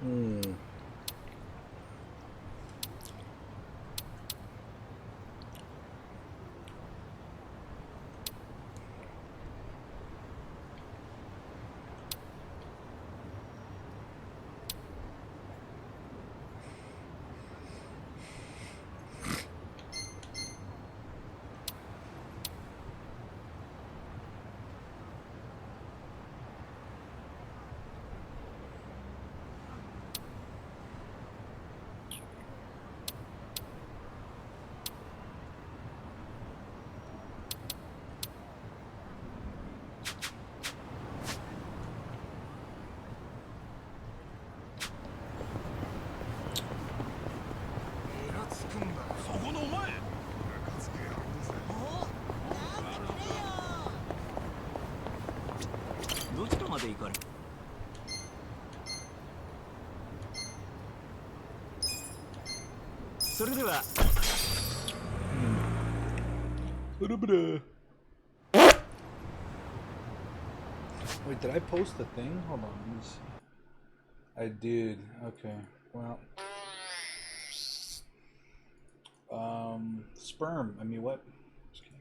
Hmm. Wait, did I post the thing? Hold on, let me see. I did. Okay. Well, sperm. I mean, what? Just kidding.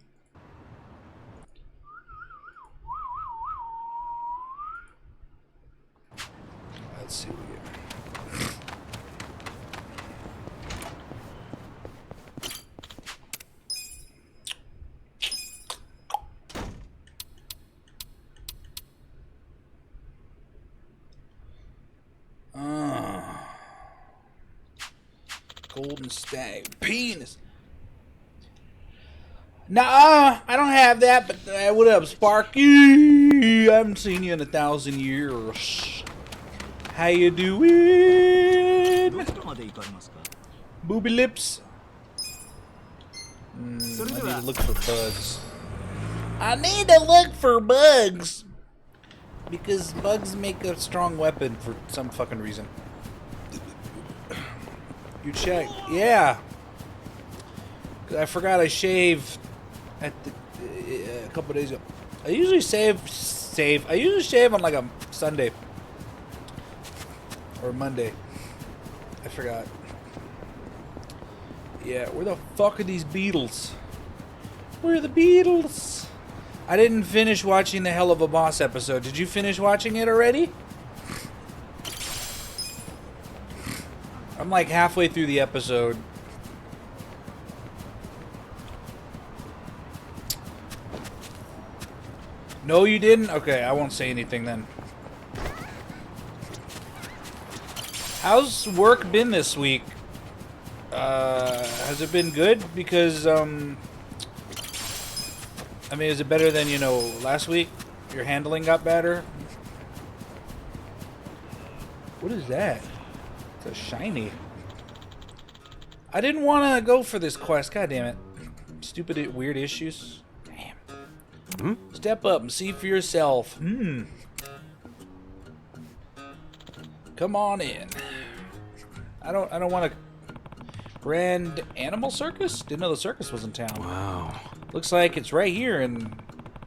Let's see what we get. Golden stag penis. Nah, I don't have that. But what up, Sparky? I haven't seen you in 1,000 years. How you doing? Booby lips. I need to look for bugs. I need to look for bugs because bugs make a strong weapon for some fucking reason. You check, yeah. I forgot I shaved at a couple days ago. I usually I usually shave on like a Sunday or Monday. I forgot. Yeah, where the fuck are these Beatles? Where are the Beatles? I didn't finish watching the Hell of a Boss episode. Did you finish watching it already? I'm like halfway through the episode. No, you didn't? Okay, I won't say anything then. How's work been this week? Has it been good? Because, I mean, is it better than, you know, last week? Your handling got better? What is that? It's a shiny. I didn't want to go for this quest. God damn it. Stupid, weird issues. Damn. Step up and see for yourself. Come on in. I don't want to. Grand Animal Circus? Didn't know the circus was in town. Wow. Looks like it's right here in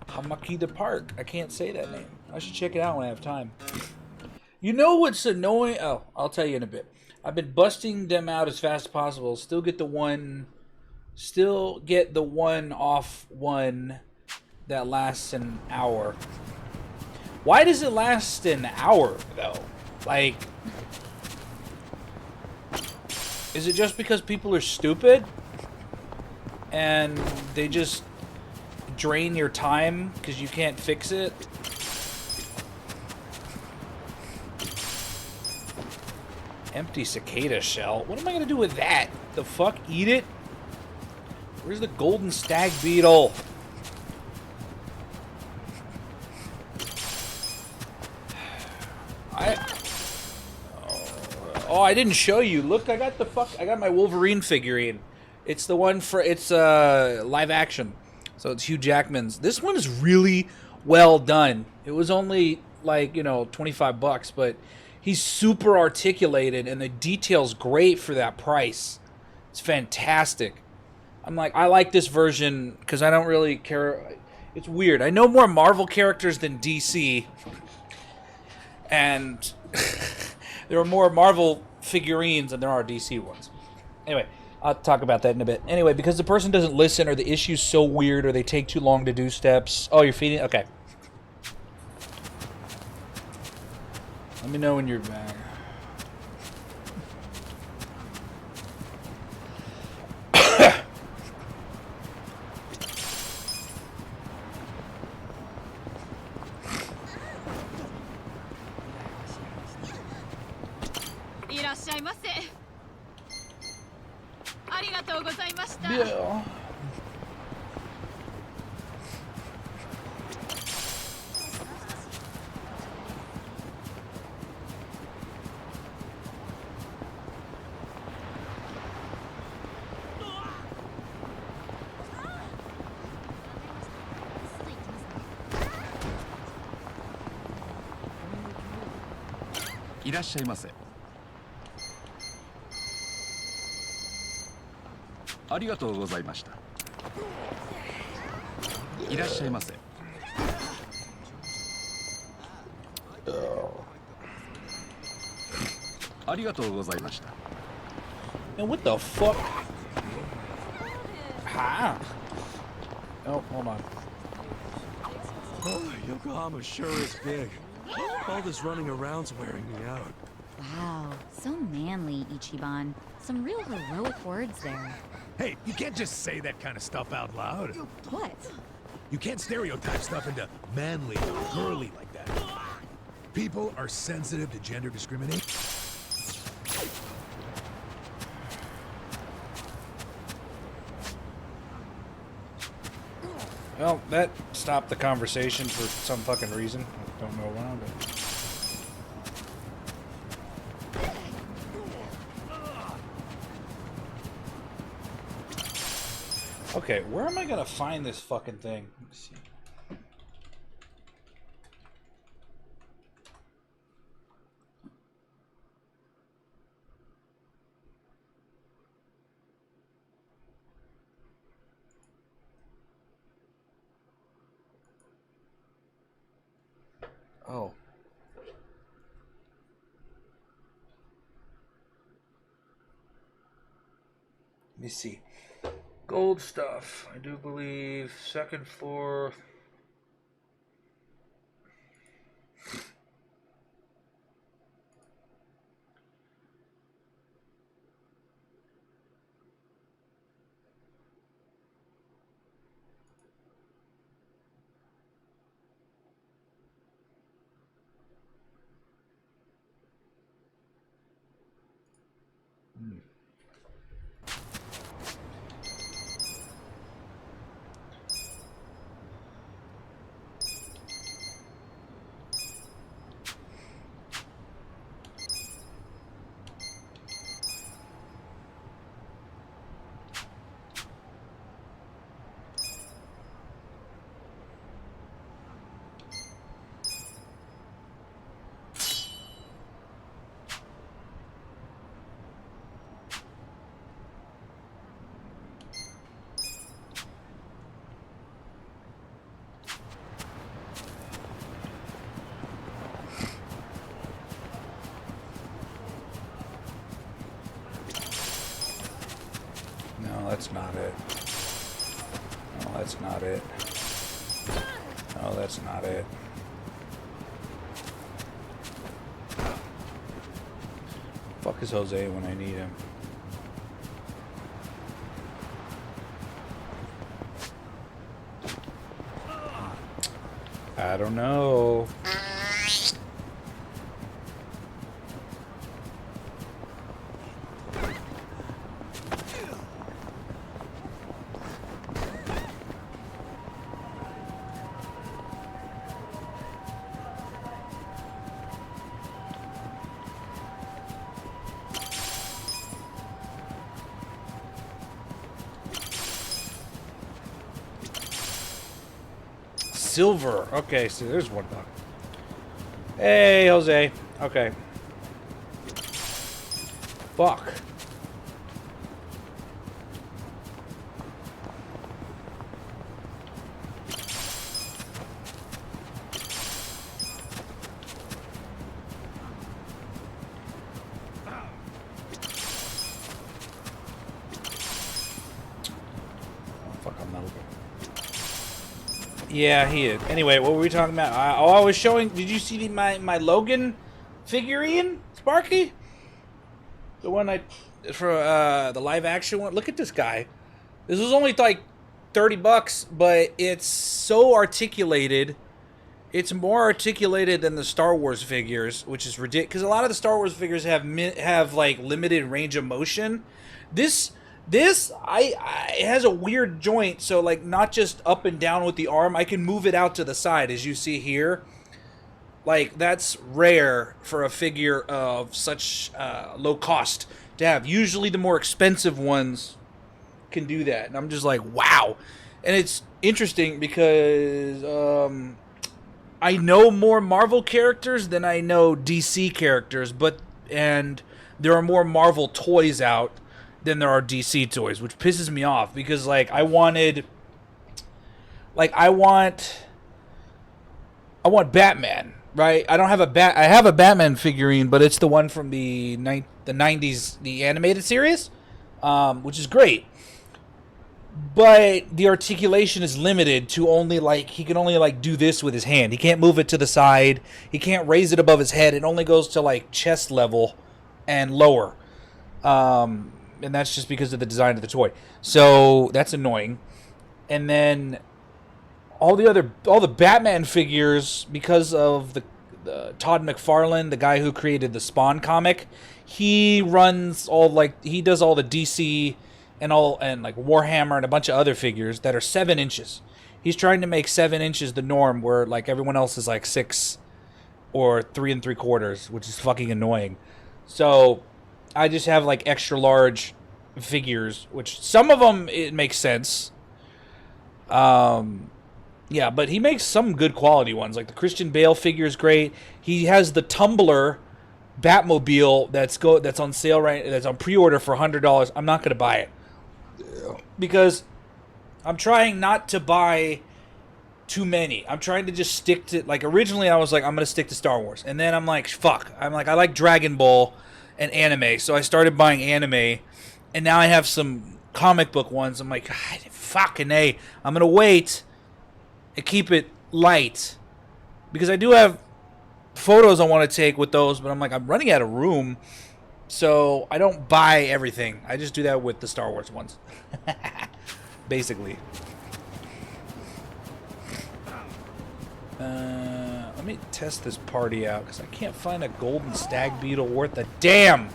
Hamakita Park. I can't say that name. I should check it out when I have time. You know what's annoying? Oh, I'll tell you in a bit. I've been busting them out as fast as possible. Still get the one off one that lasts an hour. Why does it last an hour though? Like, is it just because people are stupid and they just drain your time because you can't fix it? Empty cicada shell. What am I going to do with that? The fuck? Eat it? Where's the golden stag beetle? Oh, I didn't show you. Look, I got my Wolverine figurine. It's the one for live action. So it's Hugh Jackman's. This one is really well done. It was only like, you know, $25, but he's super articulated and the detail's great for that price. It's fantastic. I'm like, I like this version because I don't really care. It's weird. I know more Marvel characters than DC. And There are more Marvel figurines than there are DC ones. Anyway, I'll talk about that in a bit. Anyway, because the person doesn't listen, or the issue's so weird, or they take too long to do steps. Oh, you're feeding? Okay. Let me know when you're back. Yeah. いらっしゃいませ。ありがとうございました。いらっしゃいませ。ありがとうございました。 And what the fuck? Ha! Oh, hold on. Yokohama sure is big. All this running around's wearing me out. Wow, so manly, Ichiban. Some real heroic words there. Hey, you can't just say that kind of stuff out loud. What? You can't stereotype stuff into manly or girly like that. People are sensitive to gender discrimination. Well, that stopped the conversation for some fucking reason. I don't know why, but... Okay, where am I gonna find this fucking thing? Let me see. Oh. Let me see. Gold stuff. I do believe second floor. No, that's not it. No, that's not it. No, that's not it. Fuck is Jose when I need him? I don't know. Silver. Okay, so there's $1. Hey, Jose. Okay. Fuck. Yeah, he is. Anyway, what were we talking about? I was showing. Did you see my Logan figurine, Sparky? The one for the live action one. Look at this guy. This was only like $30, but it's so articulated. It's more articulated than the Star Wars figures, which is ridiculous. Because a lot of the Star Wars figures have like limited range of motion. This it has a weird joint, so like not just up and down with the arm. I can move it out to the side, as you see here. Like that's rare for a figure of such low cost to have. Usually, the more expensive ones can do that, and I'm just like, wow. And it's interesting because I know more Marvel characters than I know DC characters, and there are more Marvel toys out than there are DC toys, which pisses me off because like I want Batman, right? I don't have I have a Batman figurine, but it's the one from the 90s, the animated series, which is great. But the articulation is limited to only like he can only like do this with his hand. He can't move it to the side. He can't raise it above his head. It only goes to like chest level and lower. And that's just because of the design of the toy. So that's annoying. And then all the Batman figures, because of the Todd McFarlane, the guy who created the Spawn comic, he does all the DC and like Warhammer and a bunch of other figures that are 7 inches. He's trying to make 7 inches the norm, where like everyone else is like 6 or 3 3/4, which is fucking annoying. So I just have like extra large figures, which some of them it makes sense. Yeah, but he makes some good quality ones. Like the Christian Bale figure is great. He has the Tumbler Batmobile that's on sale that's on pre-order for $100. I'm not gonna buy it because I'm trying not to buy too many. I'm trying to just stick to, like, originally I was like, I'm gonna stick to Star Wars, and then I'm like, fuck. I'm like, I like Dragon Ball and anime, so I started buying anime, and now I have some comic book ones. I'm like, God, fucking A. I'm gonna wait and keep it light because I do have photos I want to take with those, but I'm like, I'm running out of room, so I don't buy everything. I just do that with the Star Wars ones. Basically. Let me test this party out because I can't find a golden stag beetle worth a damn.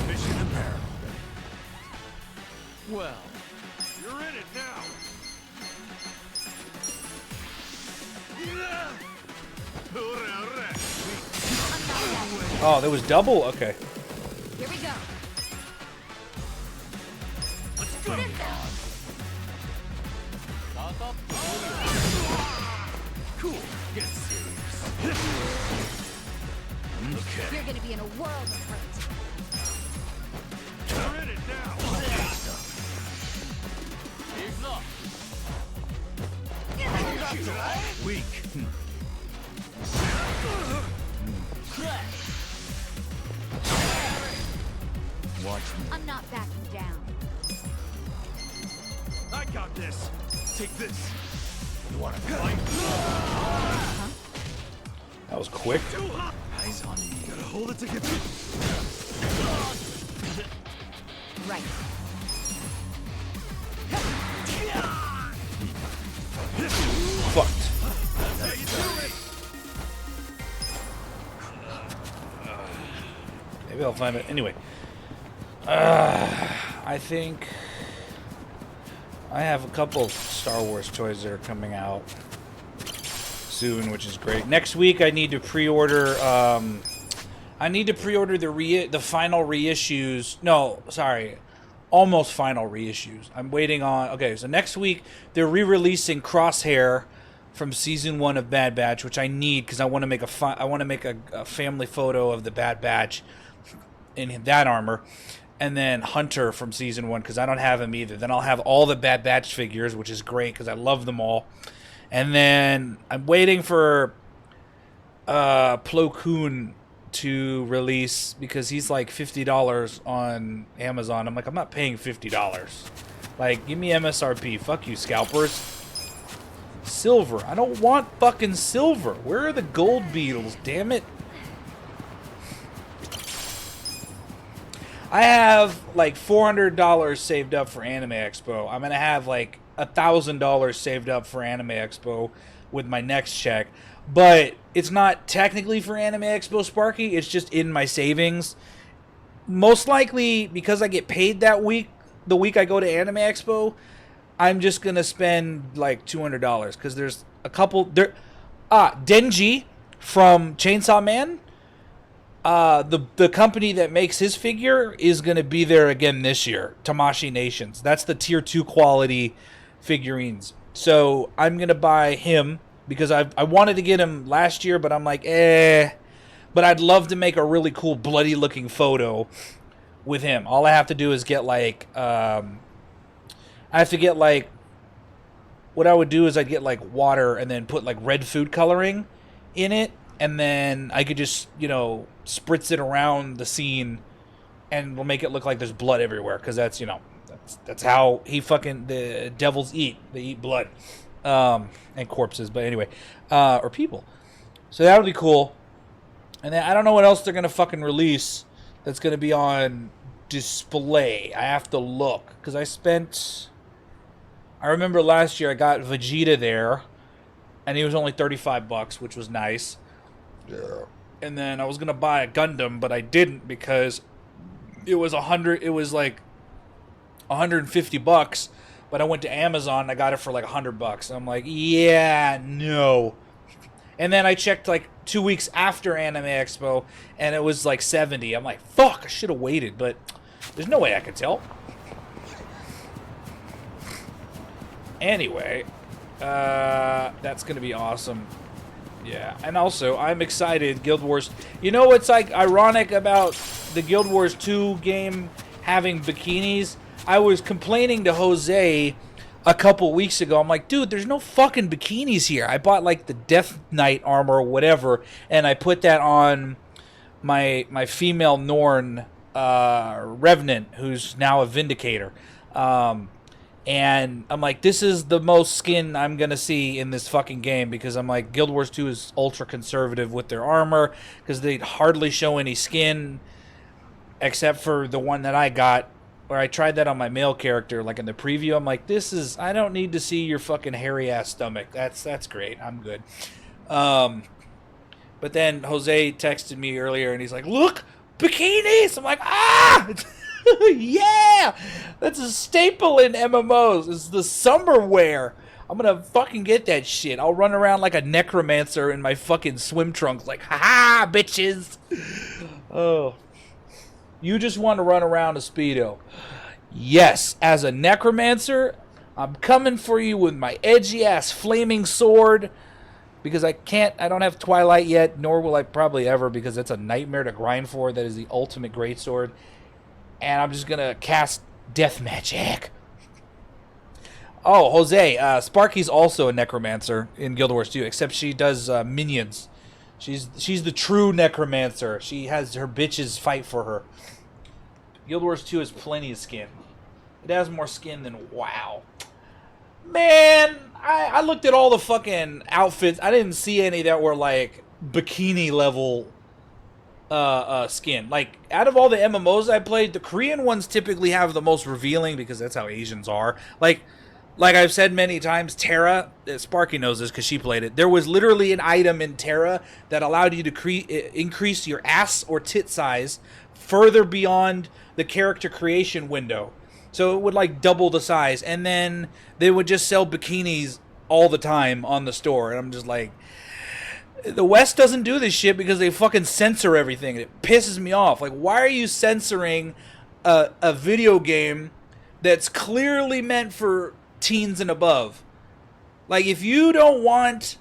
Mission imperative. Well, you're in it now. Oh, there was double? Okay. Here we go. Let's go. Cool. Get serious. Okay. You're gonna be in a world of hurt. You're in it now. Weak. Watch me. I'm not backing down. I got this. Take this. You wanna fight? That was quick. Too hot. Eyes on me. Gotta hold it together. Right. Fucked. That's how you do it. Maybe I'll find it. Anyway. I think I have a couple of Star Wars toys that are coming out soon, which is great. Next week I need to pre-order the final reissues. No, sorry. Almost final reissues. I'm waiting on. Okay, so next week they're re-releasing Crosshair from season 1 of Bad Batch, which I need because I want to make a family photo of the Bad Batch in that armor, and then Hunter from season 1 because I don't have him either. Then I'll have all the Bad Batch figures, which is great because I love them all. And then I'm waiting for Plo Koon to release because he's like $50 on Amazon. I'm like, I'm not paying $50. Like, give me MSRP. Fuck you, scalpers. Silver. I don't want fucking silver. Where are the gold beetles? Damn it. I have like $400 saved up for Anime Expo. I'm gonna have like $1,000 saved up for Anime Expo with my next check, but it's not technically for Anime Expo, Sparky. It's just in my savings. Most likely because I get paid that week, the week I go to Anime Expo, I'm just gonna spend like $200 because there's a couple there. Denji from Chainsaw Man. The company that makes his figure is going to be there again this year. Tamashii Nations. That's the tier 2 quality figurines. So I'm going to buy him because I wanted to get him last year, but I'm like, But I'd love to make a really cool bloody looking photo with him. All I have to do is get like, what I would do is I'd get like water and then put like red food coloring in it. And then I could just, spritz it around the scene and we'll make it look like there's blood everywhere. Because that's, that's how the devils eat. They eat blood. And corpses. But anyway. Or people. So that would be cool. And then I don't know what else they're going to fucking release that's going to be on display. I have to look. Because I remember last year I got Vegeta there. And he was only $35, which was nice. Yeah. And then I was gonna buy a Gundam, but I didn't because it was like $150. But I went to Amazon and I got it for like $100. And I'm like, yeah, no. And then I checked like 2 weeks after Anime Expo, and it was like $70. I'm like, fuck, I should have waited, but there's no way I could tell. Anyway, that's gonna be awesome. Yeah, and also, I'm excited, Guild Wars. You know what's, like, ironic about the Guild Wars 2 game having bikinis? I was complaining to Jose a couple weeks ago. I'm like, dude, there's no fucking bikinis here. I bought, like, the Death Knight armor or whatever, and I put that on my female Norn, Revenant, who's now a Vindicator. And I'm like, this is the most skin I'm going to see in this fucking game because I'm like, Guild Wars 2 is ultra conservative with their armor because they hardly show any skin except for the one that I got where I tried that on my male character, like in the preview. I'm like, I don't need to see your fucking hairy ass stomach. That's great. I'm good. But then Jose texted me earlier and he's like, look, bikinis. I'm like, yeah, that's a staple in MMOs. It's the summer wear. I'm gonna fucking get that shit. I'll run around like a necromancer in my fucking swim trunks, like, haha, bitches. Oh, you just want to run around a Speedo? Yes, as a necromancer, I'm coming for you with my edgy ass flaming sword. Because I don't have Twilight yet, nor will I probably ever, because it's a nightmare to grind for. That is the ultimate greatsword. And I'm just going to cast Death Magic. Oh, Jose, Sparky's also a necromancer in Guild Wars 2, except she does minions. She's the true necromancer. She has her bitches fight for her. Guild Wars 2 has plenty of skin. It has more skin than WoW. Man, I looked at all the fucking outfits. I didn't see any that were like bikini level skin. Like, out of all the MMOs I played, the Korean ones typically have the most revealing because that's how Asians are. Like I've said many times, Terra, Sparky knows this because she played it. There was literally an item in Terra that allowed you to increase your ass or tit size further beyond the character creation window. So it would like double the size. And then they would just sell bikinis all the time on the store. And I'm just like, the West doesn't do this shit because they fucking censor everything. It pisses me off. Like, why are you censoring a video game that's clearly meant for teens and above? Like, if you don't want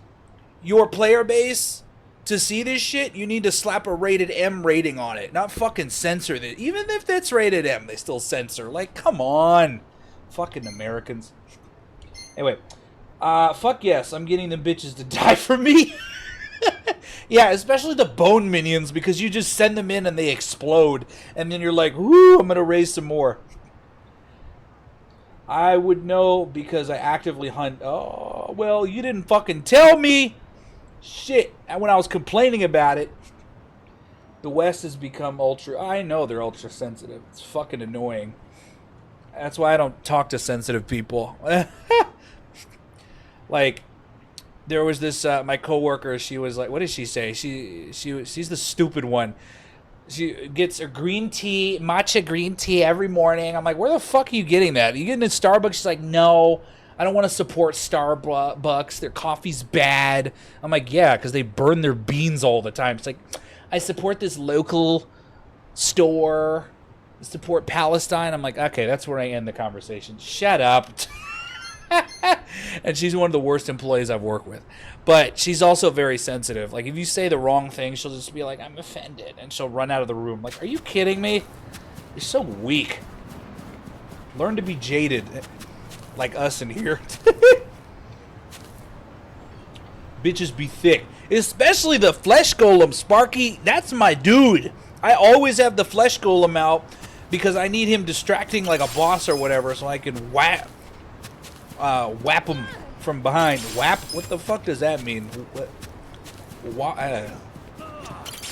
your player base to see this shit, you need to slap a rated M rating on it. Not fucking censor it. Even if that's rated M, they still censor. Like, come on. Fucking Americans. Anyway. Fuck yes, I'm getting them bitches to die for me. Yeah, especially the bone minions, because you just send them in and they explode. And then you're like, whoo, I'm gonna raise some more. I would know because I actively hunt. Oh, well, you didn't fucking tell me. Shit. And when I was complaining about it, the West has become ultra. I know they're ultra sensitive. It's fucking annoying. That's why I don't talk to sensitive people. Like, there was this my coworker. She was like, "What did she say?" She's the stupid one. She gets a green tea, matcha green tea every morning. I'm like, "Where the fuck are you getting that? Are you getting it at Starbucks?" She's like, "No, I don't want to support Starbucks. Their coffee's bad." I'm like, "Yeah, because they burn their beans all the time." It's like, I support this local store. Support Palestine. I'm like, okay, that's where I end the conversation. Shut up. And she's one of the worst employees I've worked with. But she's also very sensitive. Like, if you say the wrong thing, she'll just be like, I'm offended. And she'll run out of the room. Like, are you kidding me? You're so weak. Learn to be jaded. Like us in here. Bitches be thick. Especially the flesh golem, Sparky. That's my dude. I always have the flesh golem out because I need him distracting like a boss or whatever, so I can whap him from behind. Whap? What the fuck does that mean?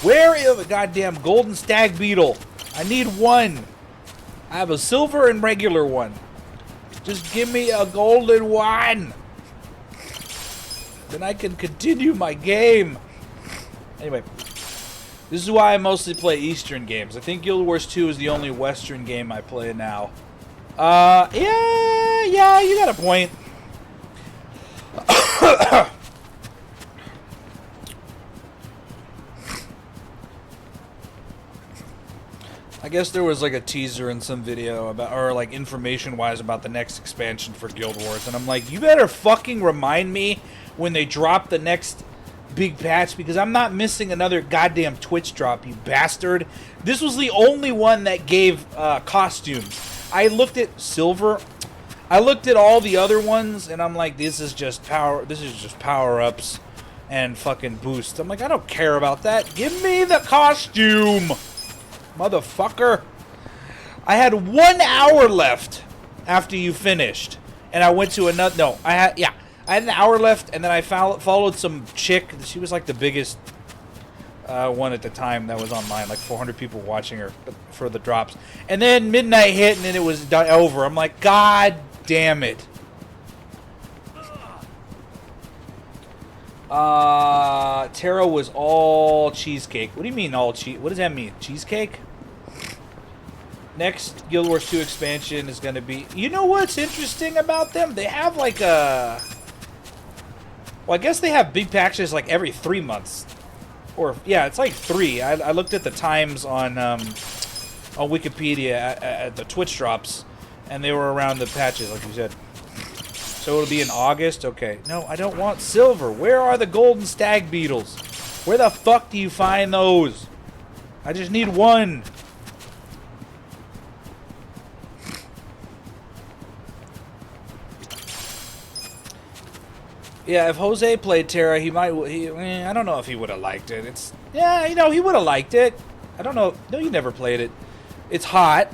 Where is a goddamn golden stag beetle? I need one. I have a silver and regular one. Just give me a golden one. Then I can continue my game. Anyway. This is why I mostly play Eastern games. I think Guild Wars 2 is the only Western game I play now. Yeah, you got a point. I guess there was like a teaser in some video about, or like information-wise about the next expansion for Guild Wars, and I'm like, you better fucking remind me when they drop the next big patch, because I'm not missing another goddamn Twitch drop, you bastard. This was the only one that gave costumes. I looked at silver. I looked at all the other ones, and I'm like, this is just power-ups and fucking boosts. I'm like, I don't care about that. Give me the costume, motherfucker. I had 1 hour left after you finished, and I went to another. No, I had an hour left, and then I followed some chick. She was like the biggest one at the time that was online, like 400 people watching her for the drops. And then midnight hit, and then it was over. I'm like, God damn it. Terra was all cheesecake. What do you mean all cheese? What does that mean? Cheesecake? Next Guild Wars 2 expansion is going to be... You know what's interesting about them? They have like a... Well, I guess they have big patches like every 3 months. Or, yeah, it's like 3. I looked at the times on Wikipedia at the Twitch drops, and they were around the patches, like you said. So it'll be in August? Okay. No, I don't want silver. Where are the golden stag beetles? Where the fuck do you find those? I just need one. Yeah, if Jose played Terra, he might. I don't know if he would have liked it. Yeah, you know, he would have liked it. I don't know. No, you never played it. It's hot.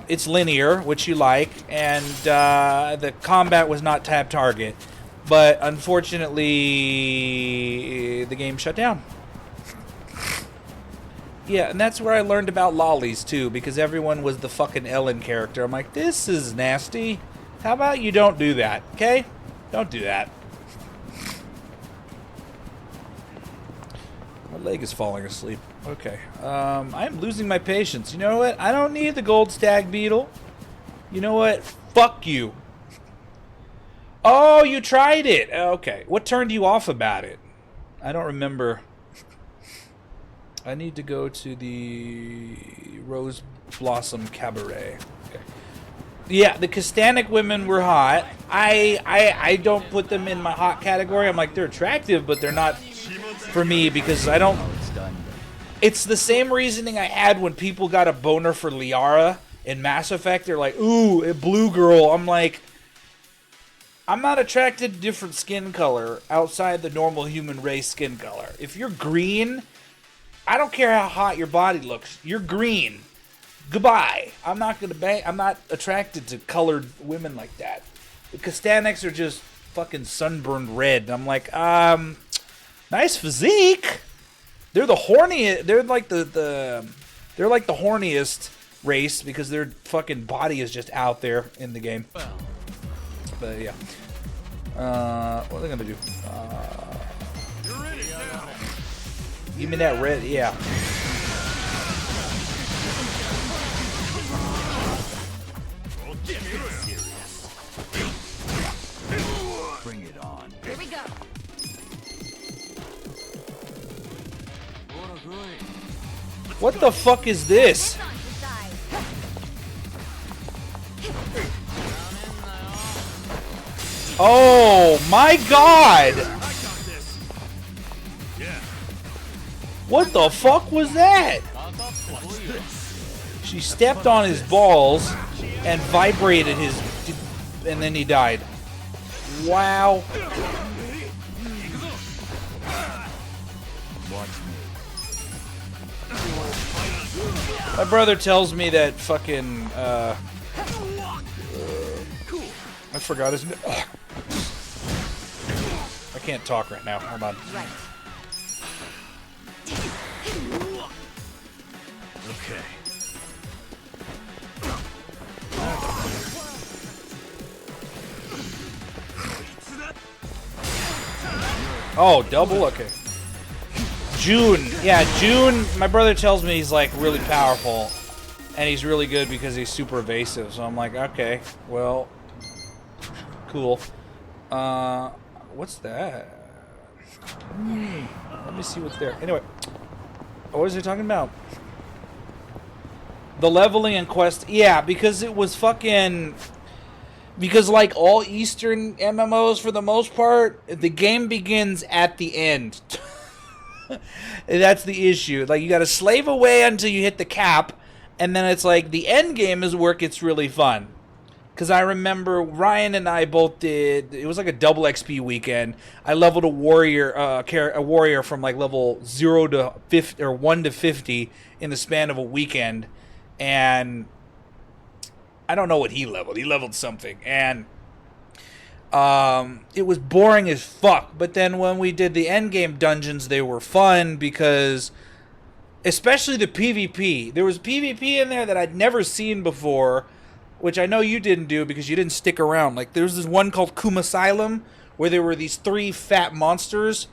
It's linear, which you like, and the combat was not tab target. But unfortunately, the game shut down. Yeah, and that's where I learned about lollies too, because everyone was the fucking Ellen character. I'm like, this is nasty. How about you don't do that, okay? Don't do that. My leg is falling asleep. Okay. I'm losing my patience. You know what? I don't need the gold stag beetle. You know what? Fuck you. Oh, you tried it. Okay. What turned you off about it? I don't remember. I need to go to the Rose Blossom Cabaret. Okay. Yeah, the Castanic women were hot. I don't put them in my hot category. I'm like, they're attractive, but they're not for me because I don't... It's the same reasoning I had when people got a boner for Liara in Mass Effect. They're like, ooh, a blue girl. I'm like, I'm not attracted to different skin color outside the normal human race skin color. If you're green, I don't care how hot your body looks. You're green. Goodbye. I'm not gonna bang. I'm not attracted to colored women like that. The Kastaniks are just fucking sunburned red. I'm like, nice physique. They're the horniest. They're like they're like the horniest race because their fucking body is just out there in the game. But yeah. What are they gonna do? Give me that red. Yeah. Bring it on. Here we go. What the fuck is this? Oh my god! I got this. Yeah. What the fuck was that? What's this? She stepped on his balls and vibrated his, and then he died. Wow. My brother tells me that fucking, I forgot his name. I can't talk right now. Hold on. Right. Okay. Oh, double? Okay. June. Yeah, June, my brother tells me he's like really powerful. And he's really good because he's super evasive. So I'm like, okay, well, cool. What's that? Let me see what's there. Anyway, what was he talking about? The leveling and quest. Yeah, because it was fucking... Because like all Eastern MMOs for the most part, the game begins at the end. That's the issue. Like you gotta slave away until you hit the cap, and then it's like the end game is where it gets really fun. Because I remember Ryan and I both did, it was like a double XP weekend. I leveled a warrior from like level 0 to 50 or 1 to 50 in the span of a weekend, and I don't know what he leveled. He leveled something, and it was boring as fuck. But then when we did the endgame dungeons, they were fun because, especially the PvP. There was PvP in there that I'd never seen before, which I know you didn't do because you didn't stick around. Like there was this one called Kumasylum, where there were these 3 fat monsters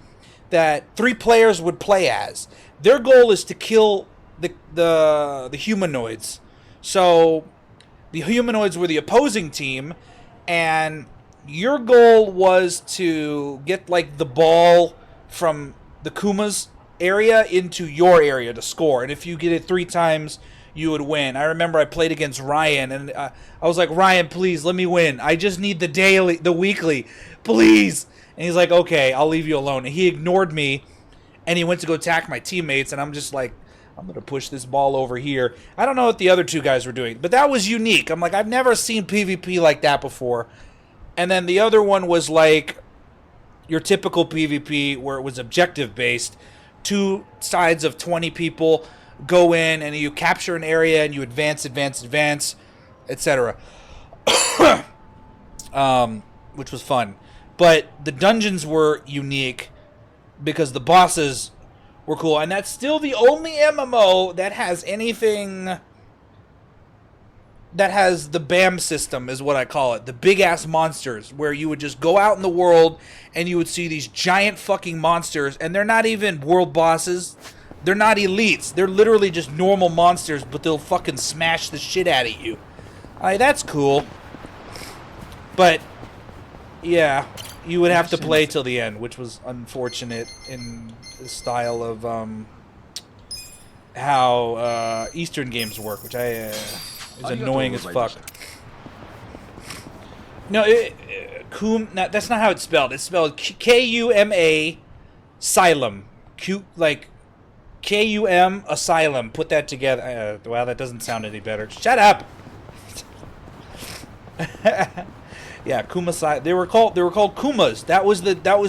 that 3 players would play as. Their goal is to kill the humanoids. So the humanoids were the opposing team, and your goal was to get like the ball from the Kuma's area into your area to score, and if you get it 3 times, you would win. I remember I played against Ryan, and I was like, Ryan, please let me win. I just need the weekly, please. And he's like, okay, I'll leave you alone. And he ignored me, and he went to go attack my teammates, and I'm just like, I'm going to push this ball over here. I don't know what the other 2 guys were doing, but that was unique. I'm like, I've never seen PvP like that before. And then the other one was like your typical PvP where it was objective-based. 2 sides of 20 people go in, and you capture an area, and you advance, etc. Which was fun. But the dungeons were unique because the bosses were cool, and that's still the only MMO that has anything that has the BAM system, is what I call it. The big-ass monsters, where you would just go out in the world, and you would see these giant fucking monsters, and they're not even world bosses. They're not elites. They're literally just normal monsters, but they'll fucking smash the shit out of you. That's cool. But, yeah, you would have to play till the end, which was unfortunate in the style of how Eastern games work, which is annoying as fuck. No, that's not how it's spelled. It's spelled K-U-M-A Asylum. Like K-U-M Asylum. Put that together. Wow, that doesn't sound any better. Shut up. Yeah, Kumasai. They were called Kumas. That was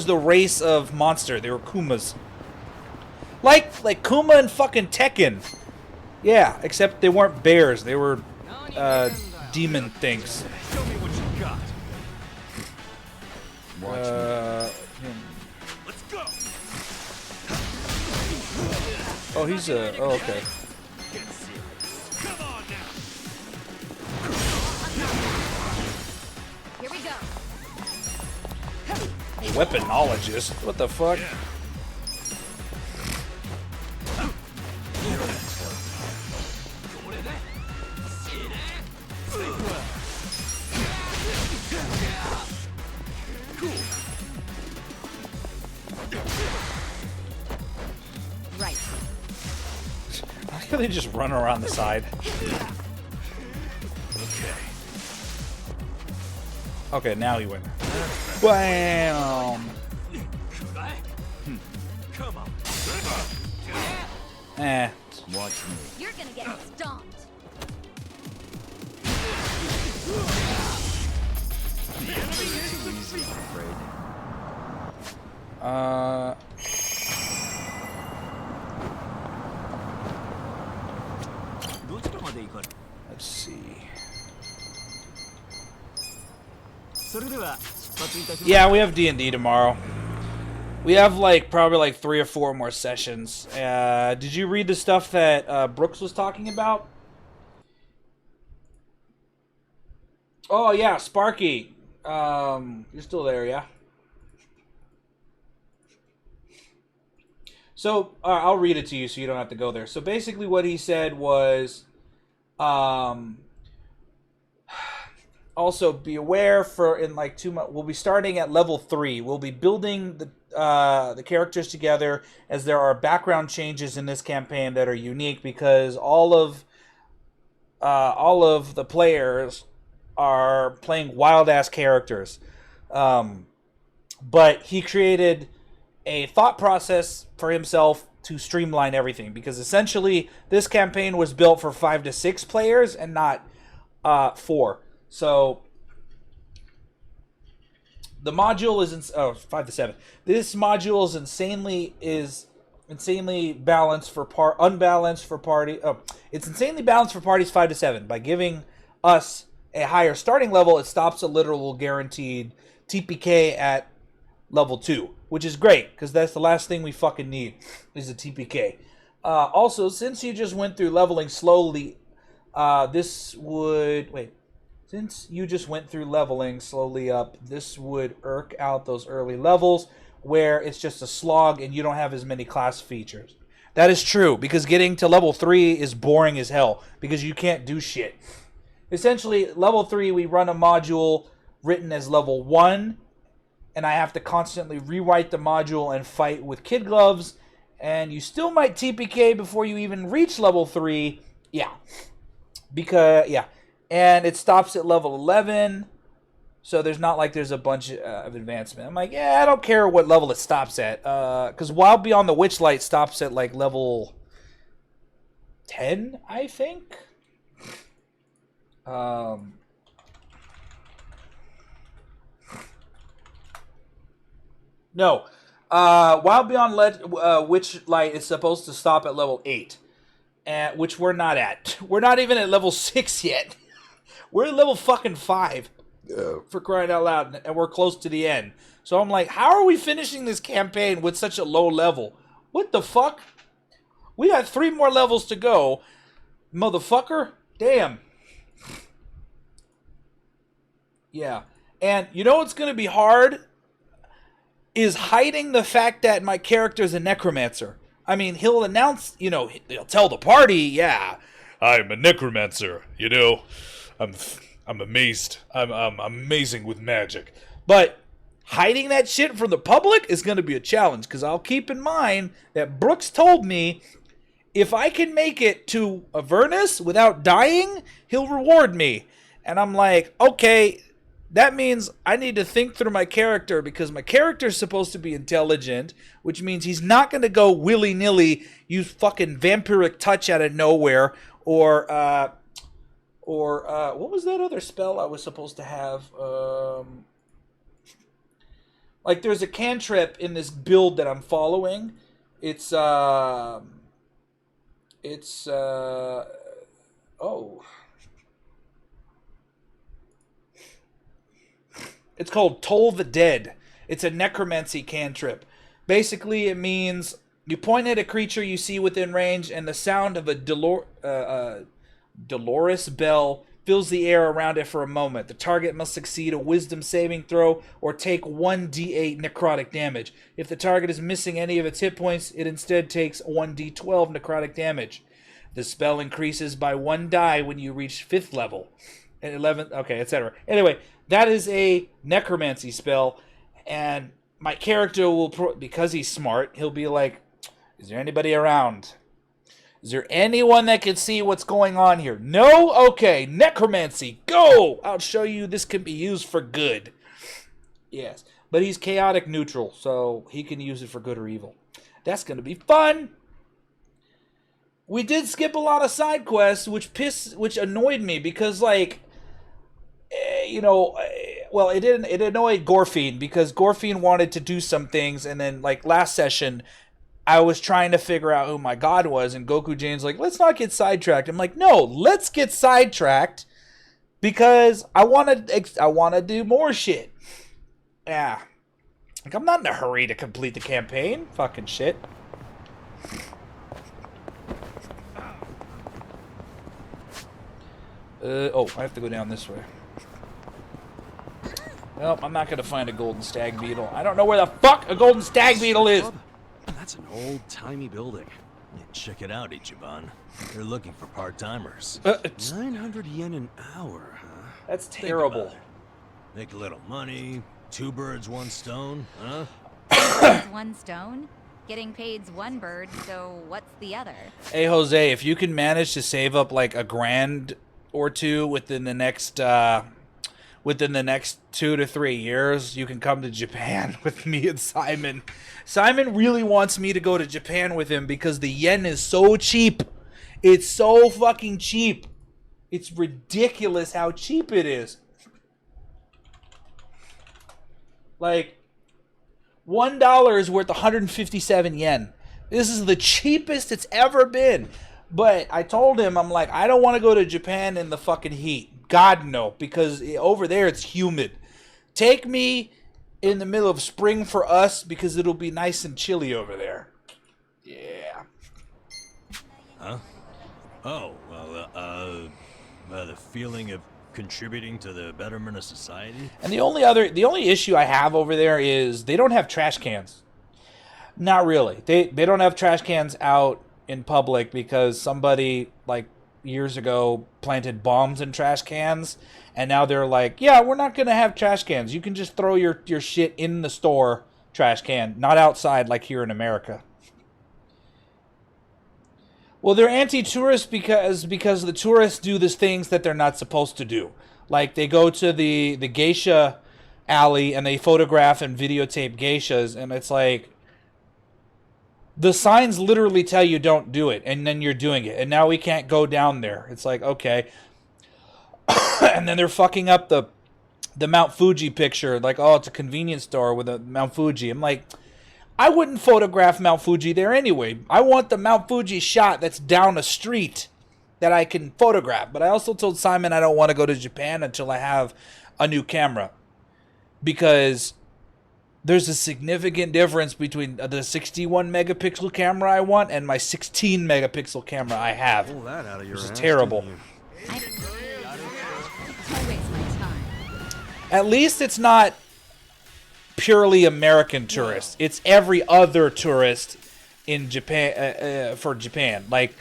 the race of monster. They were Kumas. Like Kuma and fucking Tekken. Yeah, except they weren't bears. They were demon things. Show me what you got. Let's go. Oh, he's a. Oh, okay. Get serious. Come on now. Here we go. Weaponologist. What the fuck? Right. I like how they just run around the side. Okay, now he went. Bam! Come on. Eh. Watch me. You're gonna get stomped. Easy, I'm afraid. Let's see. Yeah, we have D&D tomorrow. We have probably like 3 or 4 more sessions. Did you read the stuff that Brooks was talking about? Oh yeah, Sparky. You're still there, yeah? So I'll read it to you so you don't have to go there. So basically what he said was, also be aware for in like 2 months, we'll be starting at level 3. We'll be building the characters together as there are background changes in this campaign that are unique because all of the players are playing wild ass characters. But he created a thought process for himself to streamline everything because essentially this campaign was built for 5 to 6 players and not 4. So the module is 5 to 7. This module is insanely balanced for unbalanced for party. It's insanely balanced for parties 5 to 7 by giving us a higher starting level. It stops a literal guaranteed TPK at level 2, which is great because that's the last thing we fucking need is a TPK. Also, since you just went through leveling slowly, since you just went through leveling slowly up, this would irk out those early levels where it's just a slog and you don't have as many class features. That is true, because getting to level 3 is boring as hell, because you can't do shit. Essentially, level 3, we run a module written as level 1, and I have to constantly rewrite the module and fight with kid gloves, and you still might TPK before you even reach level 3. Yeah. And it stops at level 11, so there's not like there's a bunch of advancement. I'm like, yeah, I don't care what level it stops at, because Wild Beyond the Witchlight stops at like level 10, I think. No, Wild Beyond Witchlight is supposed to stop at level 8, which we're not at. We're not even at level 6 yet. We're at level fucking 5, for crying out loud, and we're close to the end. So I'm like, how are we finishing this campaign with such a low level? What the fuck? We got 3 more levels to go, motherfucker. Damn. Yeah. And you know what's going to be hard? Is hiding the fact that my character's a necromancer. I mean, he'll announce, he'll tell the party, yeah, I'm a necromancer, I'm amazed. I'm amazing with magic. But hiding that shit from the public is going to be a challenge, because I'll keep in mind that Brooks told me if I can make it to Avernus without dying, he'll reward me. And I'm like, okay, that means I need to think through my character, because my character is supposed to be intelligent, which means he's not going to go willy-nilly use fucking vampiric touch out of nowhere, or what was that other spell I was supposed to have? Like there's a cantrip in this build that I'm following. It's It's oh. It's called Toll the Dead. It's a necromancy cantrip. Basically, it means you point at a creature you see within range, and the sound of a Dolores bell fills the air around it for a moment. The target must succeed a wisdom saving throw or take 1d8 necrotic damage. If the target is missing any of its hit points, it instead takes 1d12 necrotic damage. The spell increases by 1 die when you reach 5th level. And 11th, okay, etc. Anyway, that is a necromancy spell, and my character will, because he's smart, he'll be like, is there anybody around? Is there anyone that can see what's going on here? No? Okay, necromancy, go! I'll show you this can be used for good. Yes, but he's chaotic neutral, so he can use it for good or evil. That's going to be fun! We did skip a lot of side quests, which annoyed me, because, like, well, it annoyed Gorfine, because Gorfine wanted to do some things, and then, like, last session, I was trying to figure out who my god was, and Goku Jane's like, let's not get sidetracked. I'm like, no, let's get sidetracked, because I want to do more shit. Yeah. Like, I'm not in a hurry to complete the campaign. Fucking shit. Oh, I have to go down this way. Well, I'm not going to find a golden stag beetle. I don't know where the fuck a golden stag beetle is. That's an old-timey building. Yeah, check it out, Ichiban. They're looking for part-timers. 900 yen an hour, huh? That's terrible. Make a little money, 2 birds, 1 stone, huh? Birds, 1 stone? Getting paid's 1 bird, so what's the other? Hey, Jose, if you can manage to save up like a grand or 2 within the next 2 to 3 years, you can come to Japan with me and Simon. Simon really wants me to go to Japan with him because the yen is so cheap. It's so fucking cheap. It's ridiculous how cheap it is. Like, $1 is worth 157 yen. This is the cheapest it's ever been. But I told him, I'm like, I don't want to go to Japan in the fucking heat. God, no. Because over there, it's humid. Take me in the middle of spring for us, because it'll be nice and chilly over there. Yeah. Huh? Oh, well, the feeling of contributing to the betterment of society? And the only issue I have over there is they don't have trash cans. Not really. They don't have trash cans out in public because somebody, like, years ago planted bombs in trash cans, and now they're like, yeah, we're not gonna have trash cans. You can just throw your shit in the store trash can, not outside like here in America. Well, they're anti-tourist because the tourists do these things that they're not supposed to do. Like, they go to the geisha alley and they photograph and videotape geishas, and it's like, the signs literally tell you don't do it, and then you're doing it, and now we can't go down there. It's like, okay. And then they're fucking up the Mount Fuji picture, like, oh, it's a convenience store with a Mount Fuji. I'm like, I wouldn't photograph Mount Fuji there anyway. I want the Mount Fuji shot that's down a street that I can photograph. But I also told Simon I don't want to go to Japan until I have a new camera, because there's a significant difference between the 61 megapixel camera I want and my 16 megapixel camera I have. Pull that out of your Which is ass, terrible. didn't you? Don't waste my time. At least it's not purely American tourists. It's every other tourist in Japan, for Japan. Like,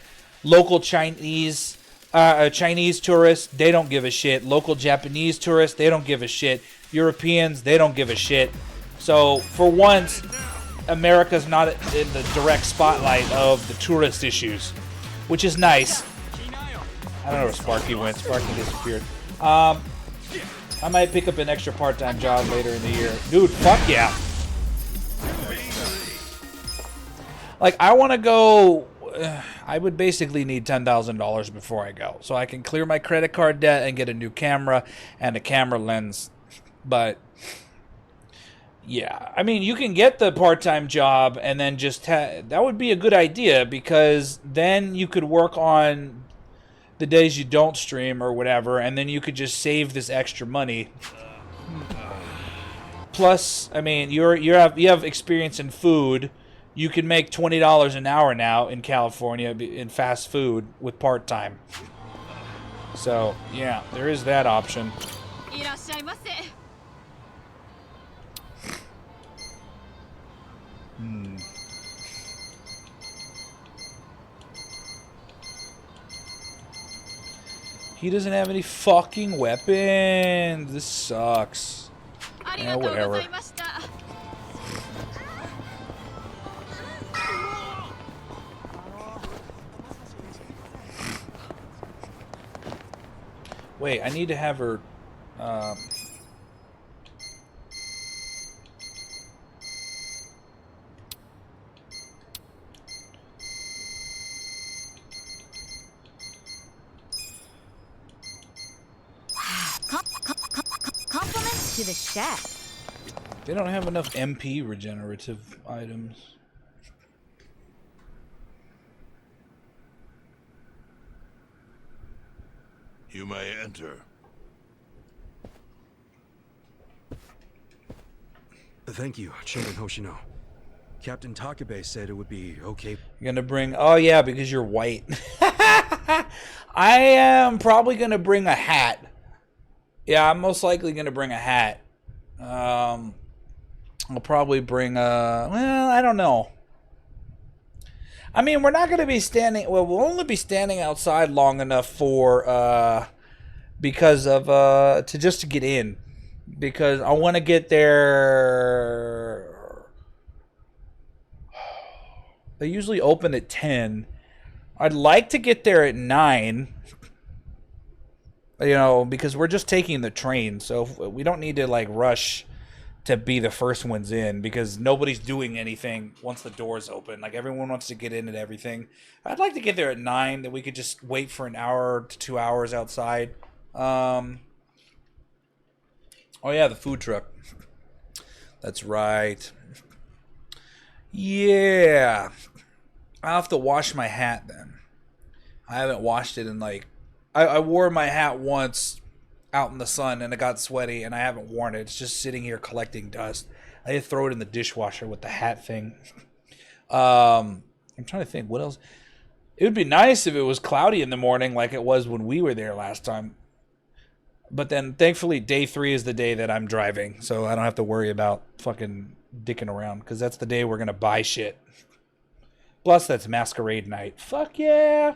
local Chinese tourists, they don't give a shit. Local Japanese tourists, they don't give a shit. Europeans, they don't give a shit. So, for once, America's not in the direct spotlight of the tourist issues, which is nice. I don't know where Sparky went. Sparky disappeared. I might pick up an extra part-time job later in the year. Dude, fuck yeah. Like, I want to go... I would basically need $10,000 before I go, so I can clear my credit card debt and get a new camera and a camera lens. But Yeah, I mean, you can get the part-time job and then just that would be a good idea because then you could work on the days you don't stream or whatever, and then you could just save this extra money. Plus, I mean, you have experience in food. You can make $20 an hour now in California in fast food with part-time. So, yeah, there is that option. He doesn't have any fucking weapons. This sucks. Yeah, whatever. Wait, I need to have her... Compliments to the chef. They don't have enough MP regenerative items. You may enter. Thank you, Chairman Hoshino. Captain Takabe said it would be okay. You're gonna bring... Oh, yeah, because you're white. I am probably gonna bring a hat. Yeah, I'm most likely gonna bring a hat. I'll probably bring a... Well, I don't know. I mean, we're not going to be standing... Well, we'll only be standing outside long enough for... because of... to get in. Because I want to get there... They usually open at 10. I'd like to get there at 9. You know, because we're just taking the train. So we don't need to, like, rush to be the first ones in, because nobody's doing anything once the doors open. Like, everyone wants to get in and everything. I'd like to get there at 9, that we could just wait for an hour to 2 hours outside. Oh yeah, the food truck. That's right. Yeah. I'll have to wash my hat then. I haven't washed it in like... I wore my hat once out in the sun and it got sweaty and I haven't worn it. It's just sitting here collecting dust. I had to throw it in the dishwasher with the hat thing. I'm trying to think what else. It would be nice if it was cloudy in the morning like it was when we were there last time. But then thankfully day 3 is the day that I'm driving, so I don't have to worry about fucking dicking around, because that's the day we're going to buy shit. Plus that's masquerade night. Fuck yeah.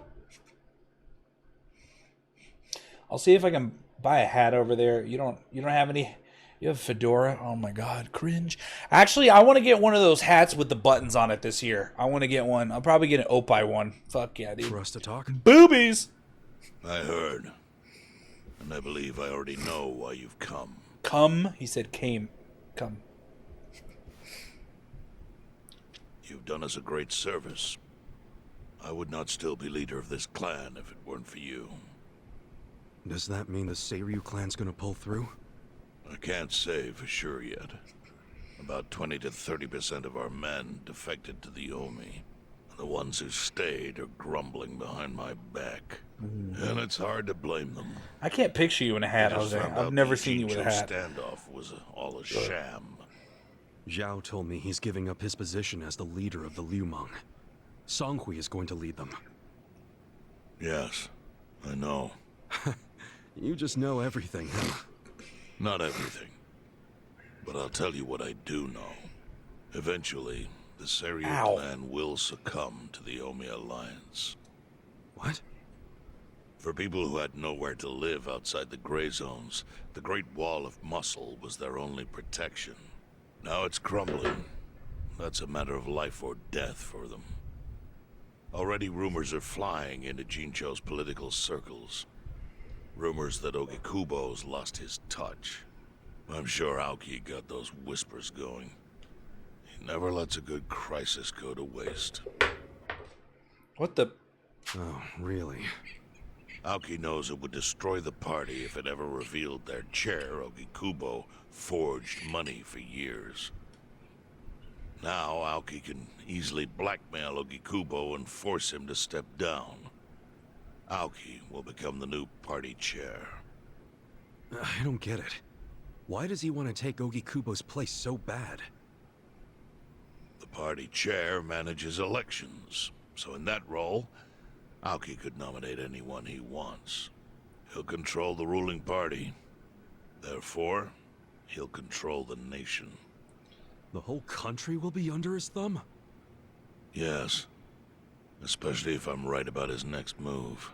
I'll see if I can buy a hat over there. You don't have any? You have fedora? Oh my god, cringe. Actually, I want to get one of those hats with the buttons on it this year. I want to get one. I'll probably get an Opie one. Fuck yeah, dude. For us to talk? Boobies! I heard. And I believe I already know why you've come. Come? He said came. Come. You've done us a great service. I would not still be leader of this clan if it weren't for you. Does that mean the Seiryu clan's gonna pull through? I can't say for sure yet. About 20 to 30% of our men defected to the Omi. And the ones who stayed are grumbling behind my back. And it's hard to blame them. I can't picture you in a hat, I just Jose. found I've out never the seen you with a Jincho hat. standoff was all a sham. Zhao told me he's giving up his position as the leader of the Liu Meng. Songhui is going to lead them. Yes, I know. You just know everything, huh? Not everything. But I'll tell you what I do know. Eventually, the Seiryu clan will succumb to the Omi Alliance. What? For people who had nowhere to live outside the gray zones, the Great Wall of Muscle was their only protection. Now it's crumbling. That's a matter of life or death for them. Already rumors are flying into Jincho's political circles. Rumors that Ogikubo's lost his touch. I'm sure Aoki got those whispers going. He never lets a good crisis go to waste. What the... Oh, really? Aoki knows it would destroy the party if it ever revealed their chair, Ogikubo, forged money for years. Now Aoki can easily blackmail Ogikubo and force him to step down. Aoki will become the new party chair. I don't get it. Why does he want to take Ogikubo's place so bad? The party chair manages elections, so in that role, Aoki could nominate anyone he wants. He'll control the ruling party. Therefore, he'll control the nation. The whole country will be under his thumb? Yes. Especially if I'm right about his next move.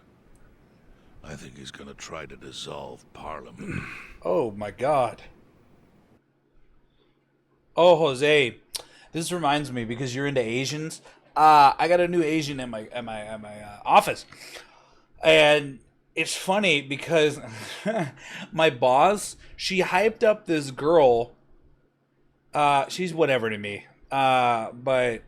I think he's gonna try to dissolve Parliament. Oh my god. Oh, Jose, this reminds me because you're into Asians. I got a new Asian in my office, and it's funny because my boss, she hyped up this girl. She's whatever to me, but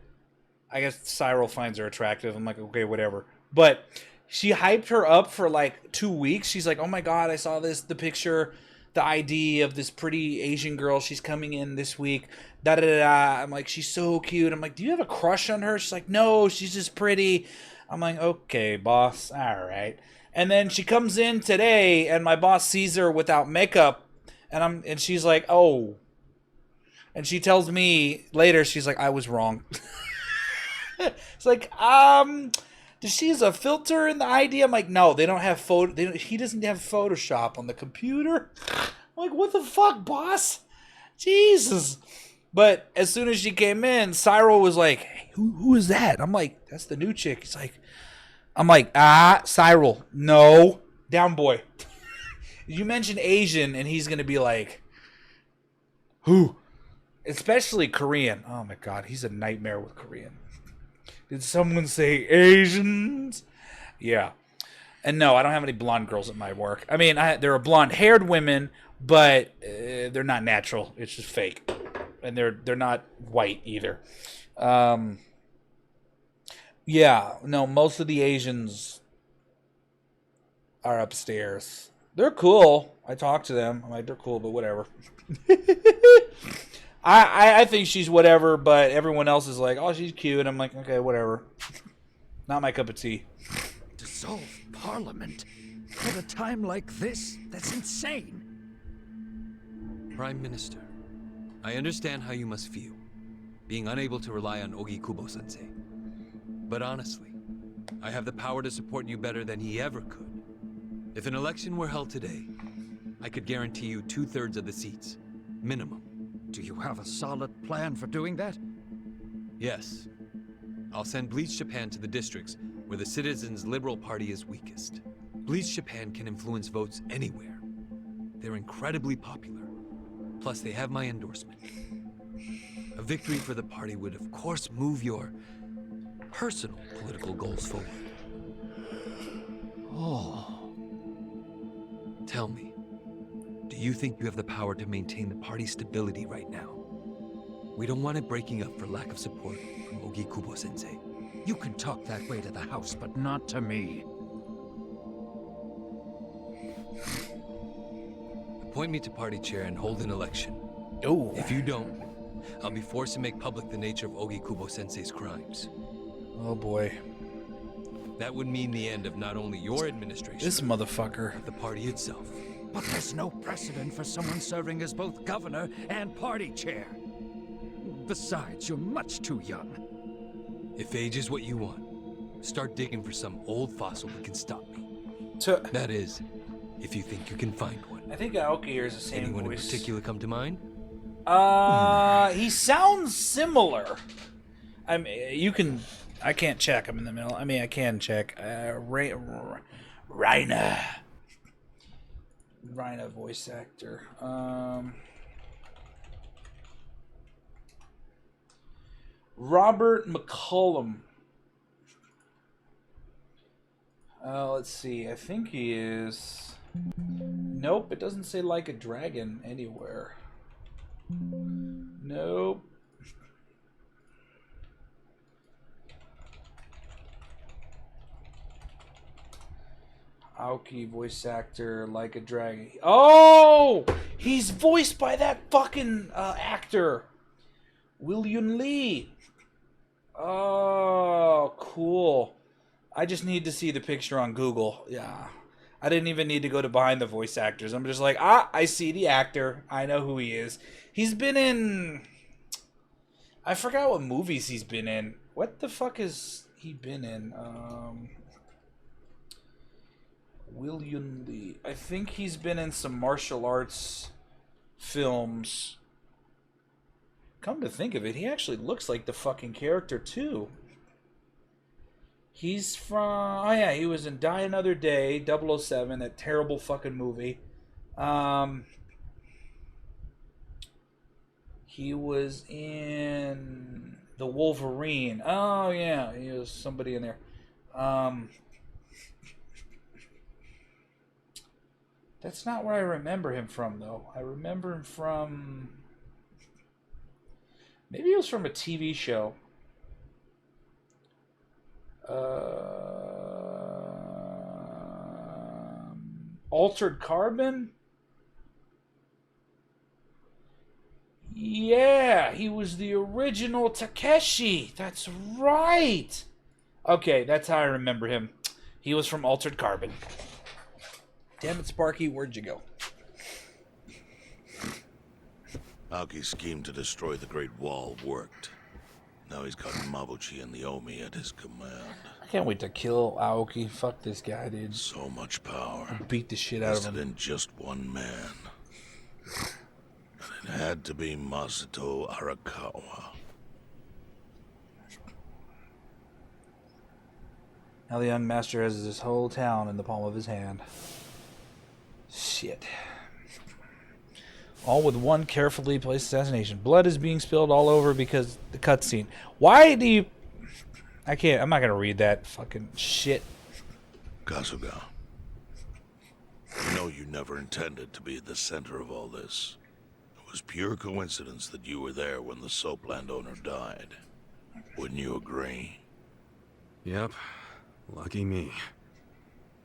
I guess Cyril finds her attractive. I'm like, okay, whatever. But she hyped her up for like 2 weeks. She's like, oh my god, I saw the picture, the ID of this pretty Asian girl. She's coming in this week. Da da da da. I'm like, she's so cute. I'm like, do you have a crush on her? She's like, no, she's just pretty. I'm like, okay, boss, all right. And then she comes in today, and my boss sees her without makeup, and she's like, oh. And she tells me later, she's like, I was wrong. It's like, does she use a filter in the ID? I'm like, no, they don't have he doesn't have Photoshop on the computer. I'm like, what the fuck, boss? Jesus. But as soon as she came in, Cyril was like, hey, who is that? I'm like, that's the new chick. He's like, I'm like, Cyril, no. Down boy. You mention Asian, and he's going to be like, who? Especially Korean. Oh my god, he's a nightmare with Korean. Did someone say Asians? Yeah. And no, I don't have any blonde girls at my work. I mean, there are blonde-haired women, but they're not natural. It's just fake. And they're not white either. Yeah, no, most of the Asians are upstairs. They're cool. I talk to them. I'm like, they're cool, but whatever. I think she's whatever, but everyone else is like, oh, she's cute. I'm like, okay, whatever. Not my cup of tea. Dissolve Parliament? At a time like this? That's insane. Prime Minister, I understand how you must feel, being unable to rely on Ogikubo-sensei. But honestly, I have the power to support you better than he ever could. If an election were held today, I could guarantee you 2/3 of the seats, minimum. Do you have a solid plan for doing that? Yes. I'll send Bleach Japan to the districts where the Citizens' Liberal Party is weakest. Bleach Japan can influence votes anywhere. They're incredibly popular. Plus, they have my endorsement. A victory for the party would, of course, move your personal political goals forward. Oh. Tell me, do you think you have the power to maintain the party's stability right now? We don't want it breaking up for lack of support from Ogikubo-sensei. You can talk that way to the house, but not to me. Appoint me to party chair and hold an election. Oh. If you don't, I'll be forced to make public the nature of Ogikubo-sensei's crimes. Oh boy. That would mean the end of not only your administration, This motherfucker. but the party itself. But there's no precedent for someone serving as both governor and party chair. Besides, you're much too young. If age is what you want, start digging for some old fossil that can stop me. So, That is, if you think you can find one. I think Aoki hears the same Anyone in voice. particular come to mind? He sounds similar. I mean, you can. I can't check. I'm in the middle. I mean, I can check. Raina. Raina voice actor. Robert McCullum. Let's see. I think he is. Nope, it doesn't say like a dragon anywhere. Nope. Aoki, voice actor, like a dragon. Oh! He's voiced by that fucking actor. William Lee. Oh, cool. I just need to see the picture on Google. Yeah. I didn't even need to go to behind the voice actors. I'm just like, I see the actor. I know who he is. He's been in... I forgot what movies he's been in. What the fuck has he been in? William Lee. I think he's been in some martial arts films. Come to think of it, he actually looks like the fucking character too. He's from... Oh yeah, he was in Die Another Day, 007, that terrible fucking movie. He was in The Wolverine. Oh yeah, he was somebody in there. That's not where I remember him from, though. I remember him from... Maybe it was from a TV show. Altered Carbon? Yeah, he was the original Takeshi. That's right. Okay, that's how I remember him. He was from Altered Carbon. Damn it, Sparky, where'd you go? Aoki's scheme to destroy the Great Wall worked. Now he's got Mabuchi and the Omi at his command. I can't wait to kill Aoki. Fuck this guy, dude. So much power. Beat the shit out of Vested him. in just one man. And it had to be Masato Arakawa. Now the young master has this whole town in the palm of his hand. Shit. All with one carefully placed assassination. Blood is being spilled all over because the cutscene. Why do you... I can't... I'm not going to read that fucking shit. Kasuga, I know you never intended to be at the center of all this. It was pure coincidence that you were there when the soap landowner died. Wouldn't you agree? Yep. Lucky me.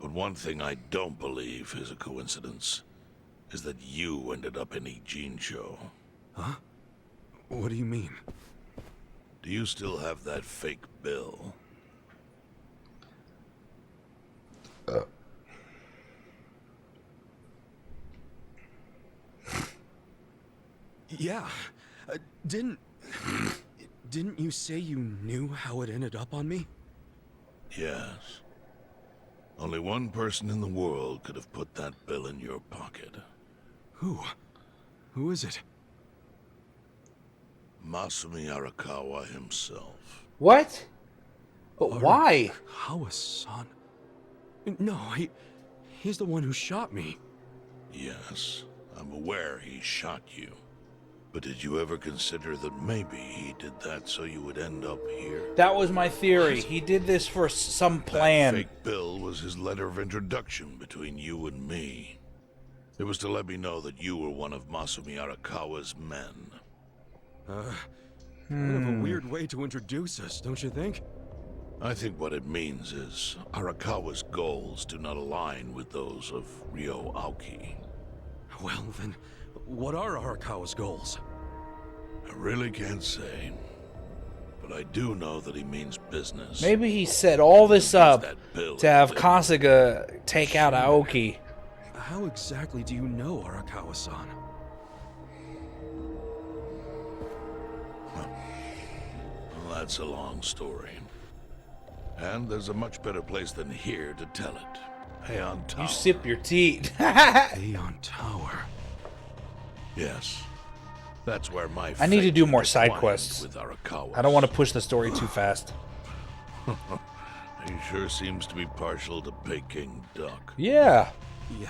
But one thing I don't believe is a coincidence is that you ended up in Ijincho. Huh? What do you mean? Do you still have that fake bill? Yeah. Didn't you say you knew how it ended up on me? Yes. Only one person in the world could have put that bill in your pocket. Who? Who is it? Masumi Arakawa himself. What? But why? Arakawa-san. No, he's the one who shot me. Yes, I'm aware he shot you. But did you ever consider that maybe he did that so you would end up here? That was my theory. He did this for some plan. That fake bill was his letter of introduction between you and me. It was to let me know that you were one of Masumi Arakawa's men. Kind of a weird way to introduce us, don't you think? I think what it means is Arakawa's goals do not align with those of Ryo Aoki. Well, then, what are Arakawa's goals? I really can't say. But I do know that he means business. Maybe he set all this up That bill to have delivered. Kasuga take out Aoki. How exactly do you know Arakawa-san? Well, that's a long story. And there's a much better place than here to tell it. Heian Tower. You sip your tea. Aeon Tower. Yes. That's where my I need to fate do more side intertwined quests. With Arakawa. I don't want to push the story too fast. He sure seems to be partial to Peking duck. Yeah. Yeah.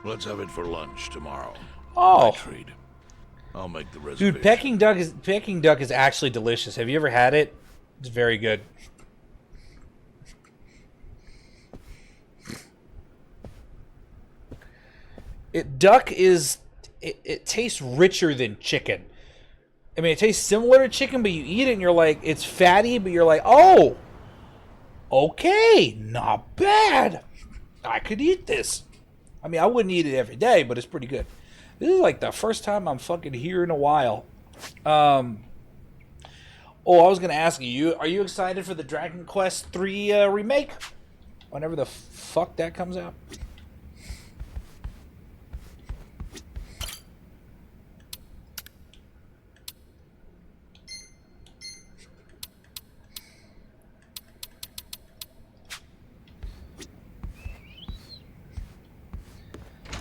Let's have it for lunch tomorrow. Oh. My treat. I'll make the reservation. Dude, Peking duck is actually delicious. Have you ever had it? It's very good. It tastes richer than chicken. I mean, it tastes similar to chicken, but you eat it and you're like, it's fatty, but you're like, oh, Okay, not bad. I could eat this. I mean, I wouldn't eat it every day, but it's pretty good. This is like the first time I'm fucking here in a while. Oh, I was gonna ask you, are you excited for the Dragon Quest III remake? Whenever the fuck that comes out.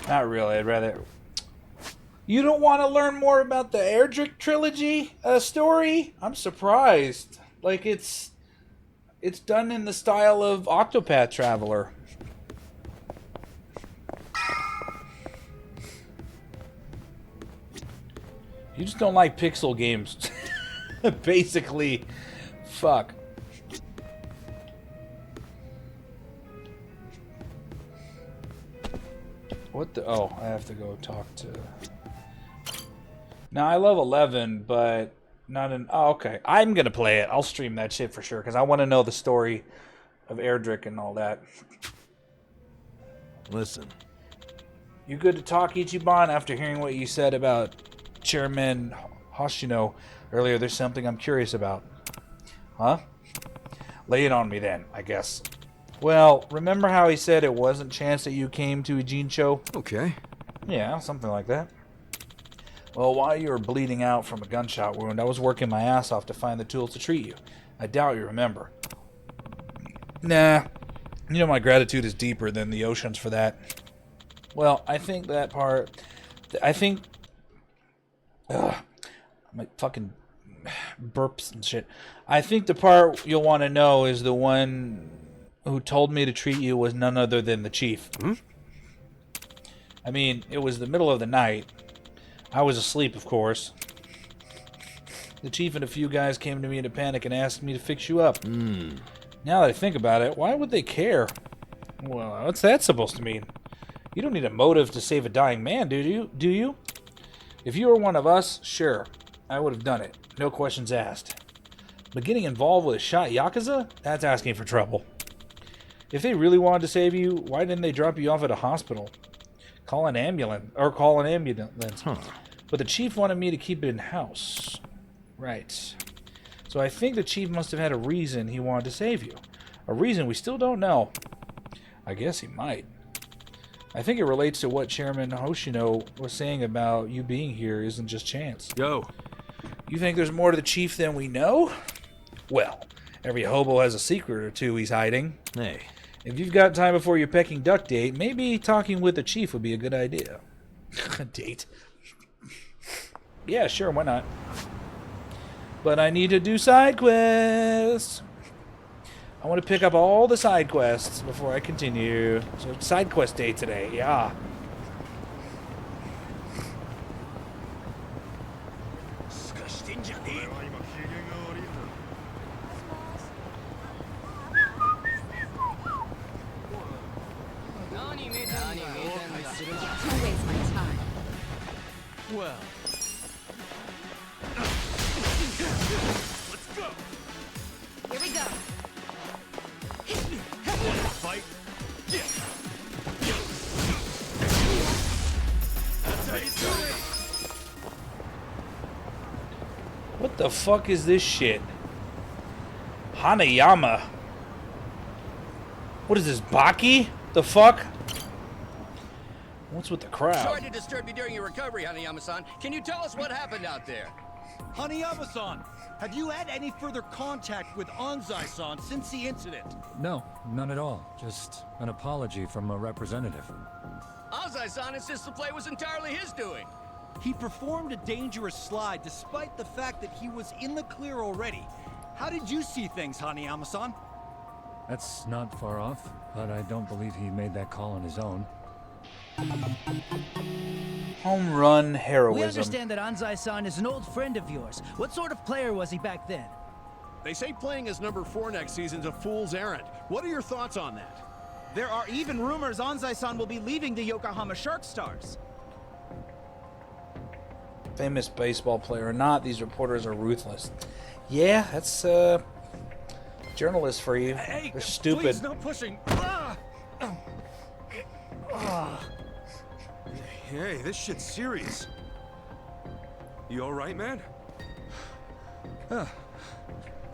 Not really. I'd rather. You don't want to learn more about the Erdrick trilogy story? I'm surprised. Like it's done in the style of Octopath Traveler. You just don't like pixel games. Basically, fuck. What the? Oh, I have to go talk to. Now I love 11, but not in. Oh, okay. I'm gonna play it. I'll stream that shit for sure because I want to know the story of Erdrick and all that. Listen. You good to talk, Ichiban? After hearing what you said about Chairman Hoshino earlier, there's something I'm curious about. Huh? Lay it on me then, I guess. Well, remember how he said it wasn't chance that you came to Ijincho? Okay. Yeah, something like that. Well, while you were bleeding out from a gunshot wound, I was working my ass off to find the tools to treat you. I doubt you remember. Nah. You know my gratitude is deeper than the oceans for that. Well, I think that part... I think... my fucking burps and shit. I think the part you'll want to know is the one who told me to treat you was none other than the chief. Hmm? I mean, it was the middle of the night. I was asleep, of course. The chief and a few guys came to me in a panic and asked me to fix you up. Now that I think about it, why would they care? Well, what's that supposed to mean? You don't need a motive to save a dying man, do you? If you were one of us, sure, I would have done it. No questions asked. But getting involved with a shot Yakuza? That's asking for trouble. If they really wanted to save you, why didn't they drop you off at a hospital? Call an ambulance. Huh. But the chief wanted me to keep it in-house. Right. So I think the chief must have had a reason he wanted to save you. A reason we still don't know. I guess he might. I think it relates to what Chairman Hoshino was saying about you being here isn't just chance. Yo. You think there's more to the chief than we know? Well, every hobo has a secret or two he's hiding. Hey. If you've got time before your Peking duck date, maybe talking with the chief would be a good idea. Date? Yeah, sure, why not? But I need to do side quests. I want to pick up all the side quests before I continue. So it's side quest day today, yeah. Don't waste my time. Well. Let's go. Here we go. Fight. What the fuck is this shit? Hanayama. What is this, Baki? The fuck? What's with the crowd? Sorry to disturb you during your recovery, Hanayama-san. Can you tell us what happened out there? Hanayama-san, have you had any further contact with Anzai-san since the incident? No, none at all. Just an apology from a representative. Anzai-san insists the play was entirely his doing. He performed a dangerous slide despite the fact that he was in the clear already. How did you see things, Hanayama-san? That's not far off, but I don't believe he made that call on his own. Home run We heroism. understand that Anzai-san is an old friend of yours. What sort of player was he back then? They say playing as number 4 next season's a fool's errand. What are your thoughts on that? There are even rumors Anzai-san will be leaving the Yokohama Shark Stars. Famous baseball player or not, these reporters are ruthless. Yeah, that's Journalists for you. Hey, They're stupid. please, no pushing. Hey, this shit's serious. You alright, man?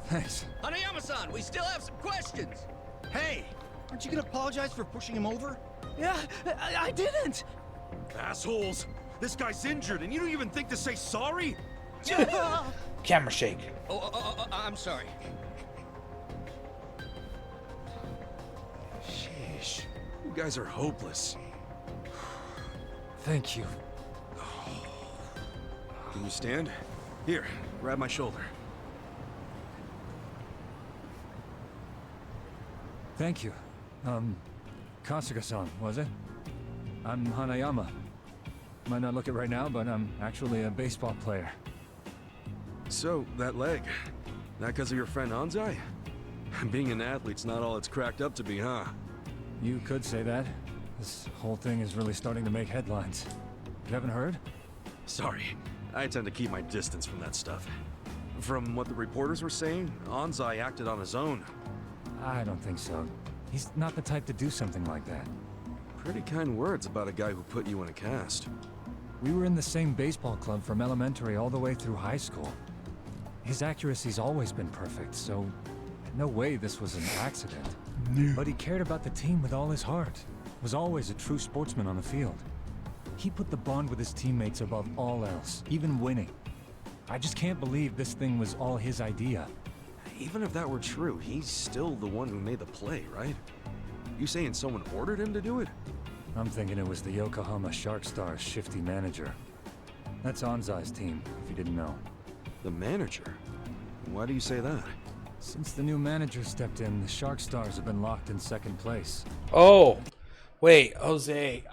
Thanks. Hanayama-san, we still have some questions. Hey, aren't you gonna apologize for pushing him over? Yeah, I didn't. Assholes! This guy's injured and you don't even think to say sorry? Camera shake. I'm sorry. Sheesh. You guys are hopeless. Thank you. Can you stand? Here, grab my shoulder. Thank you. Kasuga-san, was it? I'm Hanayama. Might not look it right now, but I'm actually a baseball player. So, that leg, that because of your friend Anzai? Being an athlete's not all it's cracked up to be, huh? You could say that. This whole thing is really starting to make headlines. You haven't heard? Sorry, I tend to keep my distance from that stuff. From what the reporters were saying, Anzai acted on his own. I don't think so. He's not the type to do something like that. Pretty kind words about a guy who put you in a cast. We were in the same baseball club from elementary all the way through high school. His accuracy's always been perfect, so no way this was an accident. But he cared about the team with all his heart. Was always a true sportsman on the field. He put the bond with his teammates above all else, even winning. I just can't believe this thing was all his idea. Even if that were true, he's still the one who made the play, right? You saying someone ordered him to do it? I'm thinking it was the Yokohama Shark Stars' shifty manager. That's Anzai's team, if you didn't know. The manager? Why do you say that? Since the new manager stepped in, the Shark Stars have been locked in second place. Oh, wait, Jose.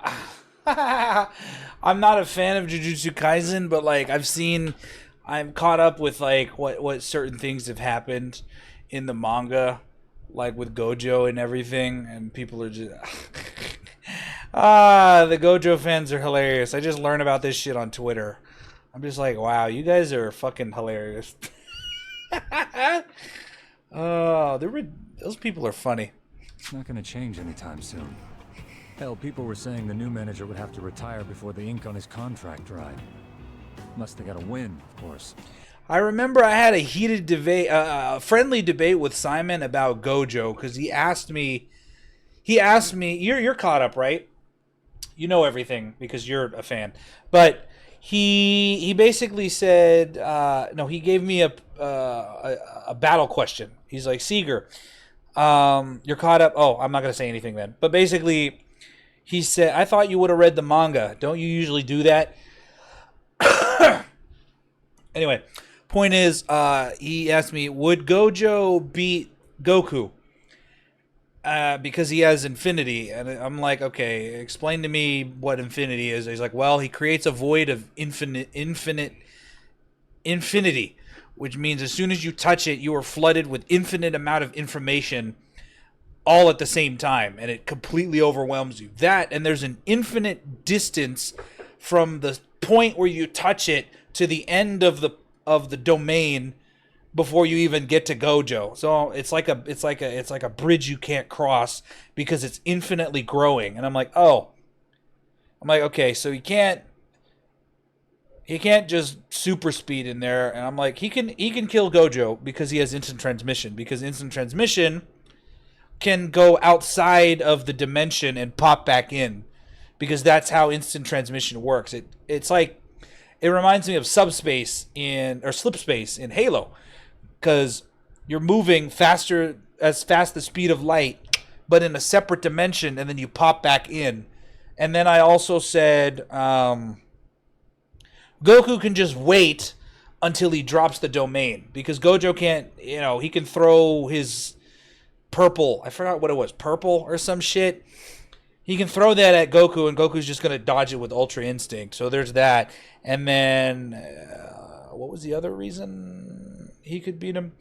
I'm not a fan of Jujutsu Kaisen, but like I'm caught up with like what certain things have happened in the manga, like with Gojo and everything, and people are just the Gojo fans are hilarious. I just learn about this shit on Twitter. I'm just like, wow, you guys are fucking hilarious. Oh, those people are funny. It's not gonna change anytime soon. Hell, people were saying the new manager would have to retire before the ink on his contract dried. Unless they got a win, of course. I remember I had a heated debate, friendly debate with Simon about Gojo, because he asked me, you're caught up, right? You know everything because you're a fan. But he basically said, no, he gave me a battle question. He's like, Seeger, you're caught up. Oh, I'm not going to say anything then. But basically, he said, I thought you would have read the manga. Don't you usually do that? Anyway, point is, he asked me, would Gojo beat Goku? Because he has infinity. And I'm like, okay, explain to me what infinity is. He's like, well, he creates a void of infinity, which means as soon as you touch it, you are flooded with infinite amount of information all at the same time, and it completely overwhelms you. That, and there's an infinite distance from the point where you touch it to the end of the domain before you even get to Gojo. So it's like a bridge you can't cross because it's infinitely growing. And I'm like, okay, so he can't just super speed in there. And I'm like, he can kill Gojo because he has instant transmission, because instant transmission can go outside of the dimension and pop back in, because that's how instant transmission works. It's like, it reminds me of slipspace in Halo, because you're moving fast the speed of light, but in a separate dimension, and then you pop back in. And then I also said Goku can just wait until he drops the domain, because Gojo can't, he can throw his purple, I forgot what it was, purple or some shit. He can throw that at Goku, and Goku's just going to dodge it with Ultra Instinct. So there's that. And then, what was the other reason he could beat him?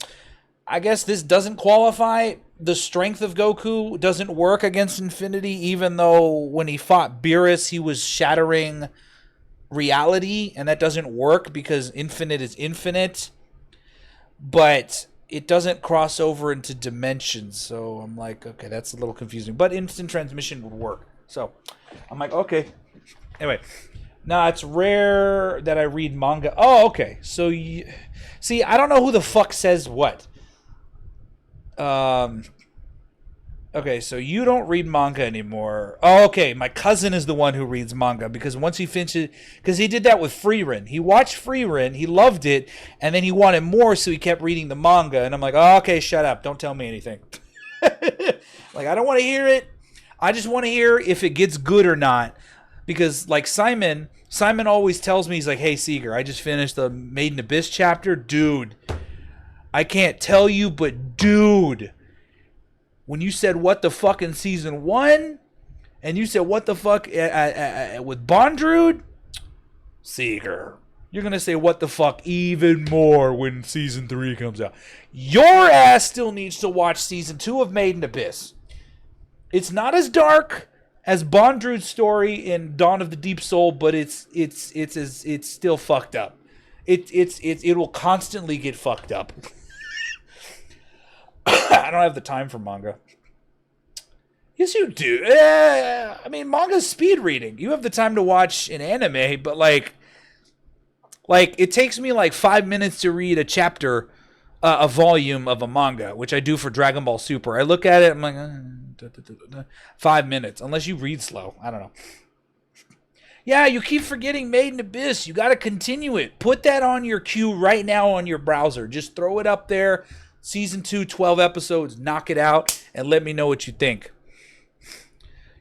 I guess this doesn't qualify. The strength of Goku doesn't work against Infinity, even though when he fought Beerus, he was shattering reality, and that doesn't work because infinite is infinite. But it doesn't cross over into dimensions. So I'm like, okay, that's a little confusing. But instant transmission would work. So I'm like, okay. Anyway, now it's rare that I read manga. Oh, okay. So see, I don't know who the fuck says what. Okay, so you don't read manga anymore. Oh, okay. My cousin is the one who reads manga because once he finishes, because he did that with Frieren. He watched Frieren, he loved it, and then he wanted more, so he kept reading the manga. And I'm like, oh, okay, shut up. Don't tell me anything. Like, I don't want to hear it. I just want to hear if it gets good or not. Because, like, Simon always tells me, he's like, hey, Seeger, I just finished the Made in Abyss chapter. Dude, I can't tell you, but dude, when you said what the fuck in season 1, and you said what the fuck with Bondrewd, Seeger, you're going to say what the fuck even more when season 3 comes out. Your ass still needs to watch season 2 of Made in Abyss. It's not as dark as Bondrewd's story in Dawn of the Deep Soul, but it's still fucked up. It will constantly get fucked up. I don't have the time for manga. Yes, you do. I mean, manga's speed reading. You have the time to watch an anime, but like it takes me like 5 minutes to read a chapter, a volume of a manga, which I do for Dragon Ball Super. I look at it, I'm like, 5 minutes, unless you read slow. I don't know. Yeah, you keep forgetting Made in Abyss. You got to continue it. Put that on your queue right now on your browser. Just throw it up there. Season 2, 12 episodes, knock it out, and let me know what you think.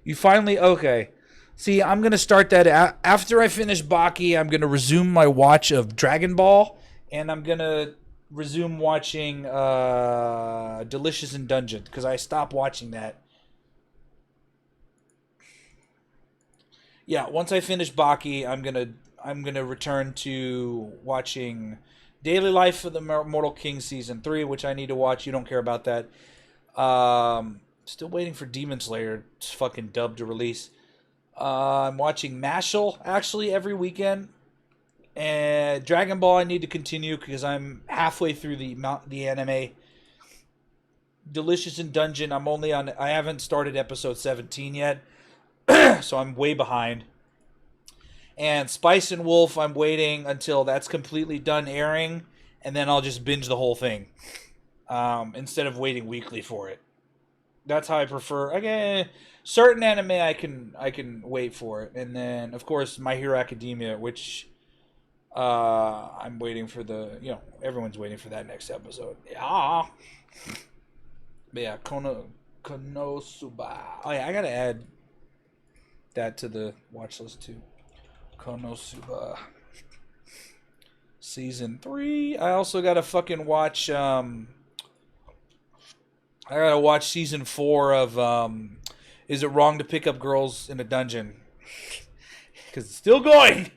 You finally, okay. See, I'm going to start that after I finish Baki. I'm going to resume my watch of Dragon Ball, and I'm going to resume watching Delicious in Dungeon, because I stopped watching that. Yeah, once I finish Baki, I'm going to return to watching Daily Life of the Mortal King Season 3, which I need to watch. You don't care about that. Still waiting for Demon Slayer fucking dub to release. I'm watching Mashle, actually, every weekend. And Dragon Ball I need to continue because I'm halfway through the anime. Delicious in Dungeon, I haven't started episode 17 yet. So I'm way behind. And Spice and Wolf, I'm waiting until that's completely done airing, and then I'll just binge the whole thing instead of waiting weekly for it. That's how I prefer. Again, certain anime I can wait for it, and then of course My Hero Academia, which I'm waiting for everyone's waiting for that next episode. Yeah, but yeah, Konosuba. Oh yeah, I gotta add that to the watch list too. Konosuba Season 3. I also gotta fucking watch I gotta watch Season 4 of Is It Wrong to Pick Up Girls in a Dungeon? Because it's still going!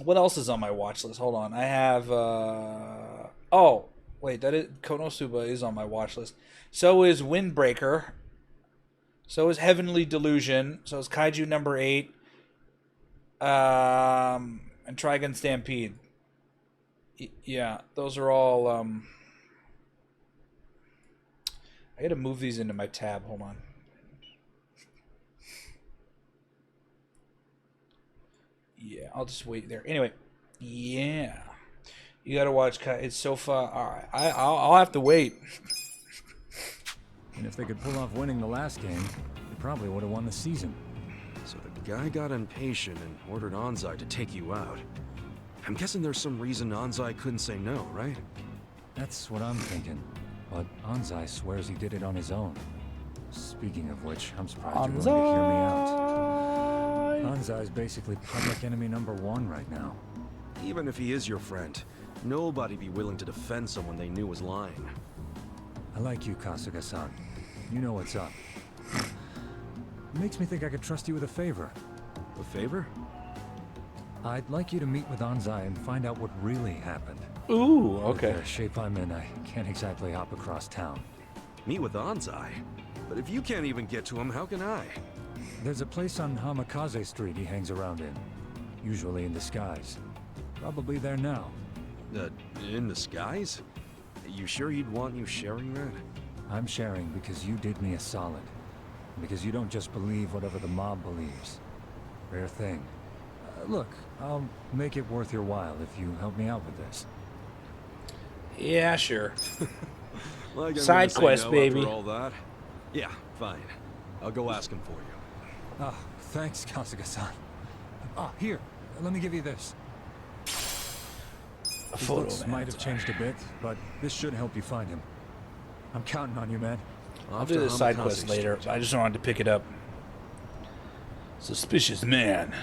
What else is on my watch list? Hold on. I have oh, wait, Konosuba is on my watch list. So is Windbreaker. So is Heavenly Delusion. So is Kaiju number 8. And Trigun Stampede. Yeah, those are all... I gotta move these into my tab. Hold on. Yeah, I'll just wait there. Anyway, yeah. You gotta watch... It's so far... Alright, I'll have to wait. And if they could pull off winning the last game, they probably would have won the season. So the guy got impatient and ordered Anzai to take you out. I'm guessing there's some reason Anzai couldn't say no, right? That's what I'm thinking. But Anzai swears he did it on his own. Speaking of which, I'm surprised you're going to hear me out. Anzai's basically public enemy number 1 right now. Even if he is your friend, nobody'd be willing to defend someone they knew was lying. I like you, Kasuga-san. You know what's up. It makes me think I could trust you with a favor. A favor? I'd like you to meet with Anzai and find out what really happened. Ooh, okay. With the shape I'm in, I can't exactly hop across town. Meet with Anzai? But if you can't even get to him, how can I? There's a place on Hamikaze Street he hangs around in. Usually in disguise. Probably there now. In the skies? You sure you'd want you sharing that? I'm sharing because you did me a solid. Because you don't just believe whatever the mob believes. Rare thing. Look, I'll make it worth your while if you help me out with this. Yeah, sure. Like I'm Side gonna say quest, no baby. after all that? Yeah, fine. I'll go ask him for you. Ah, thanks, Kasuga-san. Ah, here. Let me give you this. A His photo looks of might have changed a bit, but this should help you find him. I'm counting on you, man. I'll do the side quest later. I just wanted to pick it up. Suspicious man. ...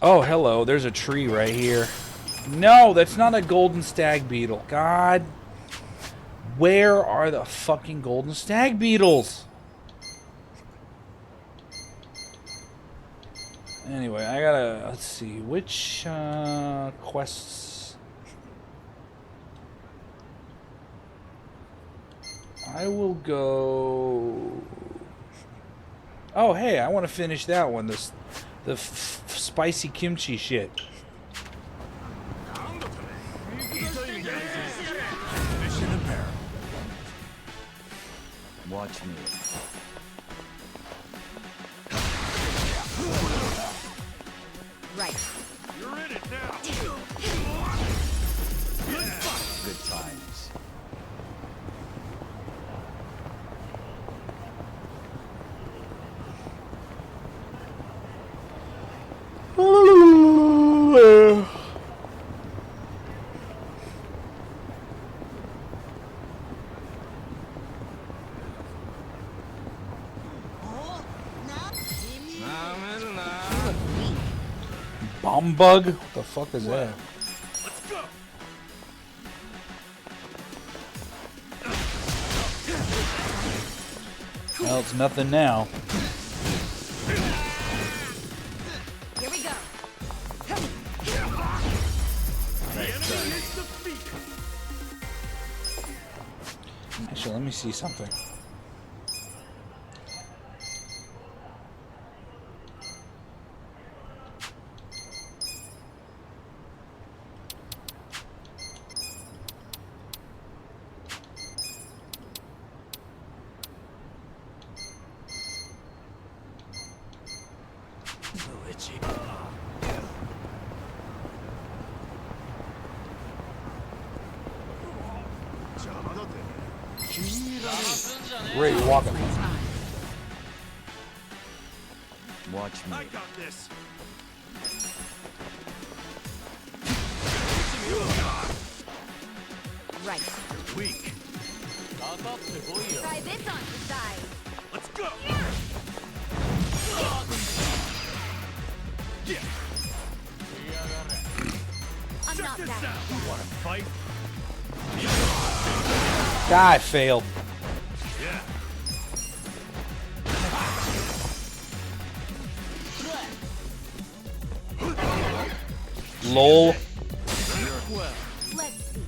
Oh, hello. There's a tree right here. No, that's not a golden stag beetle. God. Where are the fucking golden stag beetles? Anyway, I gotta... Let's see. Which quests... I will go... Oh, hey, I want to finish that one. The spicy kimchi shit. Mission imperative. Watch me. Right. You're in it now. Good times. Bomb bug? What the fuck is that? Let's go. Well, it's nothing now. Here we go. The enemy is defeated. Actually, let me see something. Great walking. Watch me. I got this. Right. Weak. Try this on the side. Let's go. I'm not This that. out. You want to fight? Guy failed. Yeah. Lol. Well. Let's see.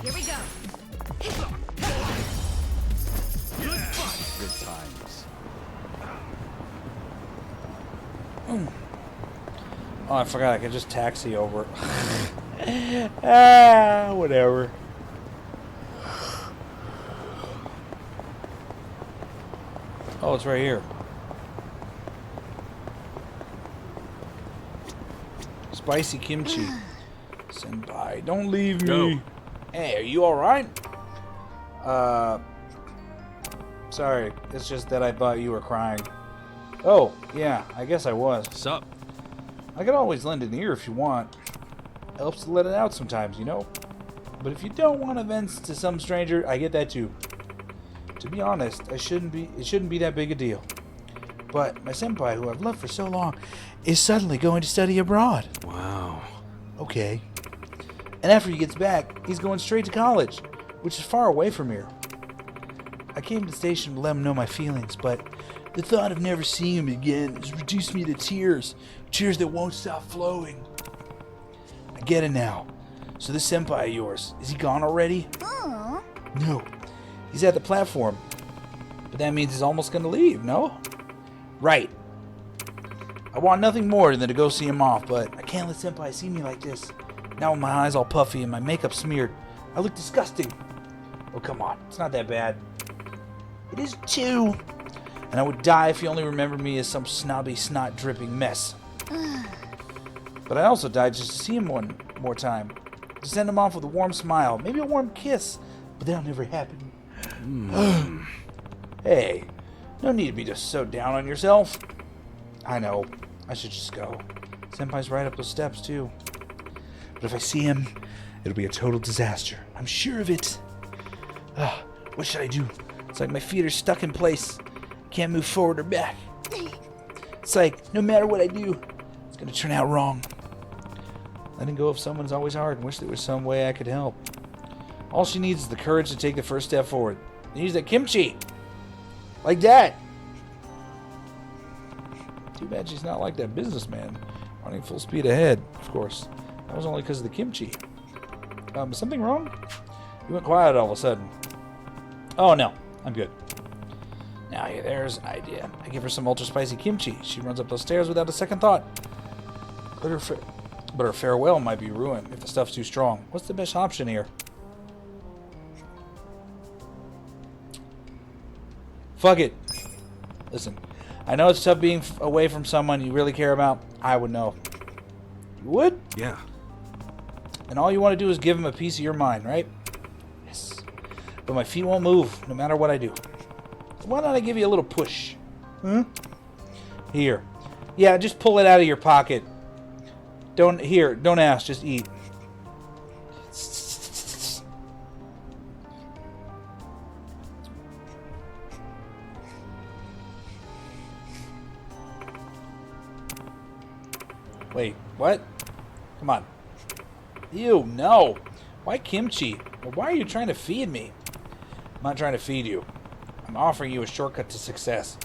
Here we go. Good times. Oh, I forgot I could just taxi over. Ah, whatever. Oh, it's right here. Spicy kimchi. Senpai, don't leave me. Go. Hey, are you alright? Sorry. It's just that I thought you were crying. Oh, yeah, I guess I was. Sup? I could always lend an ear if you want. Helps to let it out sometimes, you know? But if you don't want to vent to some stranger, I get that too. To be honest, it shouldn't be that big a deal. But my senpai, who I've loved for so long, is suddenly going to study abroad. Wow. Okay. And after he gets back, he's going straight to college, which is far away from here. I came to the station to let him know my feelings, but the thought of never seeing him again has reduced me to tears. Tears that won't stop flowing. I get it now. So this senpai of yours, is he gone already? No. He's at the platform. But that means he's almost gonna leave, no? Right. I want nothing more than to go see him off, but I can't let Senpai see me like this. Now with my eyes all puffy and my makeup smeared, I look disgusting. Oh, come on. It's not that bad. It is too. And I would die if you only remembered me as some snobby, snot-dripping mess. But I also died just to see him one more time. To send him off with a warm smile, maybe a warm kiss. But that'll never happen. Hey, no need to be just so down on yourself. I know. I should just go. Senpai's right up those steps, too. But if I see him, it'll be a total disaster. I'm sure of it. What should I do? It's like my feet are stuck in place. Can't move forward or back. It's like, no matter what I do, it's gonna turn out wrong. Letting go of someone's always hard and wish there was some way I could help. All she needs is the courage to take the first step forward. And use that kimchi. Like that. Too bad she's not like that businessman. Running full speed ahead, of course. That was only because of the kimchi. Something wrong? You went quiet all of a sudden. Oh no, I'm good. Now there's an idea. I give her some ultra spicy kimchi. She runs up those stairs without a second thought. But her farewell might be ruined if the stuff's too strong. What's the best option here? Fuck it. Listen, I know it's tough being away from someone you really care about. I would know. You would? Yeah. And all you want to do is give him a piece of your mind, right? Yes. But my feet won't move, no matter what I do. So why don't I give you a little push? Here. Yeah, just pull it out of your pocket. Don't ask, just eat. Wait, what? Come on. Ew, no. Why kimchi? Why are you trying to feed me? I'm not trying to feed you. I'm offering you a shortcut to success.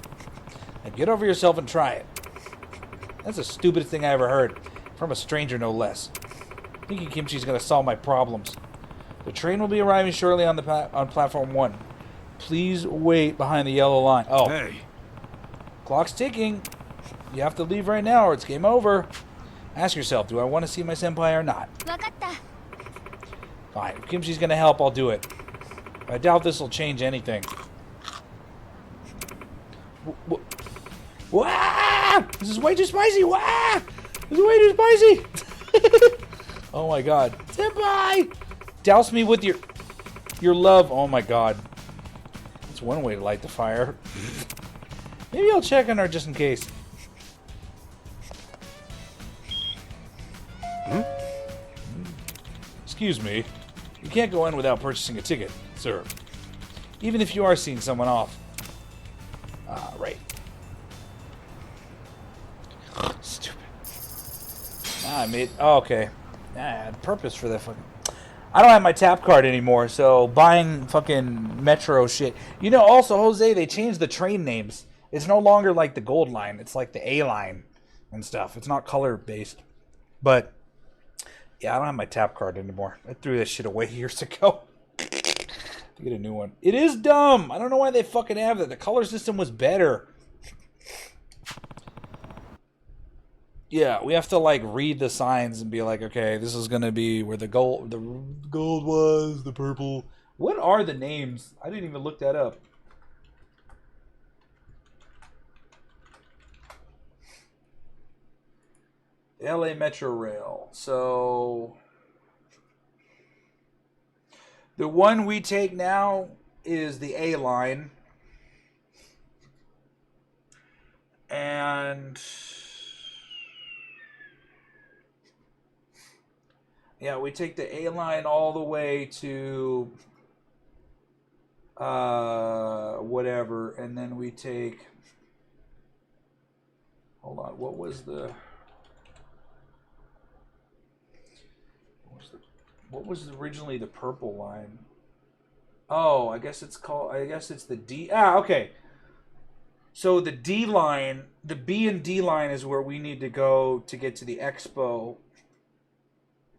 Now get over yourself and try it. That's the stupidest thing I ever heard. From a stranger, no less. Thinking kimchi's gonna solve my problems. The train will be arriving shortly on platform 1. Please wait behind the yellow line. Oh. Hey. Clock's ticking. You have to leave right now or it's game over. Ask yourself, do I want to see my senpai or not? Fine. If kimchi's gonna help, I'll do it. I doubt this will change anything. Wah! This is way too spicy! Wah! This is way too spicy! Oh my god. Senpai! Douse me with your love. Oh my god. That's one way to light the fire. Maybe I'll check on her just in case. Excuse me. You can't go in without purchasing a ticket, sir. Even if you are seeing someone off. Right. Stupid. I made... Oh, okay. I had purpose for that fucking... I don't have my tap card anymore, so buying fucking Metro shit... You know, also, Jose, they changed the train names. It's no longer like the Gold Line. It's like the A Line and stuff. It's not color-based. But... yeah, I don't have my tap card anymore. I threw that shit away years ago. To get a new one. It is dumb. I don't know why they fucking have that. The color system was better. Yeah, we have to like read the signs and be like, okay, this is gonna be where the gold was, the purple. What are the names? I didn't even look that up. LA Metro Rail. So the one we take now is the A line. And yeah, we take the A line all the way to whatever, and then we take, hold on, what was originally the purple line? Oh, I guess it's the D. Okay. So the D line, the B and D line is where we need to go to get to the Expo,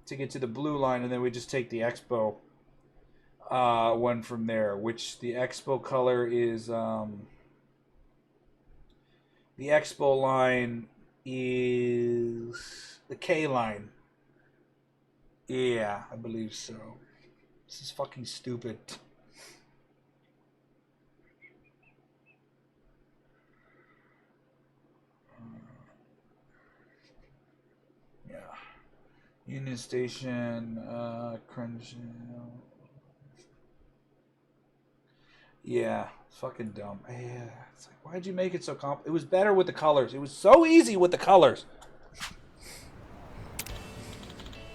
to get to the blue line, and then we just take the Expo one from there, which the Expo color is The Expo line is the K line. Yeah, I believe so. This is fucking stupid. Yeah. Union Station, Crunch. Yeah, it's fucking dumb. Yeah, it's like, why'd you make it so comp? It was better with the colors. It was so easy with the colors.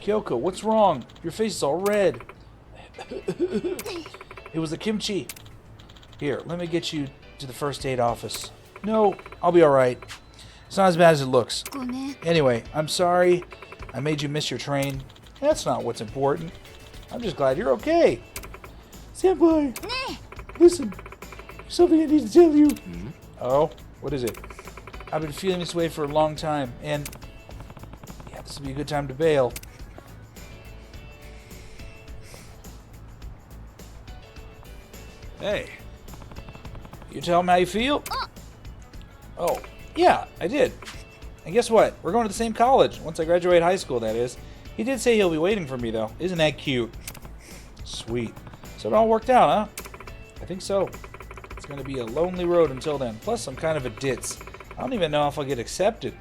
Kyoko, what's wrong? Your face is all red. It was the kimchi. Here, let me get you to the first aid office. No, I'll be all right. It's not as bad as it looks. Anyway, I'm sorry I made you miss your train. That's not what's important. I'm just glad you're okay. Senpai, listen, there's something I need to tell you. Oh, what is it? I've been feeling this way for a long time, and yeah, this would be a good time to bail. Hey. You tell him how you feel? Oh, yeah, I did. And guess what? We're going to the same college. Once I graduate high school, that is. He did say he'll be waiting for me, though. Isn't that cute? Sweet. So it all worked out, huh? I think so. It's going to be a lonely road until then. Plus, I'm kind of a ditz. I don't even know if I'll get accepted.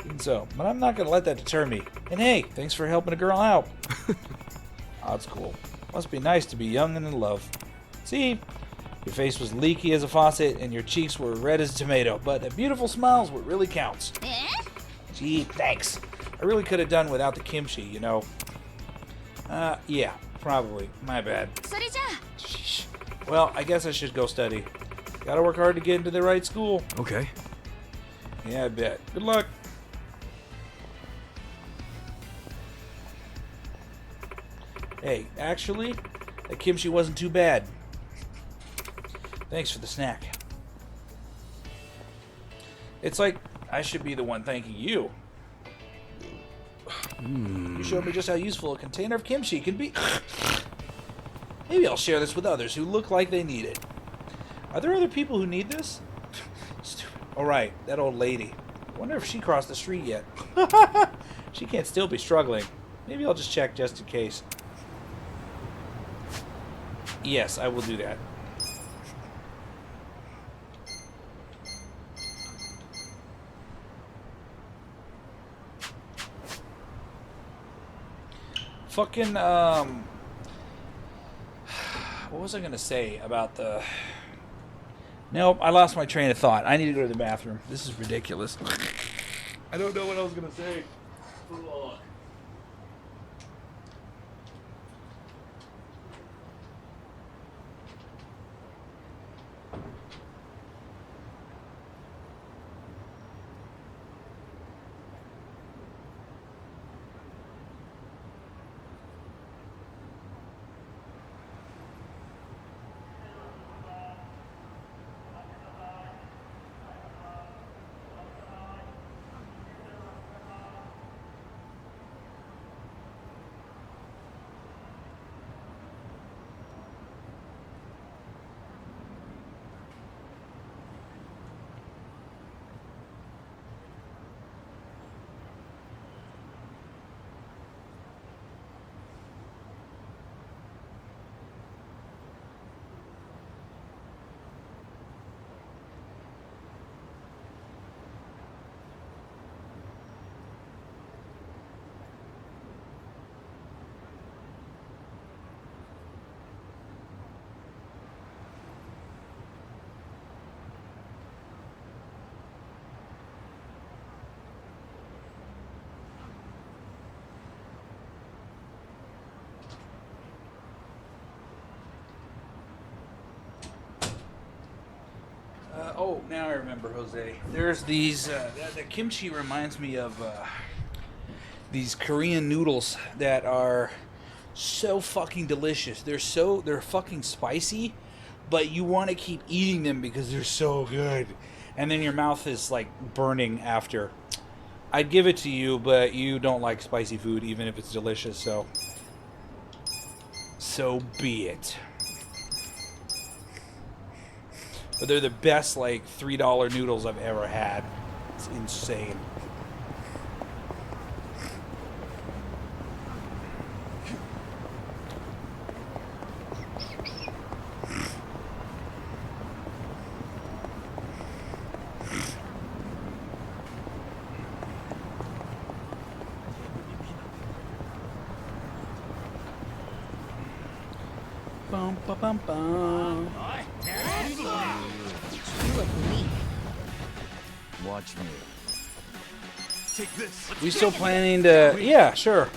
Even so, but I'm not going to let that deter me. And hey, thanks for helping a girl out. Oh, that's cool. Must be nice to be young and in love. See? Your face was leaky as a faucet, and your cheeks were red as a tomato, but a beautiful smile is what really counts. Gee, thanks. I really could have done without the kimchi, you know. Yeah, probably. My bad. Sheesh. Well, I guess I should go study. Gotta work hard to get into the right school. Okay. Yeah, I bet. Good luck. Hey, actually, that kimchi wasn't too bad. Thanks for the snack. It's like I should be the one thanking you. You showed me just how useful a container of kimchi can be. Maybe I'll share this with others who look like they need it. Are there other people who need this? Stupid. Oh, right, that old lady. I wonder if she crossed the street yet. She can't still be struggling. Maybe I'll just check just in case. Yes, I will do that. Fucking, what was I gonna say about the... Nope, I lost my train of thought. I need to go to the bathroom. This is ridiculous. I don't know what I was gonna say. Hold on. Oh, now I remember, Jose. There's these, the kimchi reminds me of these Korean noodles that are so fucking delicious. They're fucking spicy, but you want to keep eating them because they're so good. And then your mouth is like burning after. I'd give it to you, but you don't like spicy food even if it's delicious, so be it. but they're the best like $3 noodles I've ever had. It's insane. Bum, ba, bum, bum. You look weak. Watch me. Take this. We still planning to? Yeah, sure.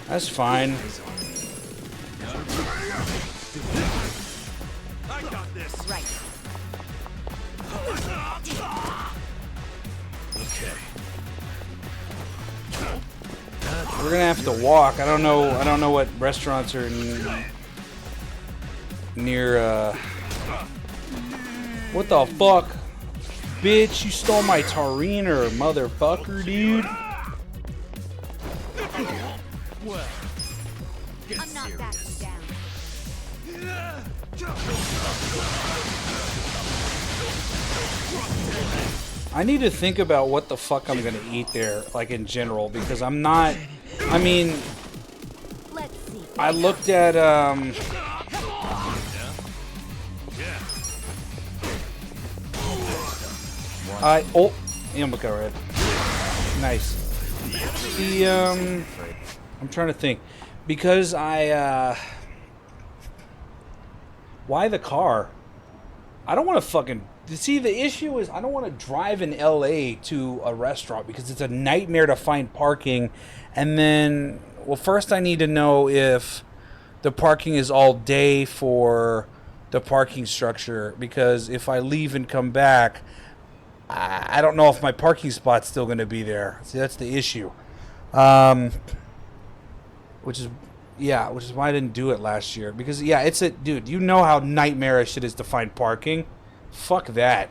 That's fine. I got this. Right. Okay. We're gonna have to walk. I don't know what restaurants are near. What the fuck, bitch? You stole my Tariner, motherfucker, dude. Well, get I'm not serious. backing down. I need to think about what the fuck I'm gonna eat there, like in general, because I'm not. I mean, Let's see. I looked at Yamaka Red. Nice. The I'm trying to think. Because why the car? I don't want to fucking see, the issue is I don't want to drive in LA to a restaurant because it's a nightmare to find parking. And then, well, first I need to know if the parking is all day for the parking structure, because if I leave and come back, I don't know if my parking spot's still going to be there. See, that's the issue. Which is why I didn't do it last year. Because, yeah, dude, you know how nightmarish it is to find parking. Fuck that.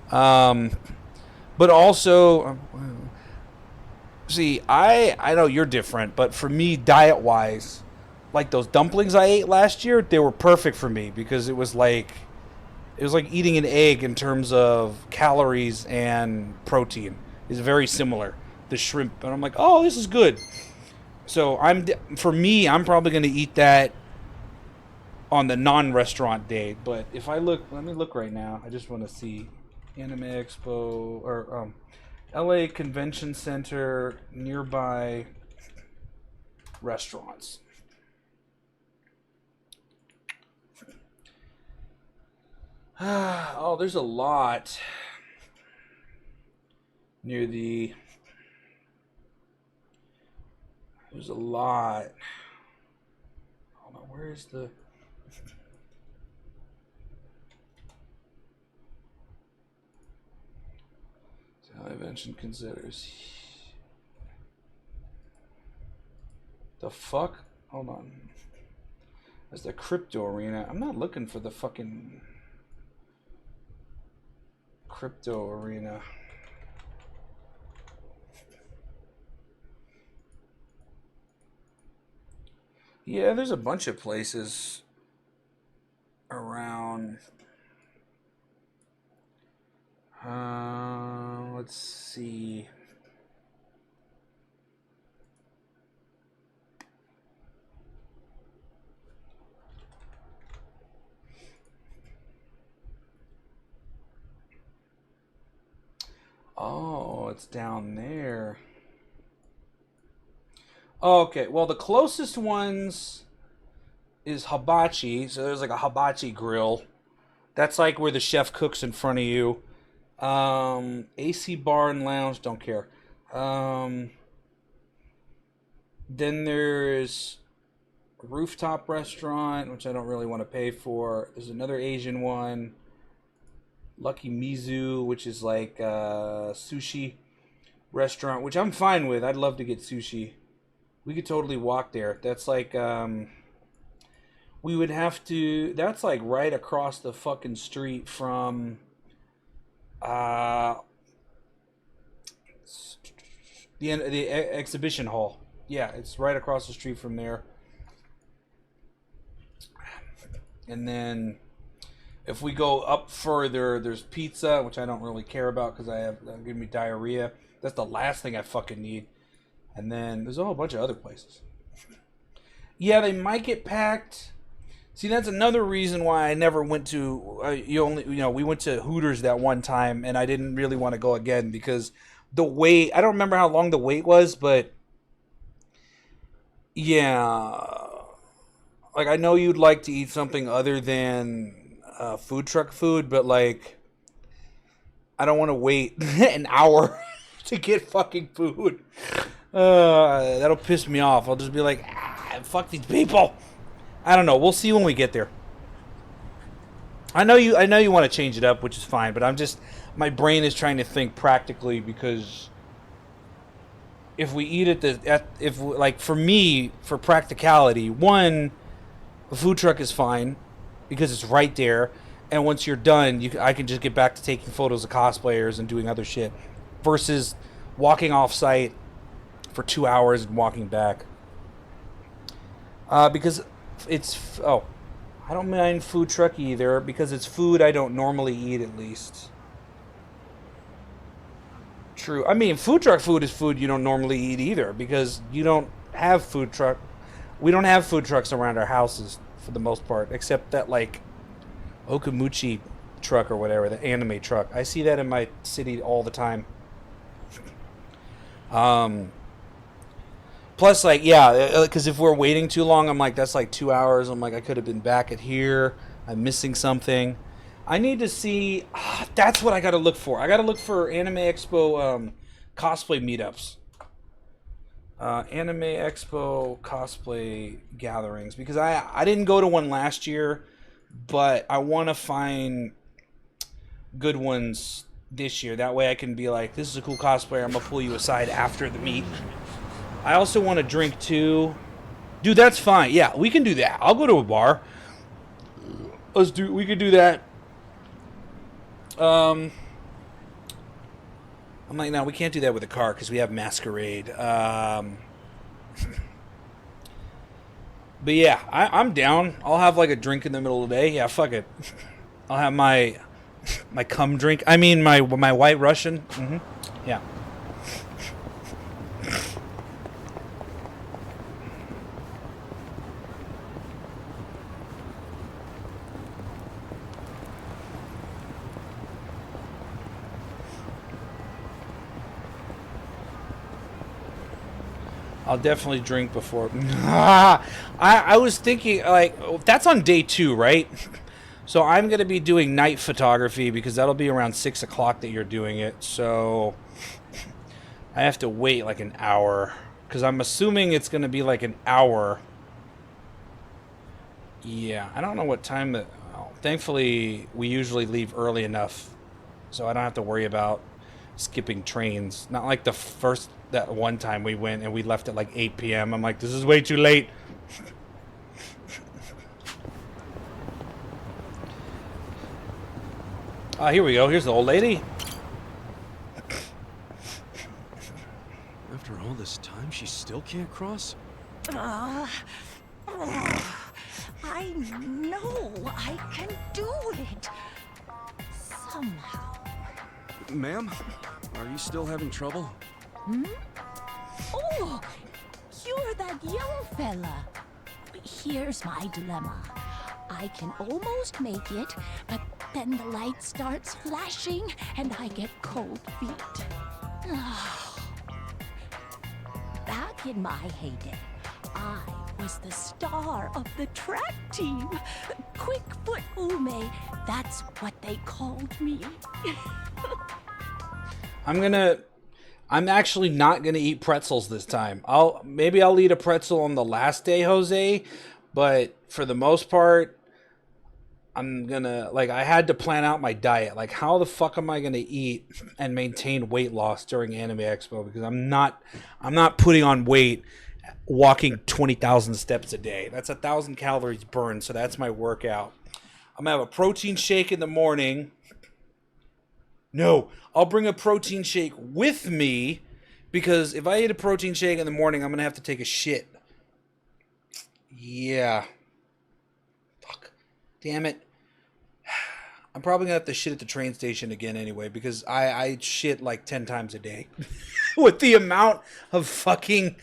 But also, see, I know you're different, but for me, diet-wise, like those dumplings I ate last year, they were perfect for me because it was like eating an egg in terms of calories and protein. It's very similar. The shrimp, and I'm like, oh, this is good. So I'm probably going to eat that on the non-restaurant day. But if I look, let me look right now. I just want to see Anime Expo or LA Convention Center nearby restaurants. Oh, there's a lot near the. There's a lot. Hold on, where is the? Convention considers. The fuck? Hold on. There's the crypto arena. I'm not looking for the fucking crypto arena. Yeah, there's a bunch of places around. Let's see. Oh, it's down there. Okay, well, the closest ones is Hibachi. So there's like a Hibachi grill. That's like where the chef cooks in front of you. AC Bar and Lounge, don't care. Then there's a Rooftop Restaurant, which I don't really want to pay for. There's another Asian one. Lucky Mizu, which is like a sushi restaurant, which I'm fine with. I'd love to get sushi. We could totally walk there. That's like, we would have to, that's like right across the fucking street from, the exhibition hall. Yeah, it's right across the street from there. And then if we go up further, there's pizza, which I don't really care about because that'll give me diarrhea. That's the last thing I fucking need. And then there's a whole bunch of other places. Yeah, they might get packed. See, that's another reason why I never went to. We went to Hooters that one time, and I didn't really want to go again because the wait. I don't remember how long the wait was, but yeah, like I know you'd like to eat something other than food truck food, but like I don't want to wait an hour to get fucking food. That'll piss me off. I'll just be like, fuck these people. I don't know. We'll see when we get there. I know you want to change it up, which is fine, but my brain is trying to think practically because if we eat for me, for practicality, one, a food truck is fine because it's right there, and once you're done, I can just get back to taking photos of cosplayers and doing other shit versus walking off site for 2 hours and walking back. Because I don't mind food truck either because it's food I don't normally eat at least. True. I mean, food truck food is food you don't normally eat either because you don't have food truck. We don't have food trucks around our houses for the most part, except that like Okamuchi truck or whatever, the anime truck. I see that in my city all the time. Plus, like, yeah, because if we're waiting too long, I'm like, that's like 2 hours. I'm like, I could have been back at here. I'm missing something. I need to see. That's what I got to look for. I got to look for Anime Expo cosplay meetups. Anime Expo cosplay gatherings. Because I didn't go to one last year, but I want to find good ones this year. That way I can be like, this is a cool cosplayer. I'm going to pull you aside after the meet. I also want to drink too. Dude, that's fine. Yeah, we can do that. I'll go to a bar. We could do that. I'm like, no, we can't do that with a car because we have Masquerade. But yeah, I'm down. I'll have like a drink in the middle of the day. Yeah, fuck it. I'll have my cum drink. I mean my White Russian. Mm-hmm. Yeah. I'll definitely drink before. I was thinking, like, that's on day 2, right? So I'm going to be doing night photography because that'll be around 6 o'clock that you're doing it. So I have to wait like an hour because I'm assuming it's going to be like an hour. Yeah, I don't know what time that. Oh, thankfully, we usually leave early enough so I don't have to worry about skipping trains. Not like that one time we went and we left at like 8 p.m. I'm like, this is way too late. Here we go. Here's the old lady. After all this time, she still can't cross? I know I can do it. Somehow. Ma'am, are you still having trouble? Hmm? Oh, you're that young fella. Here's my dilemma. I can almost make it, but then the light starts flashing and I get cold feet. Back in my heyday, I was the star of the track team. Quickfoot Ume, that's what they called me. I'm actually not gonna eat pretzels this time. Maybe I'll eat a pretzel on the last day, Jose, but for the most part, I'm gonna, like, I had to plan out my diet. Like, how the fuck am I gonna eat and maintain weight loss during Anime Expo? Because I'm not putting on weight walking 20,000 steps a day. That's 1,000 calories burned, so that's my workout. I'm gonna have a protein shake in the morning. No, I'll bring a protein shake with me because if I eat a protein shake in the morning, I'm going to have to take a shit. Yeah. Fuck. Damn it. I'm probably gonna have to shit at the train station again anyway, because I shit like 10 times a day. With the amount of fucking,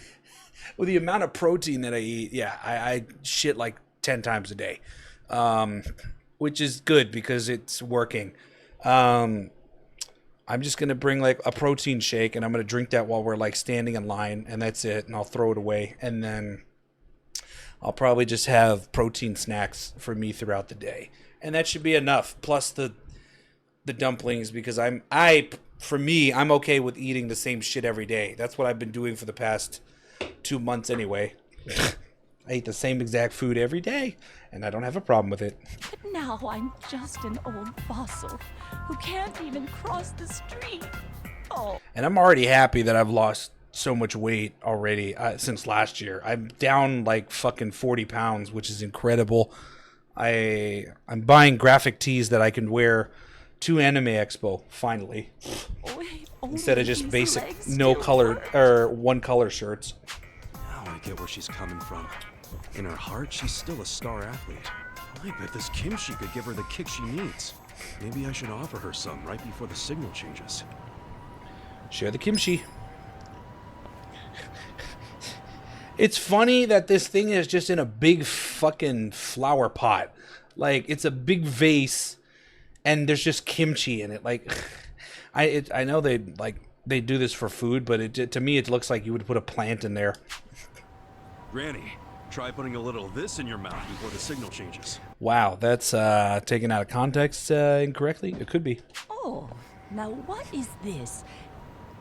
with the amount of protein that I eat, yeah, I shit like 10 times a day. Which is good because it's working. I'm just gonna bring like a protein shake, and I'm gonna drink that while we're like standing in line, and that's it, and I'll throw it away, and then I'll probably just have protein snacks for me throughout the day, and that should be enough. Plus the dumplings, because I'm okay with eating the same shit every day. That's what I've been doing for the past 2 months anyway. I eat the same exact food every day, and I don't have a problem with it. But now I'm just an old fossil who can't even cross the street. Oh. And I'm already happy that I've lost so much weight already since last year. I'm down like fucking 40 pounds, which is incredible. I'm buying graphic tees that I can wear to Anime Expo, finally. Instead of just basic no color or one color shirts. Now I get where she's coming from. In her heart, she's still a star athlete. I bet this kimchi could give her the kick she needs. Maybe I should offer her some right before the signal changes. Share the kimchi. It's funny that this thing is just in a big fucking flower pot. Like, it's a big vase, and there's just kimchi in it. Like, I know they do this for food, but to me it looks like you would put a plant in there. Granny, try putting a little of this in your mouth before the signal changes. Wow, that's taken out of context incorrectly. It could be. Oh, now what is this?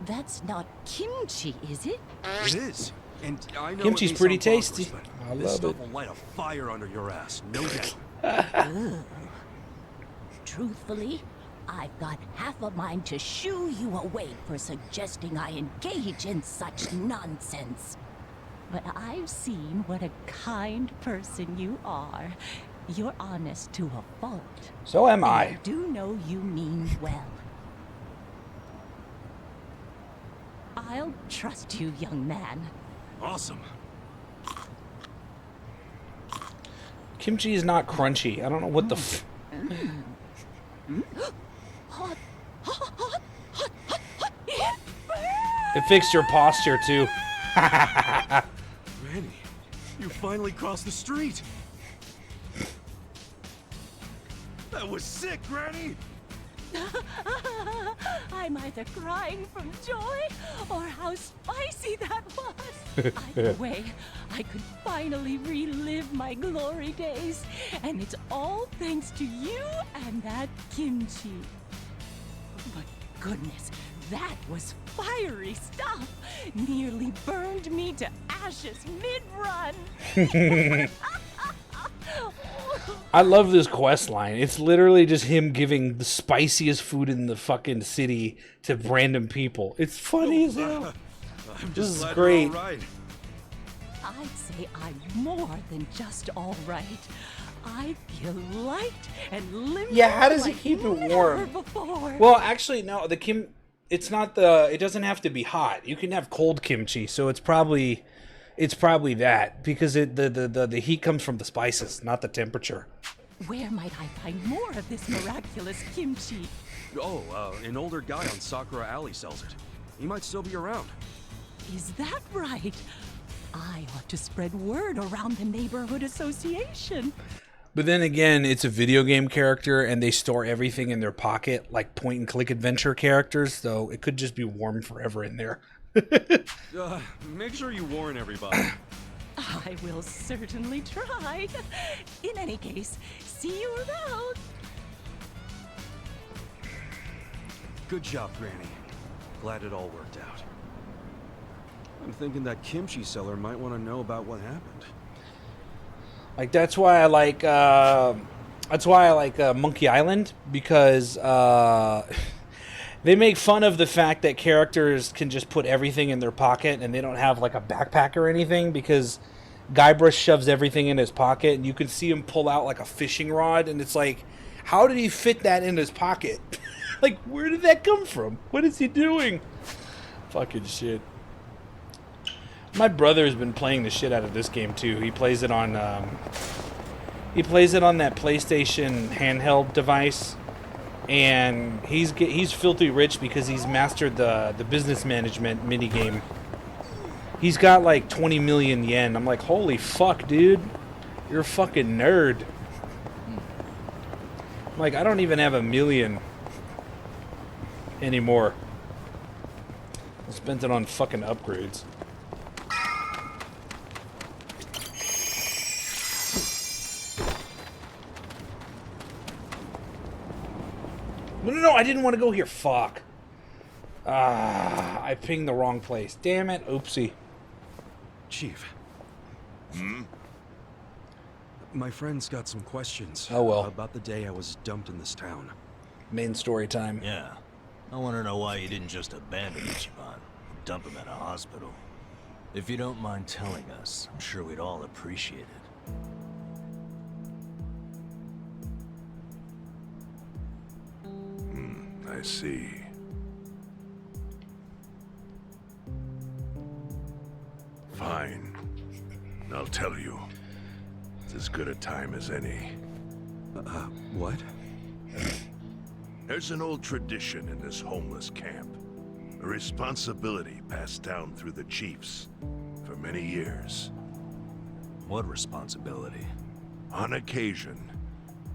That's not kimchi, is it? It is. And I know Kimchi's pretty tasty. I this love stuff it. will light a fire under your ass, no doubt. Ugh. Truthfully, I've got half a mind to shoo you away for suggesting I engage in such nonsense. But I've seen what a kind person you are. You're honest to a fault. So am And I. I do know you mean well. I'll trust you, young man. Awesome. Kimchi is not crunchy. I don't know what the It fixed your posture too. Granny, you finally crossed the street. That was sick, Granny. I'm either crying from joy or how spicy that was. Either way, I could finally relive my glory days, and it's all thanks to you and that kimchi. But goodness, that was fiery stuff. Nearly burned me to ashes mid-run. I love this quest line. It's literally just him giving the spiciest food in the fucking city to random people. It's funny as hell. This is great. I'd say I'm more than just all right. I feel light and limber. Yeah, how does like it keep it never warm? before. Well, actually, no. It's not it doesn't have to be hot. You can have cold kimchi, so it's probably that, because the heat comes from the spices, not the temperature. Where might I find more of this miraculous kimchi? Oh, an older guy on Sakura Alley sells it. He might still be around. Is that right? I ought to spread word around the neighborhood association. But then again, it's a video game character, and they store everything in their pocket, like point-and-click adventure characters, so it could just be warm forever in there. Make sure you warn everybody. I will certainly try. In any case, see you around. Good job, Granny. Glad it all worked out. I'm thinking that kimchi seller might want to know about what happened. Like, that's why I like Monkey Island, because they make fun of the fact that characters can just put everything in their pocket and they don't have like a backpack or anything, because Guybrush shoves everything in his pocket, and you can see him pull out like a fishing rod, and it's like, how did he fit that in his pocket? Like, where did that come from? What is he doing? Fucking shit. My brother has been playing the shit out of this game too. He plays it on He plays it on that PlayStation handheld device, and he's filthy rich because he's mastered the business management minigame. He's got like 20 million yen. I'm like, holy fuck, dude. You're a fucking nerd. I'm like, I don't even have a million anymore. I spent it on fucking upgrades. No, I didn't want to go here. Fuck. I pinged the wrong place. Damn it. Oopsie. Chief. My friend's got some questions. Oh, well. About the day I was dumped in this town. Main story time. Yeah. I want to know why you didn't just abandon Ichiban. Dump him at a hospital. If you don't mind telling us, I'm sure we'd all appreciate it. I see. Fine. I'll tell you. It's as good a time as any. What? There's an old tradition in this homeless camp. A responsibility passed down through the chiefs for many years. What responsibility? On occasion,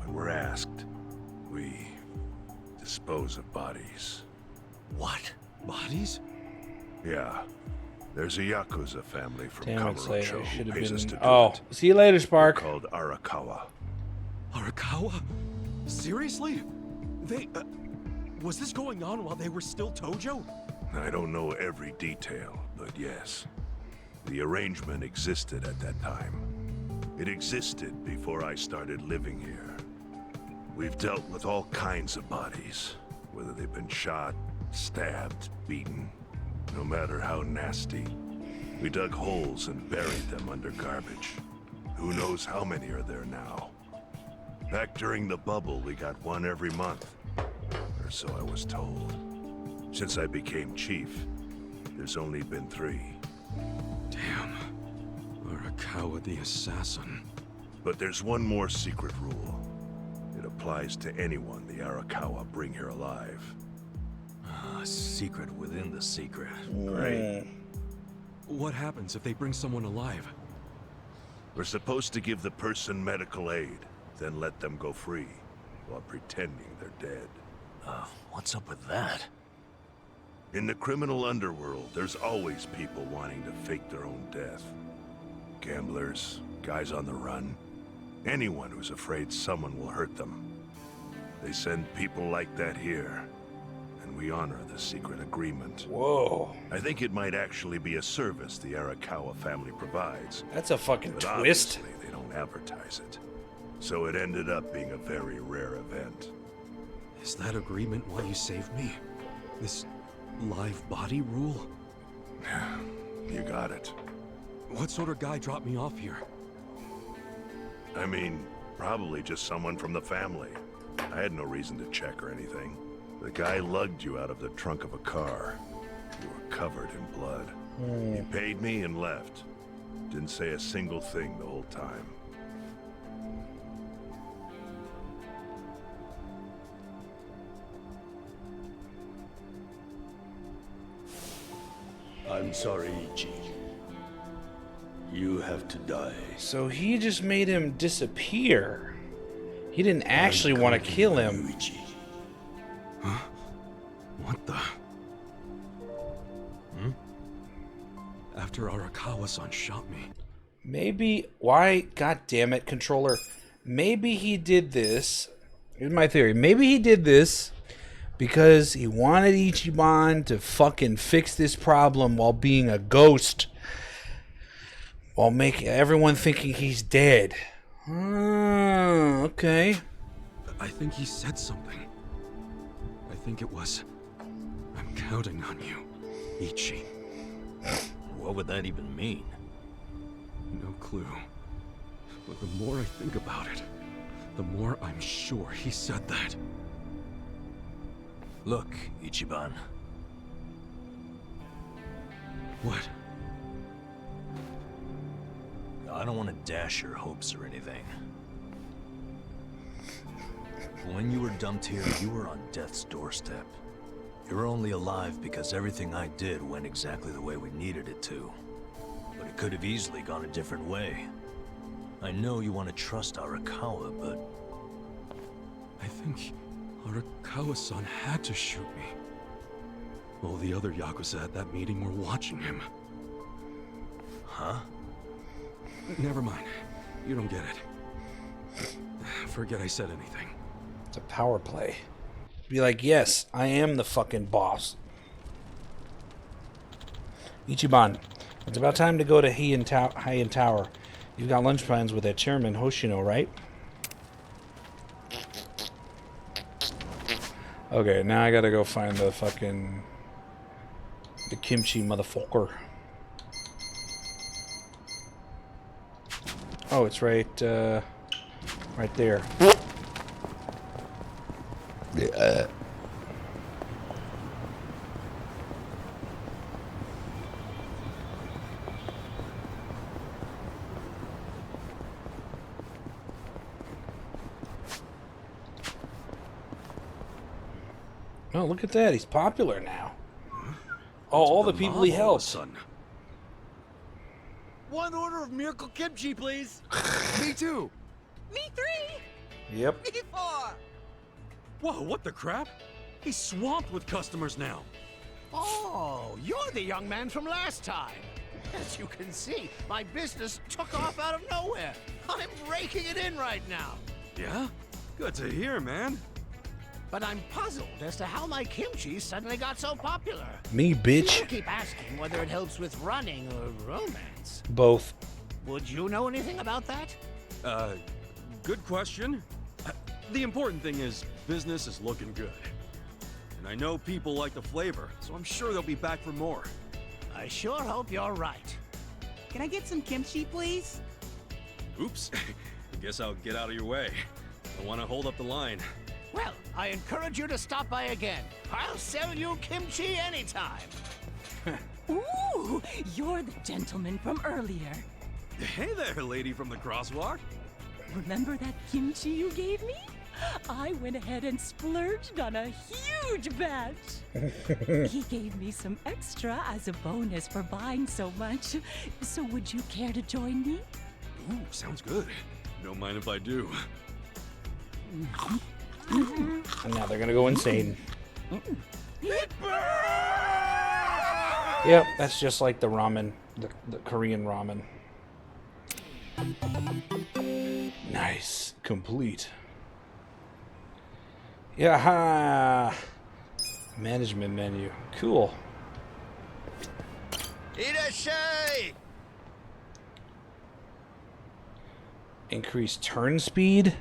when we're asked, we dispose of bodies. What? Bodies? Yeah. There's a Yakuza family from Damn it, Slade. Kamurocho I should who have pays us to been. do Oh, it. see you later, Spark. They're called Arakawa. Arakawa? Seriously? They, was this going on while they were still Tojo? I don't know every detail, but yes. The arrangement existed at that time. It existed before I started living here. We've dealt with all kinds of bodies, whether they've been shot, stabbed, beaten, no matter how nasty. We dug holes and buried them under garbage. Who knows how many are there now? Back during the bubble, we got one every month. Or so I was told. Since I became chief, there's only been 3. Damn. Arakawa the assassin. But there's one more secret rule. It applies to anyone the Arakawa bring here alive. A secret within the secret. Great. What happens if they bring someone alive? We're supposed to give the person medical aid, then let them go free, while pretending they're dead. What's up with that? In the criminal underworld, there's always people wanting to fake their own death. Gamblers, guys on the run, anyone who's afraid someone will hurt them. They send people like that here, and we honor the secret agreement. Whoa. I think it might actually be a service the Arakawa family provides. That's a fucking But twist. obviously they don't advertise it. So it ended up being a very rare event. Is that agreement why you saved me? This live body rule? You got it. What sort of guy dropped me off here? I mean, probably just someone from the family. I had no reason to check or anything. The guy lugged you out of the trunk of a car. You were covered in blood. He paid me and left. Didn't say a single thing the whole time. I'm sorry, Ichi. You have to die. So he just made him disappear. He didn't actually want to kill him. Huh? What the? After Arakawa-san shot me. Maybe, why, god damn it, controller. Maybe he did this. Here's my theory. Maybe he did this because he wanted Ichiban to fucking fix this problem while being a ghost. While making everyone thinking he's dead. Okay. I think he said something. I think it was, I'm counting on you, Ichi. What would that even mean? No clue. But the more I think about it, the more I'm sure he said that. Look, Ichiban. What? I don't want to dash your hopes or anything. When you were dumped here, you were on death's doorstep. You're only alive because everything I did went exactly the way we needed it to. But it could have easily gone a different way. I know you want to trust Arakawa, but... I think Arakawa-san had to shoot me. All the other Yakuza at that meeting were watching him. Huh? Never mind. You don't get it. Forget I said anything. It's a power play. Be like, yes, I am the fucking boss. Ichiban, it's about time to go to Heian Tower. You've got lunch plans with that chairman, Hoshino, right? Okay, now I gotta go find the fucking... the kimchi motherfucker. Oh, it's right there. Oh, look at that. He's popular now. Oh, all the people he helped. One order of miracle kimchi, please. Me too. Me 3. Yep. Me 4. Whoa, what the crap? He's swamped with customers now. Oh, you're the young man from last time. As you can see, my business took off out of nowhere. I'm raking it in right now. Yeah? Good to hear, man. But I'm puzzled as to how my kimchi suddenly got so popular. Me, bitch. People keep asking whether it helps with running or romance. Both. Would you know anything about that? Good question. The important thing is business is looking good. And I know people like the flavor, so I'm sure they'll be back for more. I sure hope you're right. Can I get some kimchi, please? Oops. Guess I'll get out of your way. I want to hold up the line. Well, I encourage you to stop by again. I'll sell you kimchi anytime. Ooh, you're the gentleman from earlier. Hey there, lady from the crosswalk. Remember that kimchi you gave me? I went ahead and splurged on a huge batch. He gave me some extra as a bonus for buying so much. So would you care to join me? Ooh, sounds good. Don't mind if I do. And now they're gonna go insane. Yep, that's just like the ramen, the Korean ramen. Nice, complete. Yeah, management menu, cool. Irashai! Increase turn speed.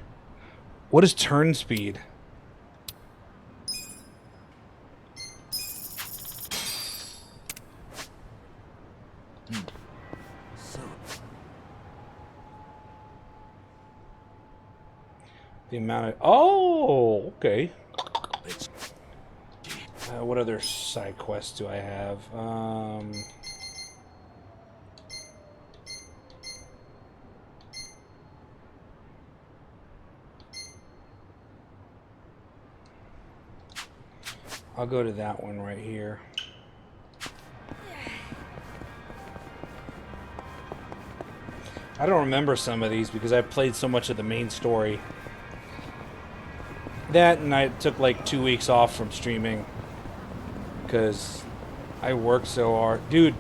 What is turn speed? The amount of... Oh, okay. What other side quests do I have? I'll go to that one right here. I don't remember some of these because I played so much of the main story. That, and I took like 2 weeks off from streaming because I worked so hard. Dude,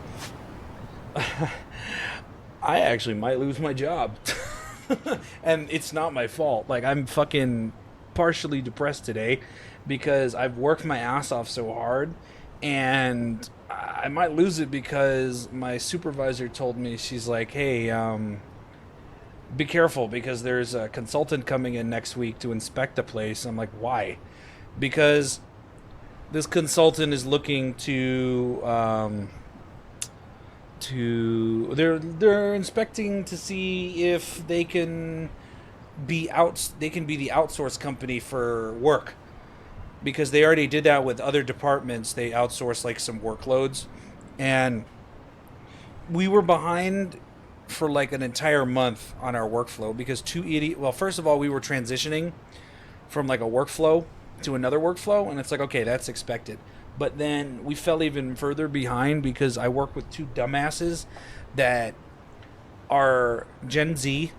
I actually might lose my job. And it's not my fault. Like, I'm fucking partially depressed today because I've worked my ass off so hard, and I might lose it because my supervisor told me, she's like, hey, be careful because there's a consultant coming in next week to inspect the place. I'm like, why? Because this consultant is looking to they're inspecting to see if they can be the outsource company for work, because they already did that with other departments. They outsourced like some workloads, and we were behind for like an entire month on our workflow because well, first of all, we were transitioning from like a workflow to another workflow, and it's like, okay, that's expected. But then we fell even further behind because I work with two dumbasses that are Gen Z.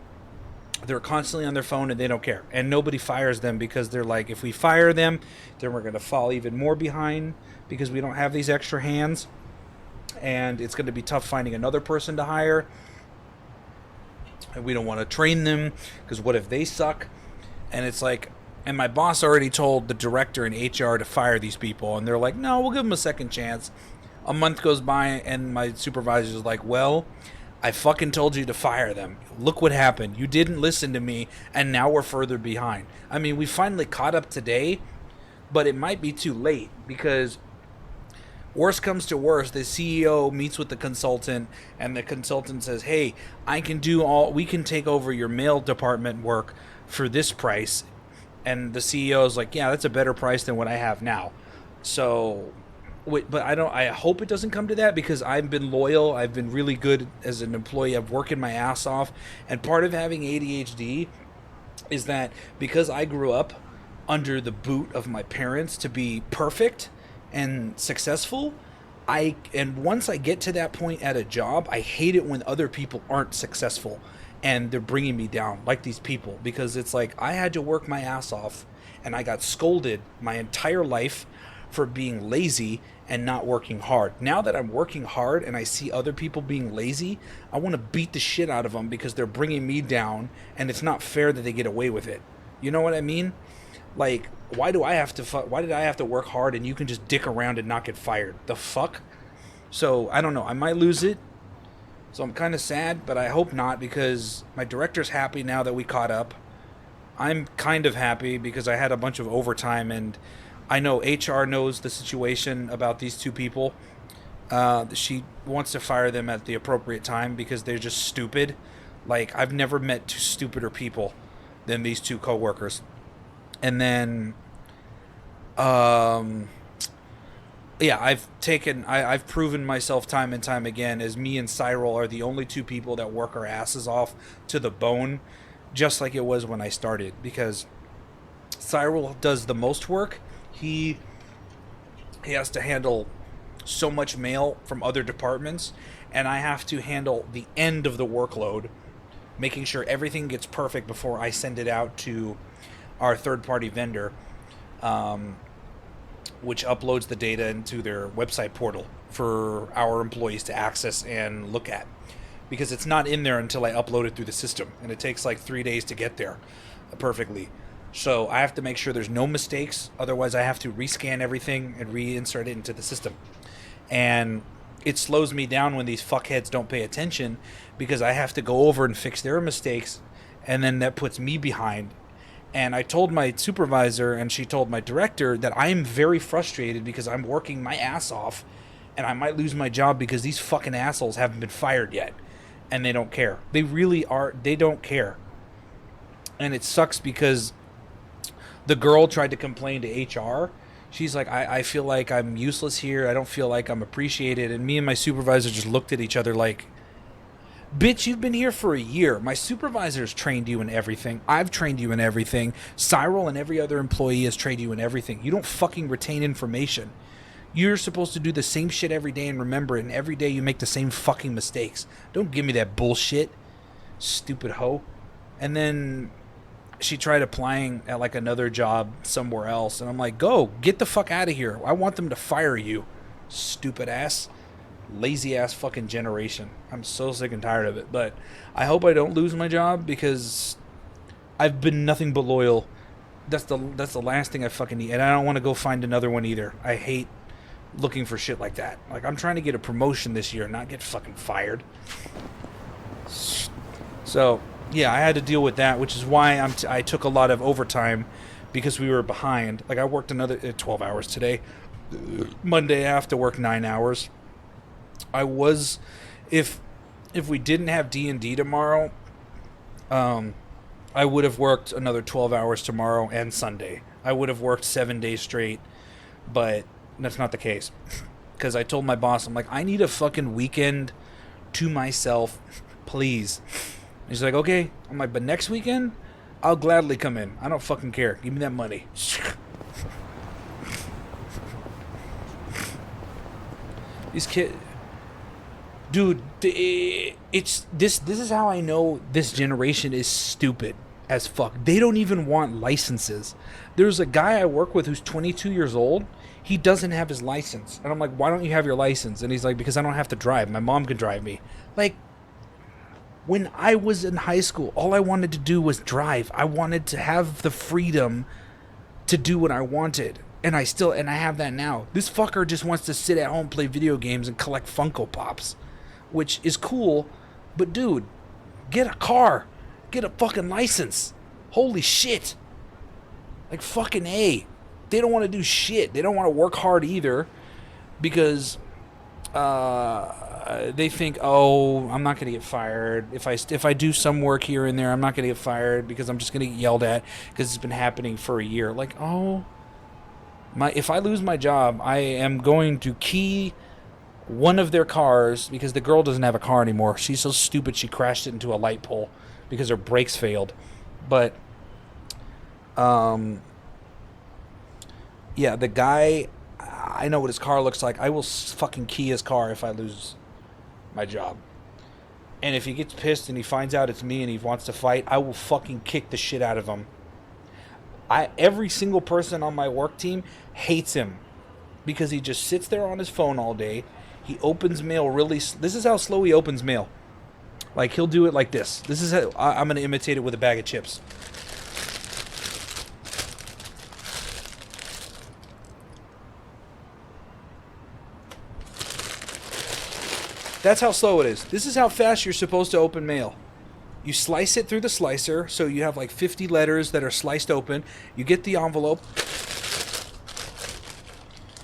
They're constantly on their phone and they don't care. And nobody fires them because they're like, if we fire them, then we're going to fall even more behind because we don't have these extra hands. And it's going to be tough finding another person to hire. And we don't want to train them because what if they suck? And it's like, and my boss already told the director and HR to fire these people. And they're like, no, we'll give them a second chance. A month goes by and my supervisor's like, well, I fucking told you to fire them. Look what happened. You didn't listen to me, and now we're further behind. I mean, we finally caught up today, but it might be too late because worst comes to worst, the CEO meets with the consultant, and the consultant says, hey, we can take over your mail department work for this price. And the CEO is like, yeah, that's a better price than what I have now. So... But I hope it doesn't come to that because I've been loyal. I've been really good as an employee. I've working my ass off. And part of having ADHD is that because I grew up under the boot of my parents to be perfect and successful, and once I get to that point at a job, I hate it when other people aren't successful and they're bringing me down like these people, because it's like I had to work my ass off and I got scolded my entire life for being lazy and not working hard. Now that I'm working hard and I see other people being lazy, I want to beat the shit out of them because they're bringing me down, and it's not fair that they get away with it. You know what I mean? Like, why did I have to work hard and you can just dick around and not get fired? The fuck? So, I don't know. I might lose it. So I'm kind of sad, but I hope not because my director's happy now that we caught up. I'm kind of happy because I had a bunch of overtime, and I know HR knows the situation about these two people. She wants to fire them at the appropriate time because they're just stupid. Like, I've never met two stupider people than these two coworkers. And then, yeah, I've proven myself time and time again as me and Cyril are the only two people that work our asses off to the bone, just like it was when I started. Because Cyril does the most work. He has to handle so much mail from other departments, and I have to handle the end of the workload, making sure everything gets perfect before I send it out to our third-party vendor, which uploads the data into their website portal for our employees to access and look at. Because it's not in there until I upload it through the system, and it takes like 3 days to get there perfectly. So I have to make sure there's no mistakes. Otherwise, I have to rescan everything and reinsert it into the system. And it slows me down when these fuckheads don't pay attention because I have to go over and fix their mistakes. And then that puts me behind. And I told my supervisor and she told my director that I'm very frustrated because I'm working my ass off and I might lose my job because these fucking assholes haven't been fired yet. And they don't care. They really are. They don't care. And it sucks because the girl tried to complain to HR. She's like, I feel like I'm useless here. I don't feel like I'm appreciated. And me and my supervisor just looked at each other like, bitch, you've been here for a year. My supervisor's trained you in everything. I've trained you in everything. Cyril and every other employee has trained you in everything. You don't fucking retain information. You're supposed to do the same shit every day and remember it. And every day you make the same fucking mistakes. Don't give me that bullshit. Stupid hoe. And then she tried applying at like another job somewhere else, and I'm like, go get the fuck out of here. I want them to fire you, stupid ass, lazy ass fucking generation. I'm so sick and tired of it. But I hope I don't lose my job because I've been nothing but loyal. That's the last thing I fucking need, and I don't want to go find another one either. I hate looking for shit like that. Like, I'm trying to get a promotion this year, not get fucking fired. So yeah, I had to deal with that, which is why I took a lot of overtime because we were behind. Like, I worked another 12 hours today. Monday I have to work 9 hours. I was, if we didn't have D&D tomorrow, I would have worked another 12 hours tomorrow and Sunday. I would have worked 7 days straight, but that's not the case. Because I told my boss, I'm like, I need a fucking weekend to myself, please. He's like, okay. I'm like, but next weekend, I'll gladly come in. I don't fucking care. Give me that money. These kids, dude. It's this. This is how I know this generation is stupid as fuck. They don't even want licenses. There's a guy I work with who's 22 years old. He doesn't have his license, and I'm like, why don't you have your license? And he's like, because I don't have to drive. My mom can drive me. Like, when I was in high school, all I wanted to do was drive. I wanted to have the freedom to do what I wanted. And I have that now. This fucker just wants to sit at home, play video games, and collect Funko Pops. Which is cool, but dude, get a car. Get a fucking license. Holy shit. Like, fucking A. They don't want to do shit. They don't want to work hard either. Because they think, oh, I'm not going to get fired. If I do some work here and there, I'm not going to get fired because I'm just going to get yelled at because it's been happening for a year. Like, oh, if I lose my job, I am going to key one of their cars because the girl doesn't have a car anymore. She's so stupid she crashed it into a light pole because her brakes failed. But, yeah, the guy, I know what his car looks like. I will fucking key his car if I lose my job. And if he gets pissed and he finds out it's me and he wants to fight, I will fucking kick the shit out of him. Every single person on my work team hates him because he just sits there on his phone all day. He opens mail this is how slow he opens mail. Like, he'll do it like this. This is how I'm going to imitate it with a bag of chips. That's how slow it is. This is how fast you're supposed to open mail. You slice it through the slicer, so you have like 50 letters that are sliced open. You get the envelope.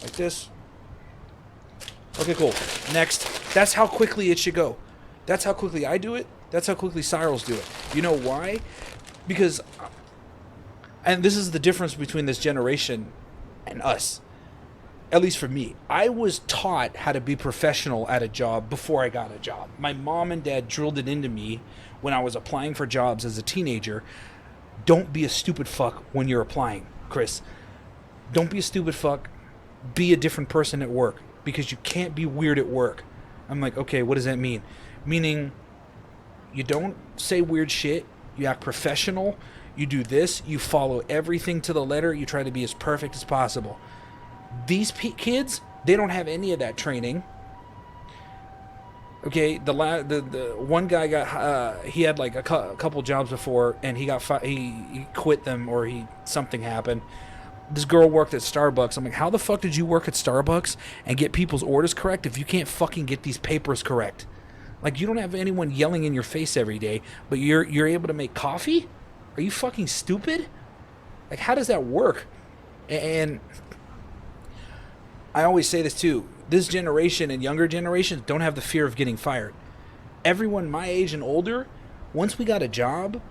Like this. Okay, cool. Next. That's how quickly it should go. That's how quickly I do it. That's how quickly Cyrils do it. You know why? Because, and this is the difference between this generation and us. At least for me, I was taught how to be professional at a job before I got a job. My mom and dad drilled it into me when I was applying for jobs as a teenager. Don't be a stupid fuck when you're applying, Chris. Don't be a stupid fuck. Be a different person at work because you can't be weird at work. I'm like, okay, what does that mean? Meaning you don't say weird shit. You act professional. You do this. You follow everything to the letter. You try to be as perfect as possible. These kids, they don't have any of that training. Okay, the one guy got he had like a couple jobs before, and he got he quit them, or something happened. This girl worked at Starbucks. I'm like, how the fuck did you work at Starbucks and get people's orders correct if you can't fucking get these papers correct? Like, you don't have anyone yelling in your face every day, but you're able to make coffee? Are you fucking stupid? Like, how does that work? And I always say this too. This generation and younger generations don't have the fear of getting fired. Everyone my age and older, once we got a job,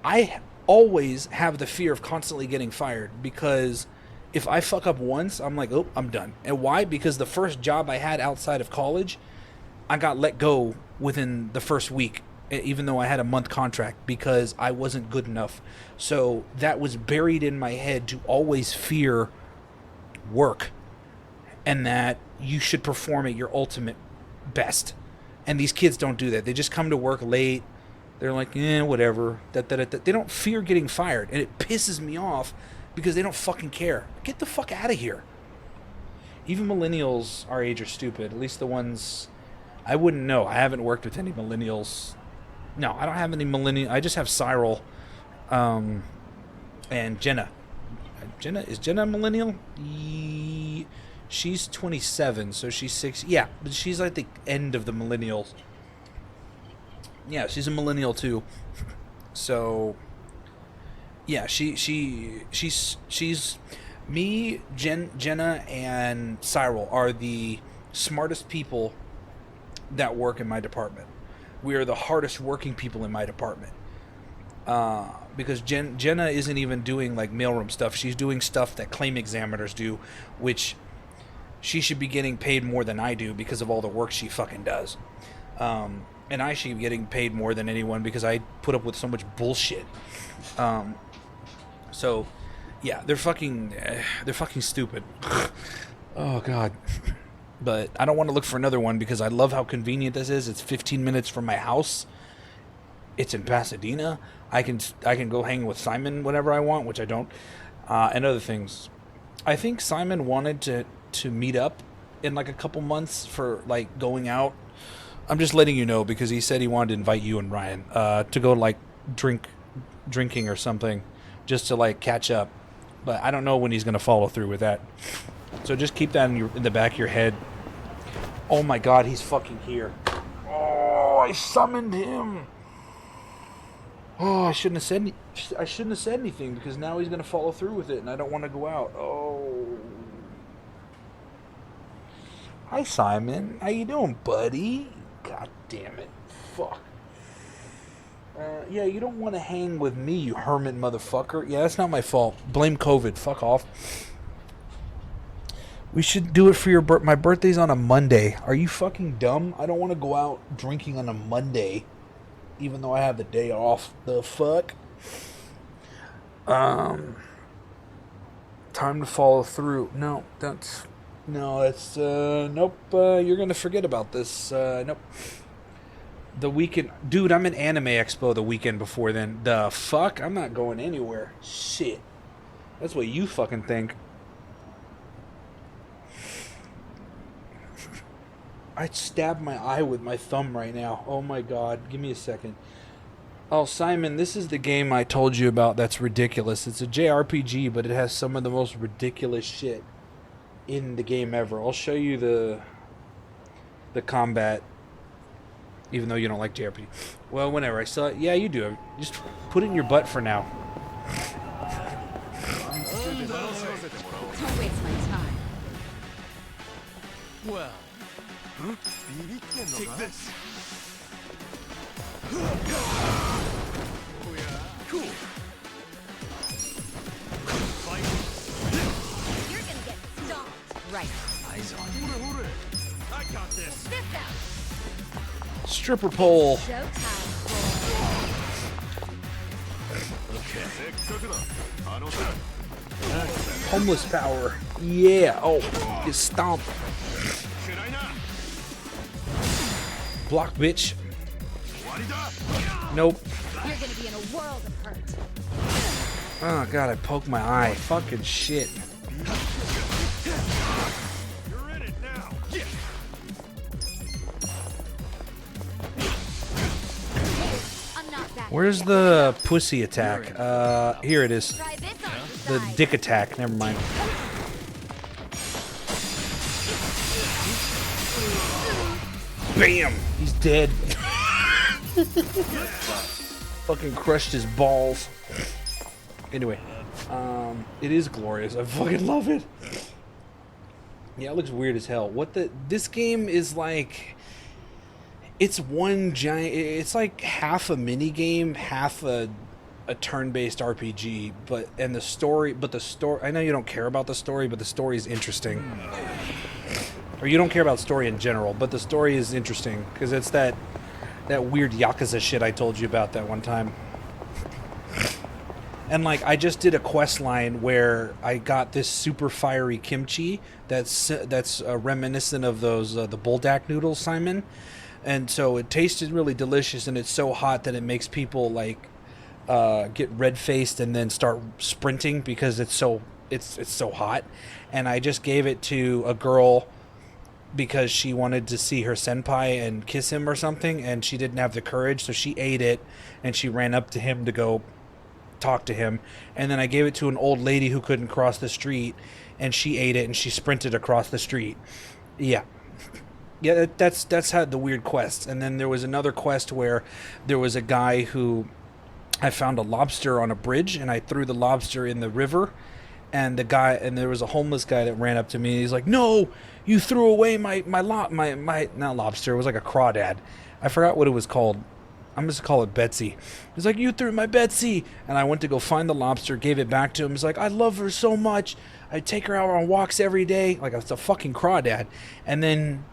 I always have the fear of constantly getting fired because if I fuck up once, I'm like, oh, I'm done. And why? Because the first job I had outside of college, I got let go within the first week, even though I had a month contract, because I wasn't good enough. So that was buried in my head to always fear work. And that you should perform at your ultimate best. And these kids don't do that. They just come to work late. They're like, whatever. They don't fear getting fired. And it pisses me off because they don't fucking care. Get the fuck out of here. Even millennials our age are stupid. At least the ones... I wouldn't know. I haven't worked with any millennials. No, I don't have any millennials. I just have Cyril and Jenna. Is Jenna a millennial? She's 27, so she's 6. Yeah, but she's at the end of the millennials. Yeah, she's a millennial too. So, yeah, she's me, Jenna, and Cyril are the smartest people that work in my department. We are the hardest working people in my department. Because Jenna isn't even doing like mailroom stuff. She's doing stuff that claim examiners do, which she should be getting paid more than I do because of all the work she fucking does. and I should be getting paid more than anyone because I put up with so much bullshit. So, yeah, they're fucking stupid. Oh God. But I don't want to look for another one because I love how convenient this is. It's 15 minutes from my house. It's in Pasadena. I can go hang with Simon whenever I want, which I don't, and other things. I think Simon wanted to meet up in like a couple months for like going out. I'm just letting you know because he said he wanted to invite you and Ryan to go like drinking or something, just to like catch up. But I don't know when he's gonna follow through with that. So just keep that in the back of your head. Oh my God, he's fucking here. Oh, I summoned him. Oh, I shouldn't have said anything because now he's gonna follow through with it, and I don't want to go out. Oh. Hi, Simon. How you doing, buddy? God damn it. Fuck. Yeah, you don't want to hang with me, you hermit motherfucker. Yeah, that's not my fault. Blame COVID. Fuck off. We should do it for my birthday's on a Monday. Are you fucking dumb? I don't want to go out drinking on a Monday, even though I have the day off. The fuck? Time to follow through. No, that's nope. You're gonna forget about this. Nope. The weekend, dude. I'm at Anime Expo the weekend before then. The fuck? I'm not going anywhere. Shit. That's what you fucking think. I'd stab my eye with my thumb right now. Oh my God. Give me a second. Oh, Simon, this is the game I told you about that's ridiculous. It's a JRPG, but it has some of the most ridiculous shit in the game ever. I'll show you the combat, even though you don't like JRPG. Well, whenever I saw it. Yeah, you do. Just put it in your butt for now. Don't waste my time. Well. Take this. Cool. You're gonna get stomped. Right. Eyes on me. I got this. This out. Stripper pole. Showtime. Homeless power. Yeah. Oh, you stomp. Block, bitch. Nope. You're gonna be in a world of hurt. Oh God, I poked my eye. Fucking shit. You're in it now. I'm not that. Where's the pussy attack? Here it is. The dick attack. Never mind. Bam! He's dead. Fucking crushed his balls. Anyway, it is glorious. I fucking love it. Yeah, it looks weird as hell. This game is like, it's one giant, it's like half a mini game, half a turn-based RPG, but the story, I know you don't care about the story, but the story is interesting. Or you don't care about story in general, but the story is interesting because it's that weird Yakuza shit I told you about that one time. And like, I just did a quest line where I got this super fiery kimchi that's reminiscent of those the buldak noodles, Simon. And so it tasted really delicious, and it's so hot that it makes people like get red-faced and then start sprinting because it's so hot. And I just gave it to a girl because she wanted to see her senpai and kiss him or something, and she didn't have the courage, so she ate it and she ran up to him to go talk to him. And then I gave it to an old lady who couldn't cross the street, and she ate it and she sprinted across the street. Yeah, that's how the weird quests. And then there was another quest where there was a guy who, I found a lobster on a bridge and I threw the lobster in the river, and there was a homeless guy that ran up to me and he's like, "No, you threw away my not lobster, it was like a crawdad. I forgot what it was called. I'm just gonna call it Betsy." He's like, "You threw my Betsy." And I went to go find the lobster, gave it back to him. He's like, "I love her so much. I take her out on walks every day." Like, it's a fucking crawdad. And then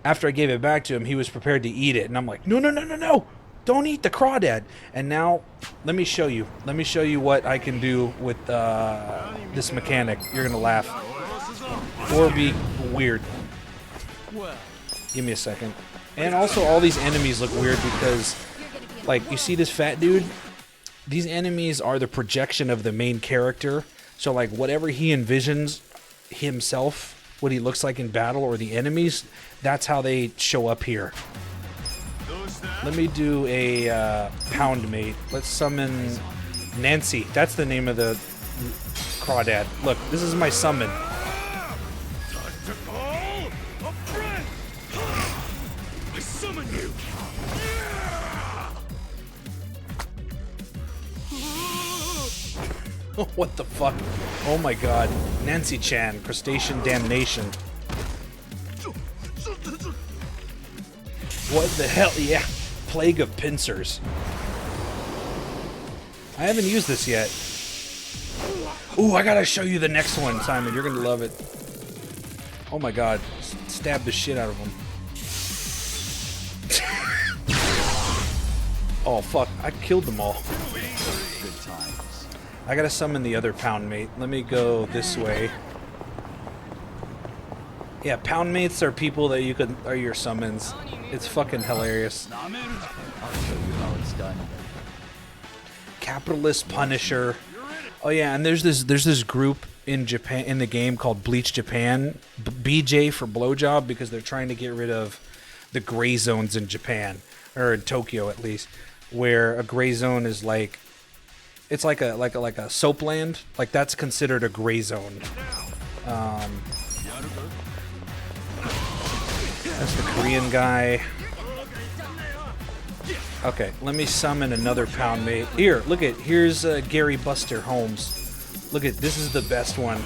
after I gave it back to him, he was prepared to eat it, and I'm like, no, don't eat the crawdad. And now, let me show you what I can do with this mechanic. You're gonna laugh, or be weird. Give me a second. And also, all these enemies look weird because, like, you see this fat dude? These enemies are the projection of the main character. So, like, whatever he envisions himself, what he looks like in battle, or the enemies, that's how they show up here. Let me do a pound mate. Let's summon Nancy. That's the name of the crawdad. Look, this is my summon. What the fuck? Oh my god. Nancy Chan, Crustacean Damnation. What the hell? Yeah. Plague of Pincers. I haven't used this yet. Ooh, I gotta show you the next one, Simon. You're gonna love it. Oh my god. Stab the shit out of him. Oh fuck. I killed them all. Good times. I gotta summon the other pound mate. Let me go this way. Yeah, pound mates are people that you could are your summons. It's fucking hilarious. I'll show you how it's done. Capitalist Punisher. Oh yeah, and there's this group in Japan in the game called Bleach Japan, BJ for blowjob, because they're trying to get rid of the gray zones in Japan, or in Tokyo at least, where a gray zone is like it's like a soap land. Like that's considered a gray zone. That's the Korean guy. Okay, let me summon another pound mate. Here, look at here's Gary Buster Holmes. Look at this is the best one,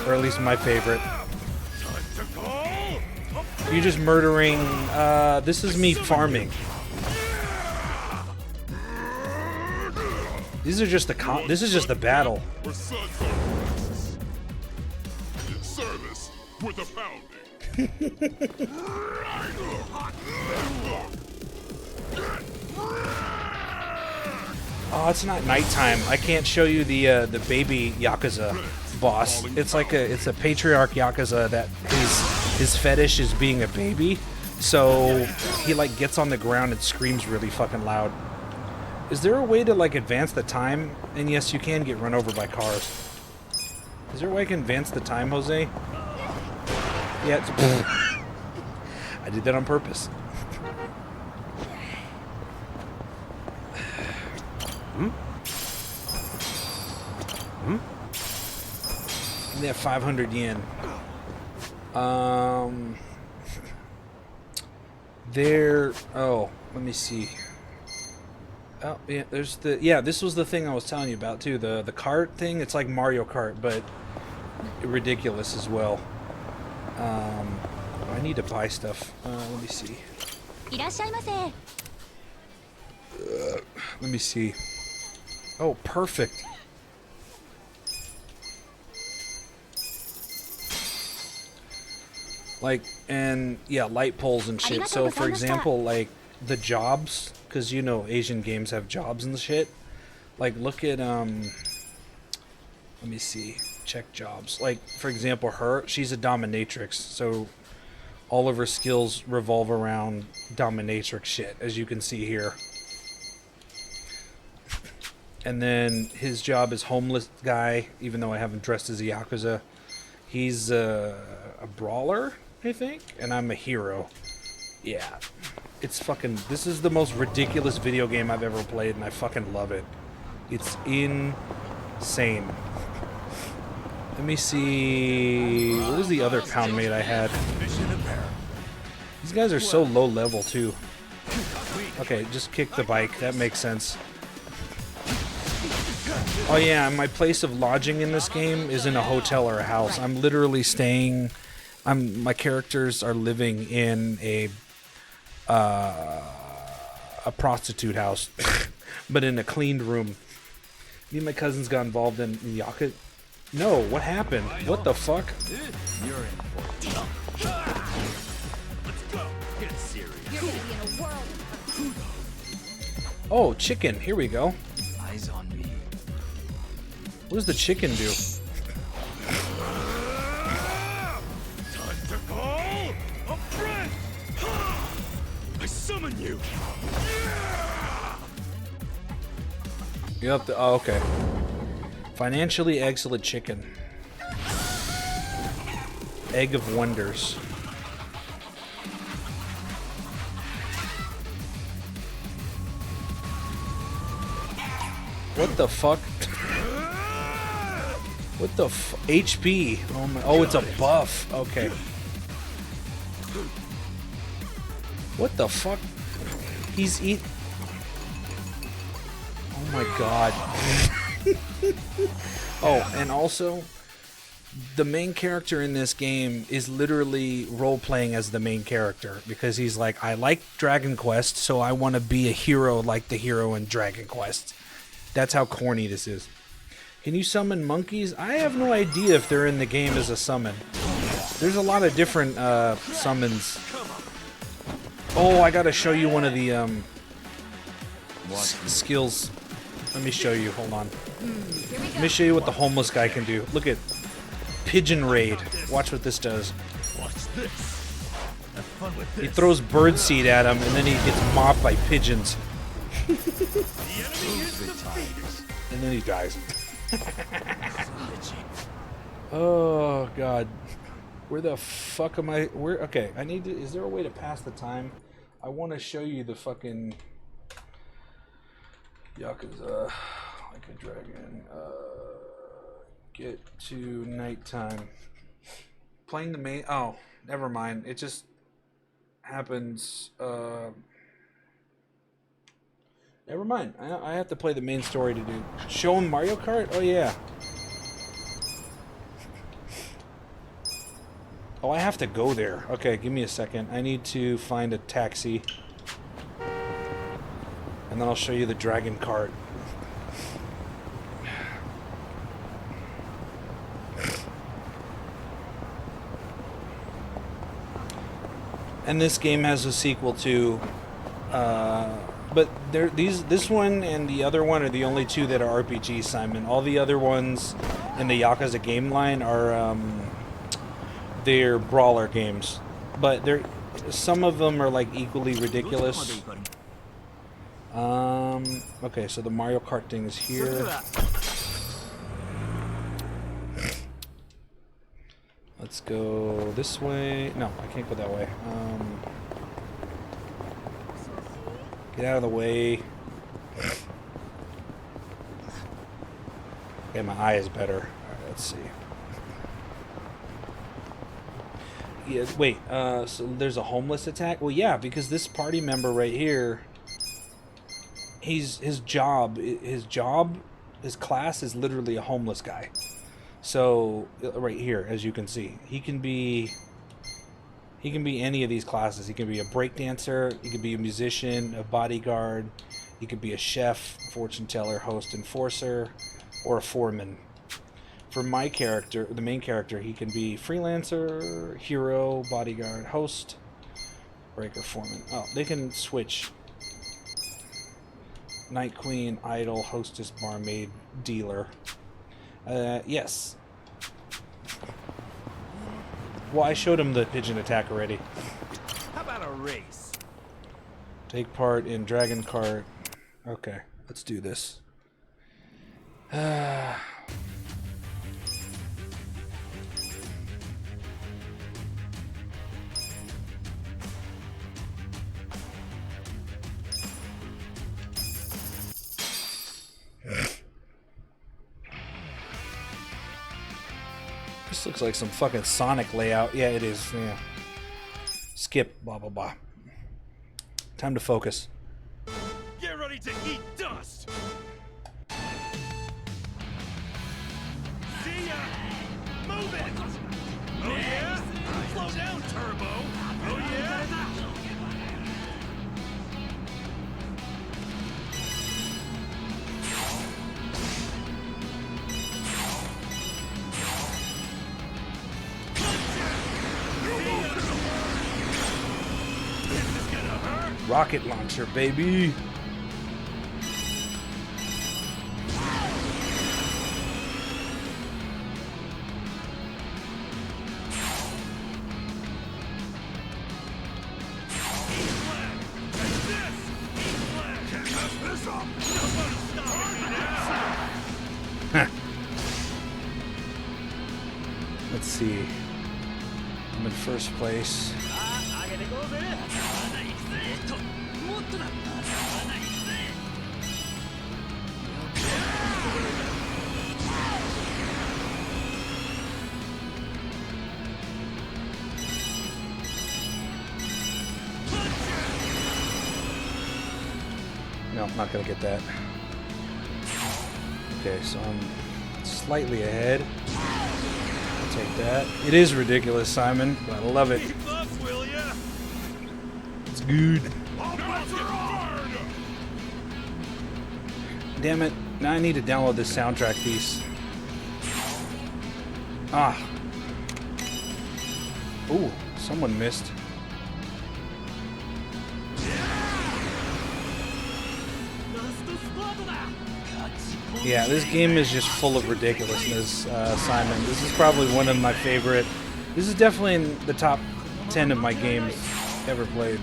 or at least my favorite. You're just murdering. This is me farming. These are just the this is just the battle. Service with a pounding. Oh, it's not nighttime. I can't show you the baby Yakuza boss. It's like it's a patriarch Yakuza that his fetish is being a baby. So he like gets on the ground and screams really fucking loud. Is there a way to like advance the time? And yes, you can get run over by cars. Is there a way I can advance the time, Jose? Yeah, it's I did that on purpose. They have 500 yen. There. Oh, let me see. Oh yeah, there's the this was the thing I was telling you about too. The cart thing. It's like Mario Kart, but ridiculous as well. I need to buy stuff. Let me see. Let me see. Oh, perfect. Like, and yeah, light poles and shit. So, for example, like the jobs, because you know Asian games have jobs and shit. Like, look at let me see. Check jobs. Like, for example, she's a dominatrix, so all of her skills revolve around dominatrix shit, as you can see here. And then his job is homeless guy, even though I haven't dressed as a Yakuza. He's a brawler, I think, and I'm a hero. Yeah. It's fucking... This is the most ridiculous video game I've ever played, and I fucking love it. It's insane. Let me see... What was the other pound mate I had? These guys are so low level, too. Okay, just kick the bike. That makes sense. Oh yeah, my place of lodging in this game is in a hotel or a house. I'm literally staying... my characters are living in a prostitute house, but in a cleaned room. Me and my cousins got involved in Yakuza. No, what happened? What the fuck? You're in for it. Let's go. Oh, chicken. Here we go. Eyes on me. What does the chicken do? Time to call a friend! I summon you! You have to. Oh, okay. Financially excellent chicken. Egg of Wonders. What the fuck? What the HP? Oh my! Oh, it's a buff. Okay. What the fuck? He's eat. Oh my god. Oh, and also, the main character in this game is literally role-playing as the main character, because he's like, I like Dragon Quest, so I want to be a hero like the hero in Dragon Quest. That's how corny this is. Can you summon monkeys? I have no idea if they're in the game as a summon. There's a lot of different summons. Oh, I gotta show you one of the skills. Let me show you. Hold on. Let me show you what the homeless guy can do. Look at Pigeon Raid. Watch what this does. Watch this. Have fun with this. He throws birdseed at him, and then he gets mopped by pigeons. And then he dies. Oh god. Where the fuck am I? Where? Okay, I need to. Is there a way to pass the time? I want to show you the fucking Yakuza like a dragon. Get to nighttime. Playing the main. Oh, never mind. It just happens. Never mind. I have to play the main story to do. Show him Mario Kart? Oh yeah. Oh, I have to go there. Okay, give me a second. I need to find a taxi. And then I'll show you the Dragon Kart. And this game has a sequel to... but this one and the other one are the only two that are RPGs, Simon. All the other ones in the Yakuza game line are... they're brawler games, but some of them are like equally ridiculous. Okay, so the Mario Kart thing is here. Let's go this way. No, I can't go that way. Get out of the way. Okay, my eye is better. Alright, let's see. Yeah, wait, so there's a homeless attack? Well, yeah, because this party member right here, his class is literally a homeless guy. So, right here, as you can see, he can be any of these classes. He can be a breakdancer, he could be a musician, a bodyguard, he could be a chef, fortune teller, host, enforcer, or a foreman. For my character, the main character, he can be freelancer, hero, bodyguard, host, breaker, foreman. Oh, they can switch. Night Queen, idol, hostess, barmaid, dealer. Yes. Well, I showed him the pigeon attack already. How about a race? Take part in Dragon Kart. Okay, let's do this. This looks like some fucking Sonic layout. Yeah, it is. Yeah. Skip. Blah, blah, blah. Time to focus. Get ready to eat dust! See ya! Move it! Oh yeah? Slow down, Turbo! Oh yeah? Rocket launcher, baby. see. I'm in first place. No, I'm not gonna get that. Okay, so I'm slightly ahead. I'll take that. It is ridiculous, Simon, but I love it. It's good. Damn it. Now I need to download this soundtrack piece. Ah. Ooh, someone missed. Yeah, this game is just full of ridiculousness, Simon. This is probably one of my favorite. This is definitely in the top 10 of my games ever played.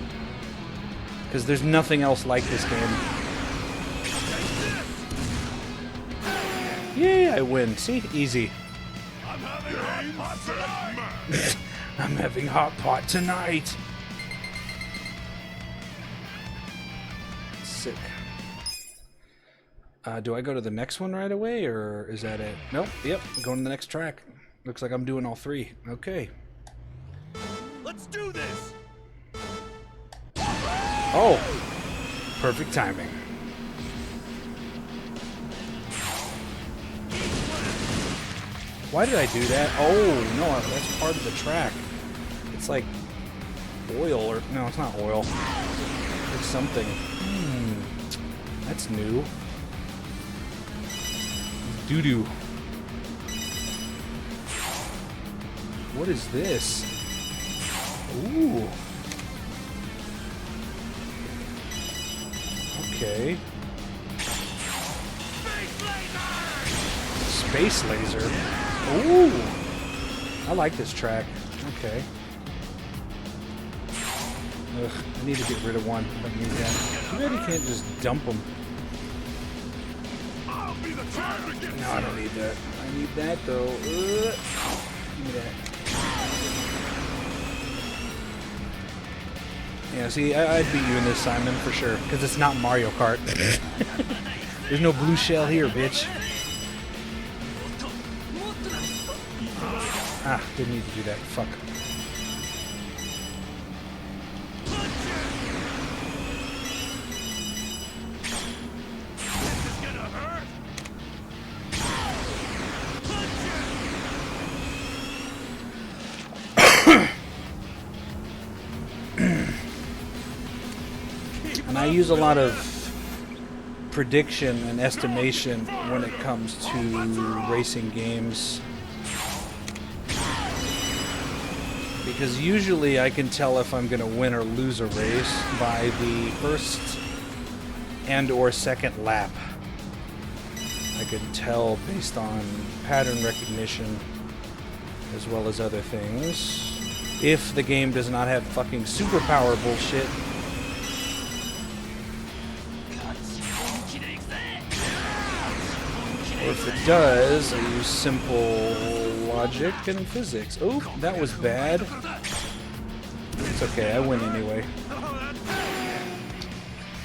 Because there's nothing else like this game. Yeah, I win. See? Easy. I'm having hot pot tonight. Sick. Do I go to the next one right away, or is that it? Nope. Yep. Going to the next track. Looks like I'm doing all three. Okay. Let's do this. Oh, perfect timing. Why did I do that? Oh no, that's part of the track. It's like oil, or no, it's not oil. It's something. That's new. Doo-doo. What is this? Ooh. Okay. Space laser. Ooh. I like this track. Okay. Ugh, I need to get rid of one. I don't need that. You really can't just dump them. No, I don't need that. I need that though. Give me that. Yeah, see, I'd beat you in this, Simon, for sure. Because it's not Mario Kart. There's no blue shell here, bitch. Ah, didn't need to do that. Fuck. And I use a lot of prediction and estimation when it comes to racing games. Because usually I can tell if I'm going to win or lose a race by the first and or second lap. I can tell based on pattern recognition as well as other things. If the game does not have fucking superpower bullshit. Or if it does, I use simple logic and physics. Oh, that was bad. It's okay, I win anyway.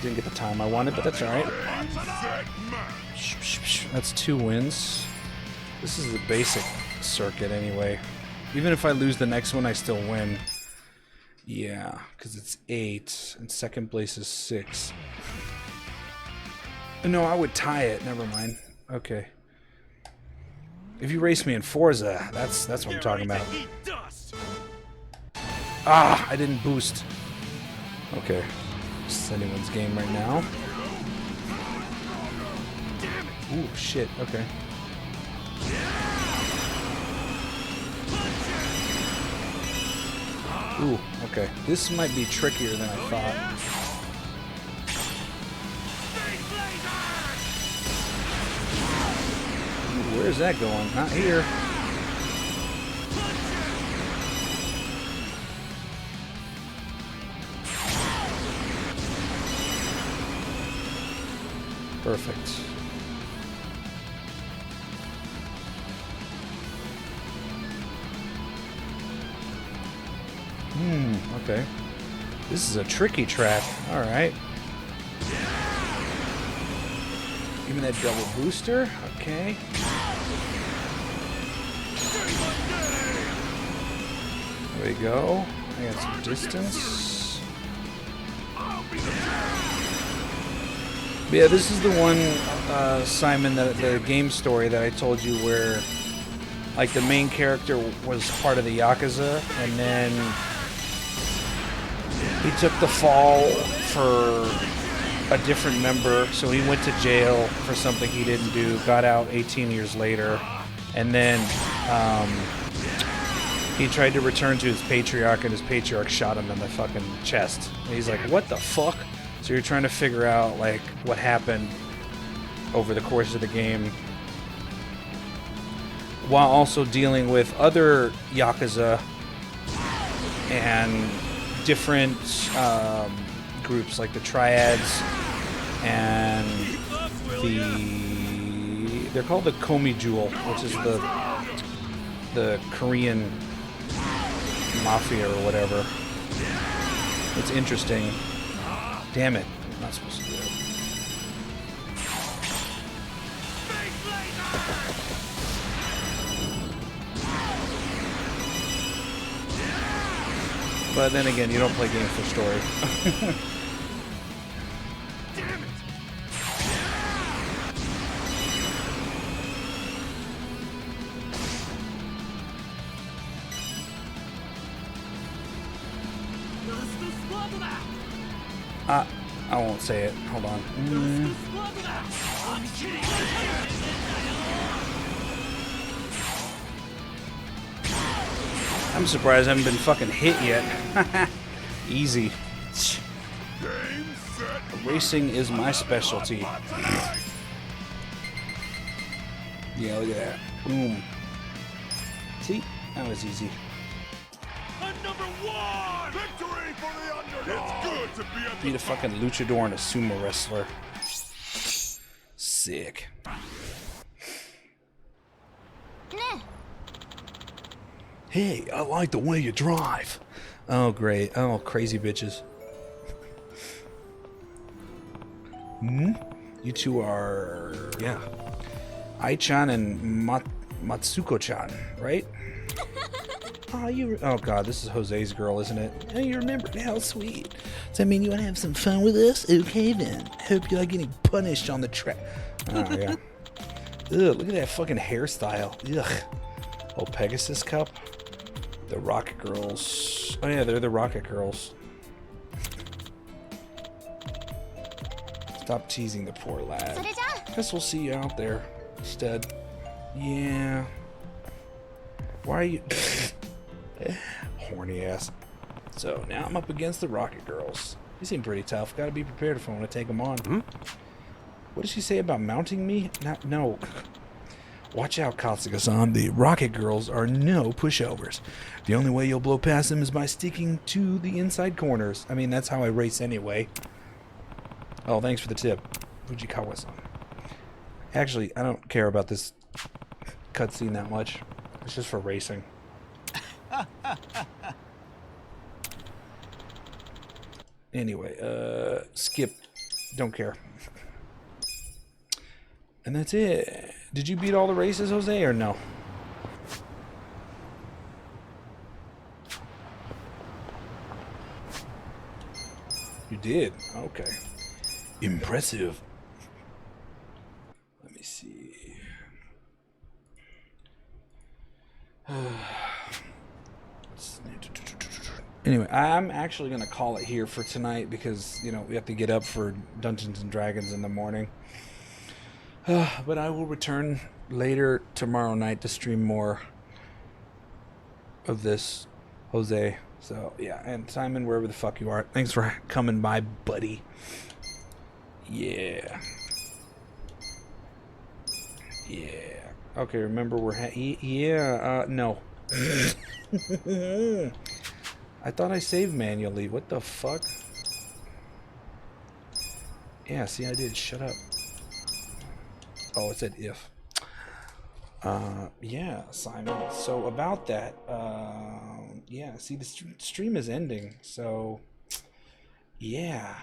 Didn't get the time I wanted, but that's alright. That's 2 wins. This is the basic circuit anyway. Even if I lose the next one, I still win. Yeah, because it's 8, and second place is 6. No, I would tie it. Never mind. Okay. If you race me in Forza, that's what I'm talking about. Ah, I didn't boost. Okay. This is anyone's game right now. Ooh, shit. Okay. Ooh, okay. This might be trickier than I thought. Where's that going? Not here. Perfect. Okay. This is a tricky track. Alright. Give me that double booster. Okay. There we go. I got some distance. But yeah, this is the one, Simon, the game story that I told you where, like, the main character was part of the Yakuza, and then he took the fall for a different member, so he went to jail for something he didn't do, got out 18 years later, and then he tried to return to his patriarch, and his patriarch shot him in the fucking chest. And he's like, what the fuck? So you're trying to figure out, like, what happened over the course of the game, while also dealing with other Yakuza and different groups, like the Triads and they're called the Komi Jewel, which is the Korean mafia or whatever. It's interesting. Damn it. I'm not supposed to do it. But then again, you don't play games for story. Damn it! I won't say it. Hold on. I'm surprised I haven't been fucking hit yet. Easy. Racing is my specialty. Yeah, look at that. Boom. See? That was easy. Number one! Victory for the underdog! It's good to be at Beat a fucking luchador and a sumo wrestler. Sick. Hey, I like the way you drive. Oh, great. Oh, crazy bitches. You two are... Yeah. Ai-chan and Matsuko-chan, right? Oh god, this is Jose's girl, isn't it? Oh, you remember? How sweet. Does that mean you want to have some fun with us? Okay then. Hope you like getting punished on the track. Oh yeah. Ugh, look at that fucking hairstyle. Ugh. Oh, Pegasus Cup. The Rocket Girls. Oh yeah, they're the Rocket Girls. Stop teasing the poor lad. Guess we'll see you out there, stud. Yeah. Why are you... Horny ass. So now I'm up against the Rocket Girls. They seem pretty tough. Gotta be prepared if I want to take them on. What did she say about mounting me? No. Watch out, Katsuga-san. The Rocket Girls are no pushovers. The only way you'll blow past them is by sticking to the inside corners. I mean, that's how I race anyway. Oh, thanks for the tip, Fujikawa-san. Actually, I don't care about this cutscene that much. It's just for racing. Anyway, skip. Don't care. And that's it. Did you beat all the races, Jose, or no? You did? Okay. Impressive. Let me see. Anyway, I'm actually going to call it here for tonight because, you know, we have to get up for Dungeons & Dragons in the morning. But I will return later tomorrow night to stream more of this, Jose. So, yeah, and Simon, wherever the fuck you are, thanks for coming by, buddy. Yeah. Yeah. Okay, remember we're no. I thought I saved manually. What the fuck? Yeah, see, I did. Shut up. Oh, it said if. Yeah, Simon. So about that, yeah. See, the stream is ending. So, yeah.